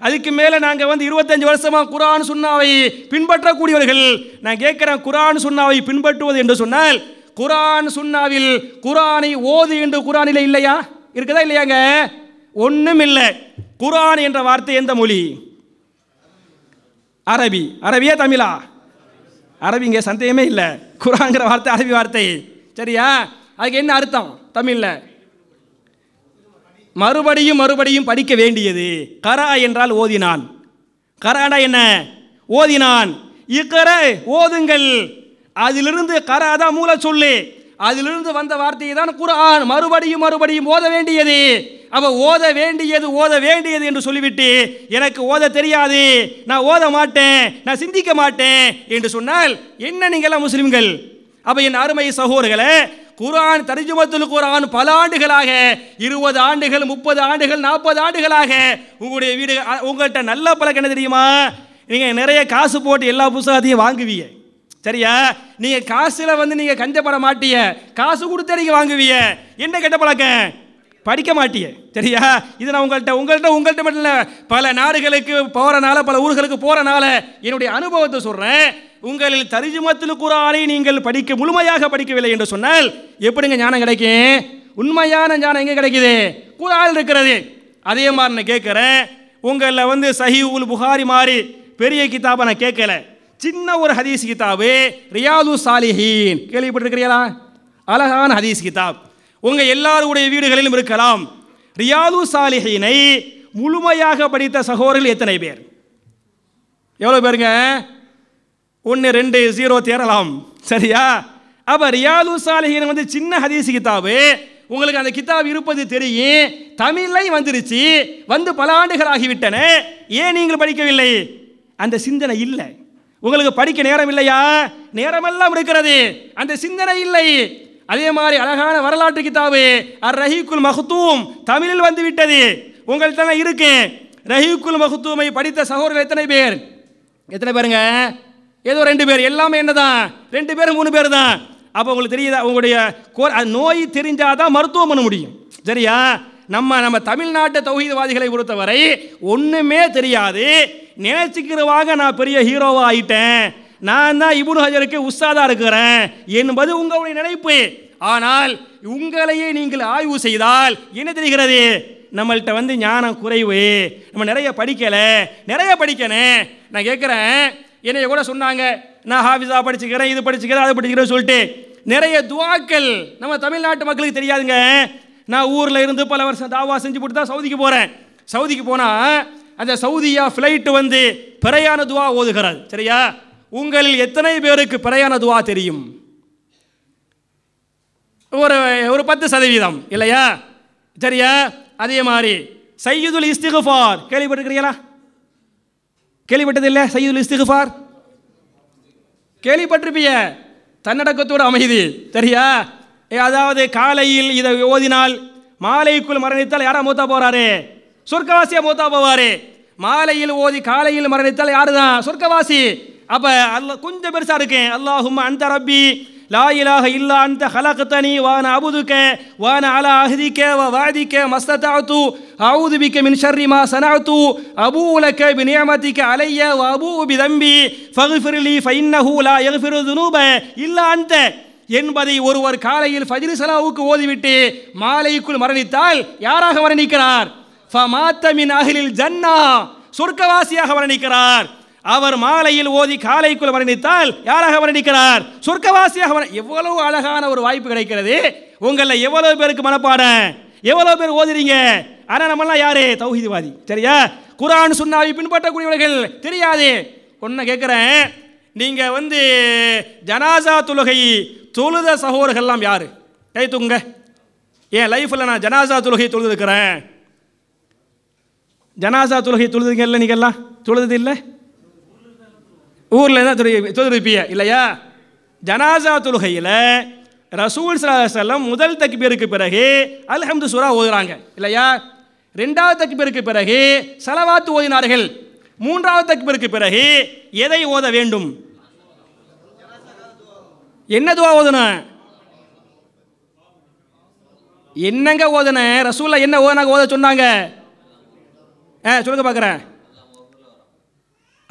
அதுக்கு மேலே நாங்கள் 25 வருஷமாக குர்ஆன் சுன்னாவை பின்பற்றக்கூடியவர்கள். நான் கேட்குறேன், குர்ஆன் சுன்னாவை பின்பற்றுவது என்று சொன்னால் குர்ஆன் சுன்னாவில் குர்ஆனை ஓது என்று குர்ஆனில் இல்லையா? இருக்குதா இல்லையாங்க? ஒன்றும் இல்லை. குர்ஆன் என்ற வார்த்தை எந்த மொழி? அரபி. அரபியா தமிழா? அரபிங்க, சந்தேகமே இல்லை. குர்ஆன்ங்கிற வார்த்தை அரபி வார்த்தை, சரியா? அதுக்கு என்ன அர்த்தம் தமிழில்? மறுபடியும் மறுபடியும் படிக்க வேண்டியது. கரா என்றால் ஓதினான். கரானா என்ன? ஓதினான். இக்கர ஓதுங்கள். அதிலிருந்து கரா தான் மூல சொல்லு. அதிலிருந்து வந்த வார்த்தையை தான் குர்ஆன். மறுபடியும் மறுபடியும் ஓத வேண்டியது. அப்போ ஓத வேண்டியது என்று சொல்லிவிட்டு எனக்கு ஓத தெரியாது, நான் ஓத மாட்டேன், நான் சிந்திக்க மாட்டேன் என்று சொன்னால் என்ன நீங்களாம் முஸ்லிம்கள்? அப்போ என் அருமை சகோதரர்களே, குர்ஆன் தர்ஜுமத்துல் குர்ஆன் பல ஆண்டுகளாக 20 ஆண்டுகள் 30 ஆண்டுகள் 40 ஆண்டுகளாக உங்களுடைய வீடு உங்கள்கிட்ட நல்ல பழக்கம் என்ன தெரியுமா? நீங்கள் நிறைய காசு போட்டு எல்லா புத்தகத்தையும் வாங்குவீங்க, சரியா? நீங்கள் காசில் நீங்கள் கஞ்சப்பட மாட்டீங்க, காசு கொடுத்து நீங்கள் வாங்குவீங்க. என்ன கெட்ட பழக்கம்? படிக்க மாட்டீங்க, சரியா? இது நான் உங்கள்கிட்ட மட்டும் இல்லை, பல நாடுகளுக்கு போகிறனால, பல ஊர்களுக்கு போகிறனால என்னுடைய அனுபவத்தை சொல்கிறேன். உங்களில் தர்ஜுமத்துல் குர்ஆனை நீங்கள் முழுமையாக படிக்கவில்லை என்று சொன்னால் எப்படிங்க ஞானம் கிடைக்கும்? உண்மையான ஞானம் எங்கே கிடைக்குது? குர்ஆனில் இருக்கிறது. அதே மாதிரி நான் கேட்குறேன், உங்களில் சஹீஹுல் புகாரி மாதிரி பெரிய கிதாபை நான் கேட்கல. சின்ன ஒரு ஹதீஸ் கிதாபு ரியாது சாலிஹீன் கேள்விப்பட்டிருக்கிறீங்களா? அழகான ஹதீஸ் கிதாப் உங்கள் எல்லாருடைய வீடுகளிலும் இருக்கலாம். ரியாது சாலிஹீனை முழுமையாக படித்த சகோதரர்கள் எத்தனை பேர்? எவ்வளோ பேருங்க? 1 2 0 தேரலாம், சரியா? அப்போ ரியாது சாலிஹீன் சின்ன ஹதீஸ் கிதாபு. உங்களுக்கு அந்த கிதாப் இருப்பது தெரியும், தமிழில் வந்துருச்சு, பல ஆண்டுகள் ஆகிவிட்டன. ஏன் நீங்கள் படிக்கவில்லை? அந்த சிந்தனை இல்லை. உங்களுக்கு படிக்க நேரம் இல்லையா? நேரமெல்லாம் இருக்கிறது, அந்த சிந்தனை இல்லை. அதே மாதிரி அழகான வரலாற்று கிதாபு அர் ரஹீக்குல் மக்தூம் தமிழில் வந்துவிட்டது, உங்கள்கிட்ட இருக்கு. ரஹீக்குல் மக்தூமை படித்த சகோதரர்கள் எத்தனை பேர்? எத்தனை பேருங்க? ஏதோ 2 பேர். எல்லாமே என்னதான்? 2 பேர் 3 பேர் தான். அப்போ உங்களுக்கு தெரியுதா? உங்களுடைய நோய் தெரிஞ்சாதான் மருத்துவம் பண்ண முடியும், சரியா? நம்ம தமிழ்நாட்டு தௌஹீத்வாதிகளை பொறுத்தவரை ஒன்றுமே தெரியாது, நினைச்சுக்கிறவாக நான் பெரிய ஹீரோவாக ஆயிட்டேன், நான் தான் இப்னு ஹஜருக்கு உஸ்தாதாக இருக்கிறேன் என்பது உங்களுடைய நினைப்பு. ஆனால் உங்களையே நீங்கள் ஆய்வு செய்தால் என்ன தெரிகிறது? நம்மள்கிட்ட ஞானம் குறைவு, நம்ம நிறைய படிக்கலை, நிறைய படிக்கணும். நான் கேட்குறேன், என்னைய கூட சொன்னாங்க, நான் ஹாஃபிஸா படிச்சுக்கிறேன், இது படிச்சுக்கிறேன், அது படிச்சுக்கிறேன்னு சொல்லிட்டு நிறைய துவாக்கள் நம்ம தமிழ்நாட்டு மக்களுக்கு தெரியாதுங்க. நான் ஊரில் இருந்து பல வருஷம் தாவா செஞ்சு போட்டு தான் சவுதிக்கு போகிறேன். சவுதிக்கு போனால் அந்த சவுதியா ஃப்ளைட்டு பிரயாண துவா ஓதுகிறார், சரியா? உங்களில் எத்தனை பேருக்கு பிரயாண துவா தெரியும்? ஒரு 10% இல்லையா? சரியா? அதே மாதிரி சையதுல் இஸ்திக்ஃபார் கேள்விப்பட்டிருக்கிறீங்களா? கேள்விப்பட்டது இல்லை? சையதுல் இஸ்திக்ஃபார் கேள்விப்பட்டிருப்பீங்க. தன்னடக்கத்தோடு அமைதி, சரியா? அதாவது காலையில் இதை ஓதினால் மாலைக்குள் மரணித்தால் யாரா மூத்தா போறாரு? சொர்க்கவாசியா மூத்தா போவாரு. மாலையில் ஓதி காலையில் மரணித்தால் யாரு தான்? சொர்க்கவாசி. அப்ப அல்லாஹ் கொஞ்சம் பெருசா இருக்கேன். அல்லாஹும்ம அன்த ரப்பி லா இலாஹ இல்லா அன்த ஹலக்தனி வ அன அபுதுக வ அன அலா அஹ்திக வ வஅதிக மஸ்ததஅது அஊது பிக மின் ஷர்ரி மா ஸனஅது அபூஉ லக பி நிஅமதிக அலைய வ அபூஉ பி தம்பி ஃபக்ஃபிர் லி ஃபஇன்னஹு லா யக்ஃபிரு ذுனூப இல்லா அன்த என்பதை ஒருவர் காலையில் ஃபஜ்ர் ஸலாவுக்கு ஓதிவிட்டு மாலைக்குள் மரணித்தால் யாராக மரணிக்கிறார்? ஃபமாத்த மின் அஹ்லில் ஜன்னா, சொர்க்கவாசியாக மரணிக்கிறார். அவர் மாலையில் ஓதி காலைக்குள் மரணித்தால் யாராக மரணிக்கிறார்? சொர்க்கவாசியாக. எவ்வளவு அழகான ஒரு வாய்ப்பு கிடைக்கிறது. உங்களில் எவ்வளவு பேருக்கு மனப்பாடம், எவ்வளவு பேர் ஓதுறீங்க? ஆனால் நம்மளாம் யாரு? தௌஹீத்வாதி, சரியா? குர்ஆன் சுன்னாவை பின்பற்றக்கூடியவர்கள் தெரியாது. ஒன்று கேட்குறேன், நீங்கள் ஜனாசா தொழுகை தொழுத சகோதரர்கள்லாம் யாரு? கை தூங்க. என் லைஃப்பில் நான் ஜனாசா தொழுகை தொழுதுருக்கிறேன். ஜனாசா தொழுகை தொழுதுங்க இல்லை? நீங்கள்லாம் தொழுது இல்லை? ஊரில் தான் தொழுவிப்பிய இல்லையா? ஜனாசா தொழுகையில் ரசூல் ஸல்லல்லாஹு அலைஹி வஸல்லம் முதல் தக்பீருக்கு பிறகு அல்ஹம்து சூரா ஓதுறாங்க இல்லையா? ரெண்டாவது தக்பீருக்கு பிறகு ஸலவாத் ஓதினார்கள். மூன்றாவது தக்பீருக்கு பிறகு எதை ஓத வேண்டும்? என்ன துவா ஓதணும்? என்னங்க ஓதன? ரசூல்லா என்ன ஓத சொன்னாங்க? சொல்லுங்க பார்க்குறேன்.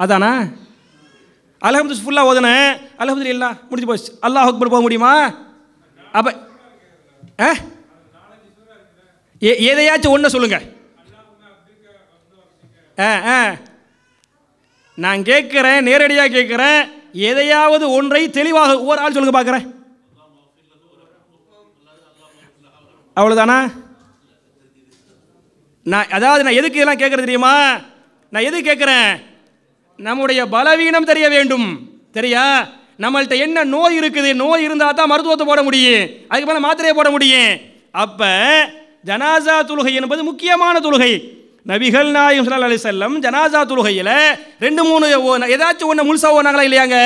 அதானா? அல்ஹம்து ஃபுல்லாக ஓதன, அல்ஹம்துலில்லாஹ் முடிஞ்சு போச்சு. அல்லாஹ் அக்பர் போக முடியுமா? அப்போ எதையாச்சும் ஒன்று சொல்லுங்க. நான் கேட்குறேன், நேரடியாக கேட்குறேன், எதையாவது ஒன்றை தெளிவாக ஒரு ஆள் சொல்லுங்க பார்க்குறேன். அவ்வளோதானா? நான் எதுக்கு இதெல்லாம் கேட்குறது தெரியுமா? நான் எதுக்கு கேட்குறேன்? நம்முடைய பலவீனம் தெரிய வேண்டும். தெரியா? நம்மள்கிட்ட என்ன நோய் இருக்குது, நோய் இருந்தால் தான் மருத்துவத்தை போட முடியும், அதுக்கு மேலே மாத்திரையை போட முடியும். அப்போ ஜனாசா தொழுகை என்பது முக்கியமான தொழுகை. நபிகள் நாயகம் ஸல்லல்லாஹு அலைஹி வஸல்லம் ஜனாசா தொழுகையில் 2-3 ஏதாச்சும் ஒன்று முழுசாக ஓனாங்களா இல்லையாங்க?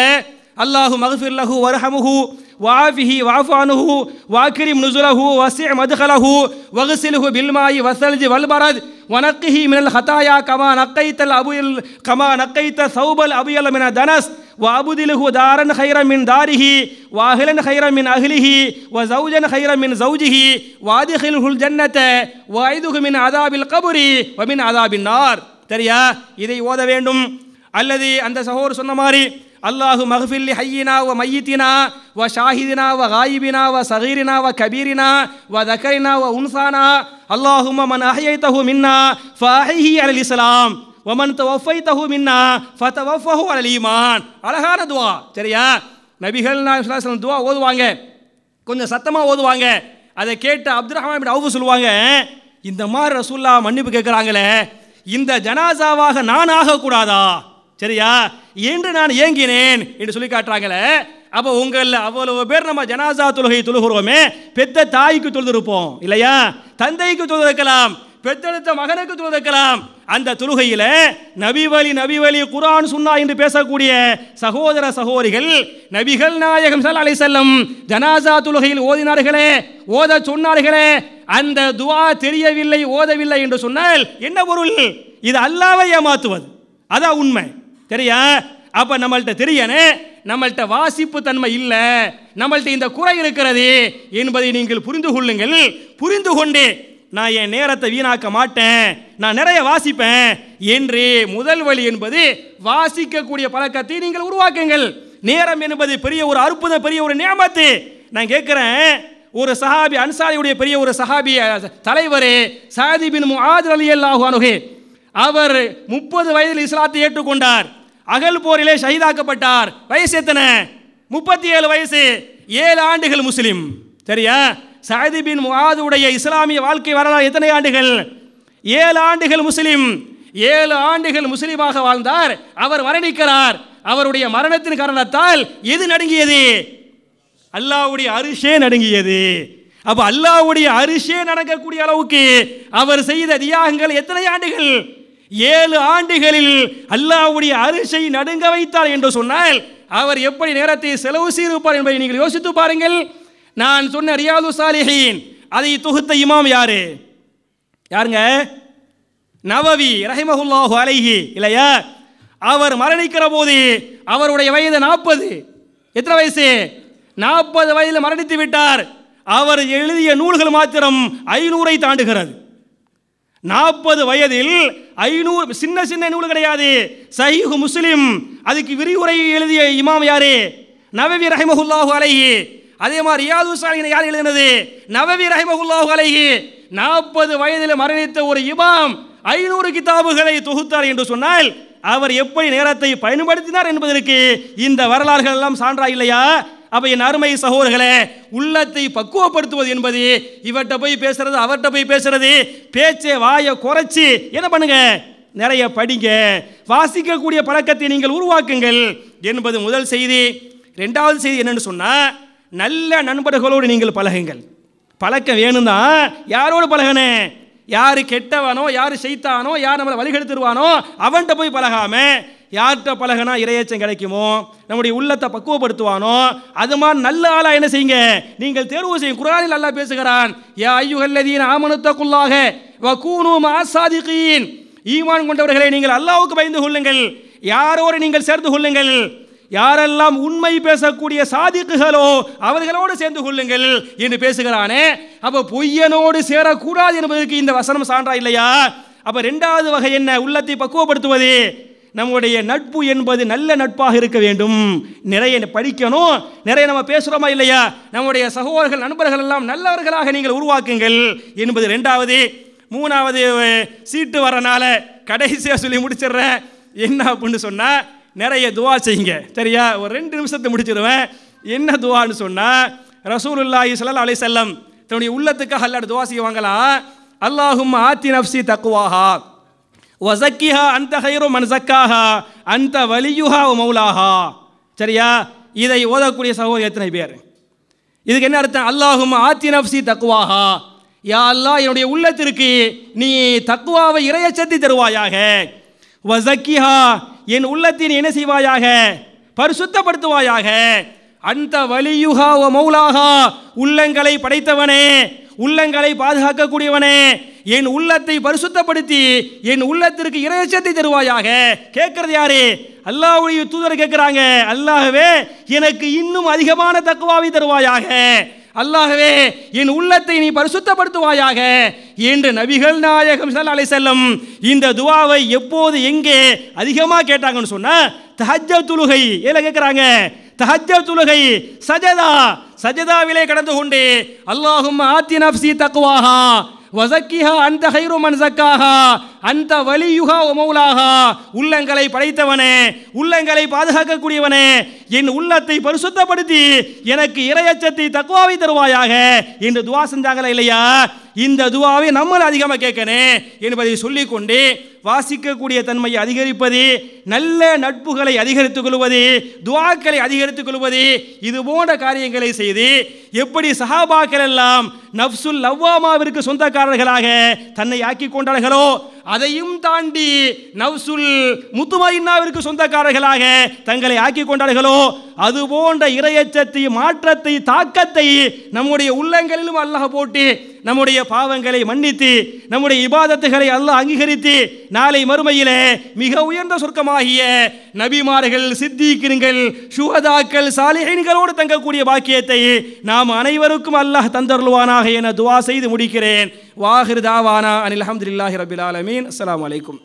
அல்லாஹு மக்ஃபிர் லஹு வர்ஹமுஹு வஆஃபிஹி வஅஃபு அன்ஹு வஅக்ரிம் நுஸுலஹு வஸி' மத்கலஹு வக்ஸில்ஹு பில்மாஇ வஸல்ஜி வல்பரத் வனக்கிஹி மினல் ஹதாயா கமா நக்கைத்த ஸௌபல் அபியல் மின தனஸ் வஅப்தில்ஹு தாரன் கைரன் மின் தாரிஹி வஅஹ்லன் கைரன் மின் அஹ்லிஹி வஸௌஜன் கைரன் மின் ஸௌஜிஹி வஅத்கில்ஹுல் ஜன்னத வஅய்துஹு மின் அஸாபில் கப்ரி வமின் அஸாபின் நார். சரியா? இதை ஓத வேண்டும். அல்லது அந்த சகோதரர் சொன்ன மாதிரி அல்லாஹு மக்ஃபிர் லி ஹய்யினா வ மையித்தினா வ ஷாஹிதினா வ காயிபினா வ சகீரினா வ கபீரினா வ தக்கரினா வ உன்சானா அல்லாஹும்ம மன் அஹ்யைதஹு மின்னா ஃபஅஹ்யிஹி அலல் இஸ்லாம் வ மன் தவஃபைதஹு மின்னா ஃபதவஃபஹு அலல் ஈமான். அழகான துவா. சரியா? நபிகள் நாயகம் ஸல்லல்லாஹு அலைஹி வஸல்லம் துவா ஓதுவாங்க, கொஞ்சம் சத்தமாக ஓதுவாங்க. அதை கேட்டு அப்துர்ரஹ்மான் பின் அவுஃப் சொல்லுவாங்க, இந்த மாதிரி ரசூலுல்லாஹ் மன்னிப்பு கேட்குறாங்களே, இந்த ஜனாசாவாக நான் ஆகக்கூடாதா? சரியா? என்று நான் ஏங்கினேன் என்று சொல்லி காட்டுறாங்களே. அப்போ உங்களில் அவ்வளவு பேர் நம்ம ஜனாசா தொழுகை தொழுகிறோமே, பெத்த தாய்க்கு தொழுதிருப்போம் இல்லையா? தந்தைக்கு தொழுதிருக்கலாம், பெத்தெடுத்த மகனுக்கு தொழுதிருக்கலாம். அந்த தொழுகையில் நபி வழி குர்ஆன் சுன்னா என்று பேசக்கூடிய சகோதர சகோதரிகள் நபிகள் நாயகம் ஸல்லல்லாஹு அலைஹி வஸல்லம் ஜனாசா தொழுகையில் ஓதினார்களே, ஓத சொன்னார்களே, அந்த துஆ தெரியவில்லை, ஓதவில்லை என்று சொன்னால் என்ன பொருள்? இது அல்லாஹ்வை ஏமாத்துவது. அதான் உண்மை. சரியா? அப்ப நம்மள்ட்ட தெரியனே, நம்மள்ட்ட வாசிப்பு தன்மை இல்லை, நம்மள்ட்ட இந்த குறை இருக்கிறது என்பதை நீங்கள் புரிந்து கொள்ளுங்கள். புரிந்து கொண்டு நான் என் நேரத்தை வீணாக்க மாட்டேன், நான் நிறைய வாசிப்பேன் என்று முதல் வழி என்பது வாசிக்கக்கூடிய பழக்கத்தை நீங்கள் உருவாக்குங்கள். நேரம் என்பது பெரிய ஒரு அற்புதம், பெரிய ஒரு நியமத்து. நான் கேட்கிறேன், ஒரு சஹாபி, அன்சாரியுடைய பெரிய ஒரு சஹாபி தலைவர் சாதி பின் முஆத் ரலியல்லாஹு அன்ஹு, அவர் 30 வயதில் இஸ்லாத்தை ஏற்றுக்கொண்டார். அகல் போரிலே ஷஹீதாக்கப்பட்டார். வயசு எத்தனை? 37 வயசு. 7 ஆண்டுகள் முஸ்லிம். சரியா? சாதி பின் முஆதுடைய இஸ்லாமிய வாழ்க்கை வரலாறு எத்தனை ஆண்டுகள்? 7 ஆண்டுகள் முஸ்லிம். 7 ஆண்டுகள் முஸ்லிமாக வாழ்ந்தார். அவர் மரணிக்கிறார். அவருடைய மரணத்தின் காரணத்தால் எது நடுங்கியது? அல்லாஹ்வுடைய அரிஷே நடுங்கியது. அப்ப அல்லாஹ்வுடைய அரிஷே நடக்கக்கூடிய அளவுக்கு அவர் செய்த தியாகங்கள் எத்தனை ஆண்டுகள்? 7 ஆண்டுகளில் அல்லாஹ்வுடைய அரிஷை நடுங்க வைத்தார் என்று சொன்னால் அவர் எப்படி நேரத்தை செலவு செய்திருப்பார் என்பதை நீங்கள் யோசித்து பாருங்கள். நான் சொன்ன ரியாது சாலிஹீன் அதை தொகுத்த இமாம் யாரு? யாருங்க? நவவி ரஹிமஹுல்லாஹு அலைஹி இல்லையா? அவர் மரணிக்கிற போது அவருடைய வயது 40. எத்தனை வயசு? 40 வயதில் மரணித்து விட்டார். அவர் எழுதிய நூல்கள் மாத்திரம் 500 தாண்டுகிறது. 40 வயதில் 500 சின்ன சின்ன நூல் கிடையாது. சஹீஹ் முஸ்லிம் அதுக்கு விரிவுரை எழுதிய இமாம் யாரு? நவவி ரஹிமஹுல்லாஹு அலைஹி. அதே மாதிரி ரியாது சாலிஹீன் யார் எழுதினது? நவவி ரஹிமஹுல்லாஹு அலைஹி. 40 வயதில் மரணித்த ஒரு இமாம் 500 கிதாபுகளை தொகுத்தார் என்று சொன்னால் அவர் எப்படி நேரத்தை பயன்படுத்தினார் என்பதற்கு இந்த வரலாறுகள் எல்லாம் சான்றா இல்லையா? அப்ப என் அருமை சகோதரர்களே, உள்ளத்தை பக்குவப்படுத்துவது என்பது இவர்கிட்ட போய் பேசுறது, அவர்கிட்ட போய் பேசுறது, பேச்சை வாயை குறைச்சி என்ன பண்ணுங்க, நிறைய படிங்க, வாசிக்கக்கூடிய பழக்கத்தை நீங்கள் உருவாக்குங்கள் என்பது முதல் செய்தி. 2வது செய்தி என்னன்னு சொன்னா, நல்ல நண்பர்களோடு நீங்கள் பழகுங்கள். பழக்கம் வேணும்னா யாரோடு பழகணும்? யாரு கெட்டவனோ, யாரு செய்தானோ, யார் நம்மளை வழிகெடுத்துருவானோ அவன்கிட்ட போய் பழகாம யார்கிட்ட பழகினா இறையச்சம் கிடைக்குமோ, நம்முடைய உள்ளத்தை பக்குவப்படுத்துவானோ, அது மாதிரி நல்ல ஆளா என்ன செய்யுங்க, நீங்கள் தேர்வு செய்யும். குர்ஆனில் அல்லாஹ் பேசுகிறான், யா அய்யுஹல்லதீன ஆமனுத்தகுல்லாஹ வ கூனூ மஅஸ்ஸாதிகீன். ஈமான் கொண்டவர்களே, நீங்கள் அல்லாஹ்வுக்கு பயந்து கொள்ளுங்கள், யாரோடு நீங்கள் சேர்ந்து கொள்ளுங்கள், யாரெல்லாம் உண்மை பேசக்கூடிய சாதிக்குகளோ அவர்களோடு சேர்ந்து கொள்ளுங்கள் என்று பேசுகிறானே. அப்ப பொய்யனோடு சேரக்கூடாது என்பதற்கு இந்த வசனம் சான்றா இல்லையா? அப்ப இரண்டாவது வகை என்ன, உள்ளத்தை பக்குவப்படுத்துவது. நம்முடைய நட்பு என்பது நல்ல நட்பாக இருக்க வேண்டும். நிறைய படிக்கணும், நிறைய நம்ம பேசுகிறோமா இல்லையா, நம்முடைய சகோதரர்கள் நண்பர்கள் எல்லாம் நல்லவர்களாக நீங்கள் உருவாக்குங்கள் என்பது இரண்டாவது. மூணாவது, சீட்டு வரனால கடைசியாக சொல்லி முடிச்சிடுறேன். என்ன அப்படின்னு சொன்னால், நிறைய துவா செய்யுங்க. சரியா, ஒரு 2 நிமிஷத்தை முடிச்சிடுவேன். என்ன துவான்னு சொன்னால், ரசூலுல்லாஹி ஸல்லல்லாஹு அலைஹி வஸல்லம் தன்னுடைய உள்ளத்துக்காக அல்லாஹ் துவா செய்வாங்களாம். அல்லாஹும்ம ஆத்தி நஃப்ஸி தக்வாஹா வஸக்கிஹா அன்த கைரு மன் ஸக்காஹா அன்த வலியுஹா வ மௌலாஹா. சரியா, இதை ஓதக்கூடிய சகோதரர் எத்தனை பேர்? இதுக்கு என்ன அர்த்தம்? அல்லாஹும்ம ஆத்தி நஃப்ஸி தக்வாஹா, யா அல்லாஹ் என்னுடைய உள்ளத்திற்கு நீ தக்வாவை இறையச்சத்தை தருவாயாக. வஸக்கிஹா, என் உள்ளத்தின் என்ன செய்வாயாக, பரிசுத்தப்படுத்துவாயாக. அன்த வலியுஹா வ மௌலாஹா, உள்ளங்களை படைத்தவனே, உள்ளங்களை பாதுகாக்கக்கூடியவனே, என் உள்ளத்தை பரிசுத்தப்படுத்தி என் உள்ளத்திற்கு இறையச்சத்தை தருவாயாக. கேட்கறது யாரு? அல்லாஹ்வுடைய தூதர் கேட்கிறாங்க. அல்லாஹ்வே எனக்கு இன்னும் அதிகமான தக்வாவை தருவாயாக, அல்லாஹ்வே என் உள்ளத்தை நீ பரிசுத்தப்படுத்துவாயாக என்று நபிகள் நாயகம் ஸல்லல்லாஹு அலைஹி வஸல்லம் இந்த துஆவை எப்போது எங்கே அதிகமாக கேட்டாங்கன்னு சொன்னா, தஹஜ்ஜத் தொழுகை ஏல கேட்குறாங்க. தஹஜ்ஜத் தொழுகை, சஜதாவிலே கடந்து கொண்டு அல்லாஹும்ம ஆத்தி நஃப்ஸி தக்வாஹா வஸக்கிஹா அன்த கைரு மன் ஸக்காஹா அன்த வலியுஹா வ மௌலாஹா, உள்ளங்களை படைத்தவனே, உள்ளங்களை பாதுகாக்கக்கூடியவனே, என் உள்ளத்தை பரிசுத்தப்படுத்தி எனக்கு இறையச்சத்தை தக்வாவை தருவாயாக என்று துவா செஞ்சாங்களா இல்லையா? இந்த துவாவை நம்ம அதிகமாக கேட்கணும் என்பதை சொல்லிக்கொண்டு வாசிக்கக்கூடிய தன்மையை அதிகரிப்பது, நல்ல நட்புகளை அதிகரித்துக் கொள்வது, துவாக்களை அதிகரித்துக் கொள்வது, இது போன்ற காரியங்களை செய்து எப்படி சஹாபாக்கள் எல்லாம் நஃப்சுல் லவ்வாமாவிற்கு சொந்தக்காரர்களாக தன்னை ஆக்கி கொண்டார்களோ, அதையும் தாண்டி நஃப்சுல் முத்துமையின்னாவிற்கு சொந்தக்காரர்களாக தங்களை ஆக்கி கொண்டார்களோ, அது போன்ற இறையச்சத்தை, மாற்றத்தை, தாக்கத்தை நம்முடைய உள்ளங்களிலும் அல்லாஹ் போட்டு நம்முடைய பாவங்களை மன்னித்து நம்முடைய இபாதத்துகளை அல்லாஹ் அங்கீகரித்து நாளை மறுமையிலே மிக உயர்ந்த சொர்க்கமாகிய நபிமார்கள், சித்திகீன்கள், சுஹதாக்கள், சாலிஹீன்களோடு தங்கக்கூடிய பாக்கியத்தை நாம் அனைவருக்கும் அல்லாஹ் தந்தருள்வானாக என துஆ செய்து முடிக்கிறேன். வாஹிர் தாவானா அனில் ஹம்துலில்லாஹி ரப்பில் ஆலமீன். அஸ்ஸலாமு அலைக்கும்.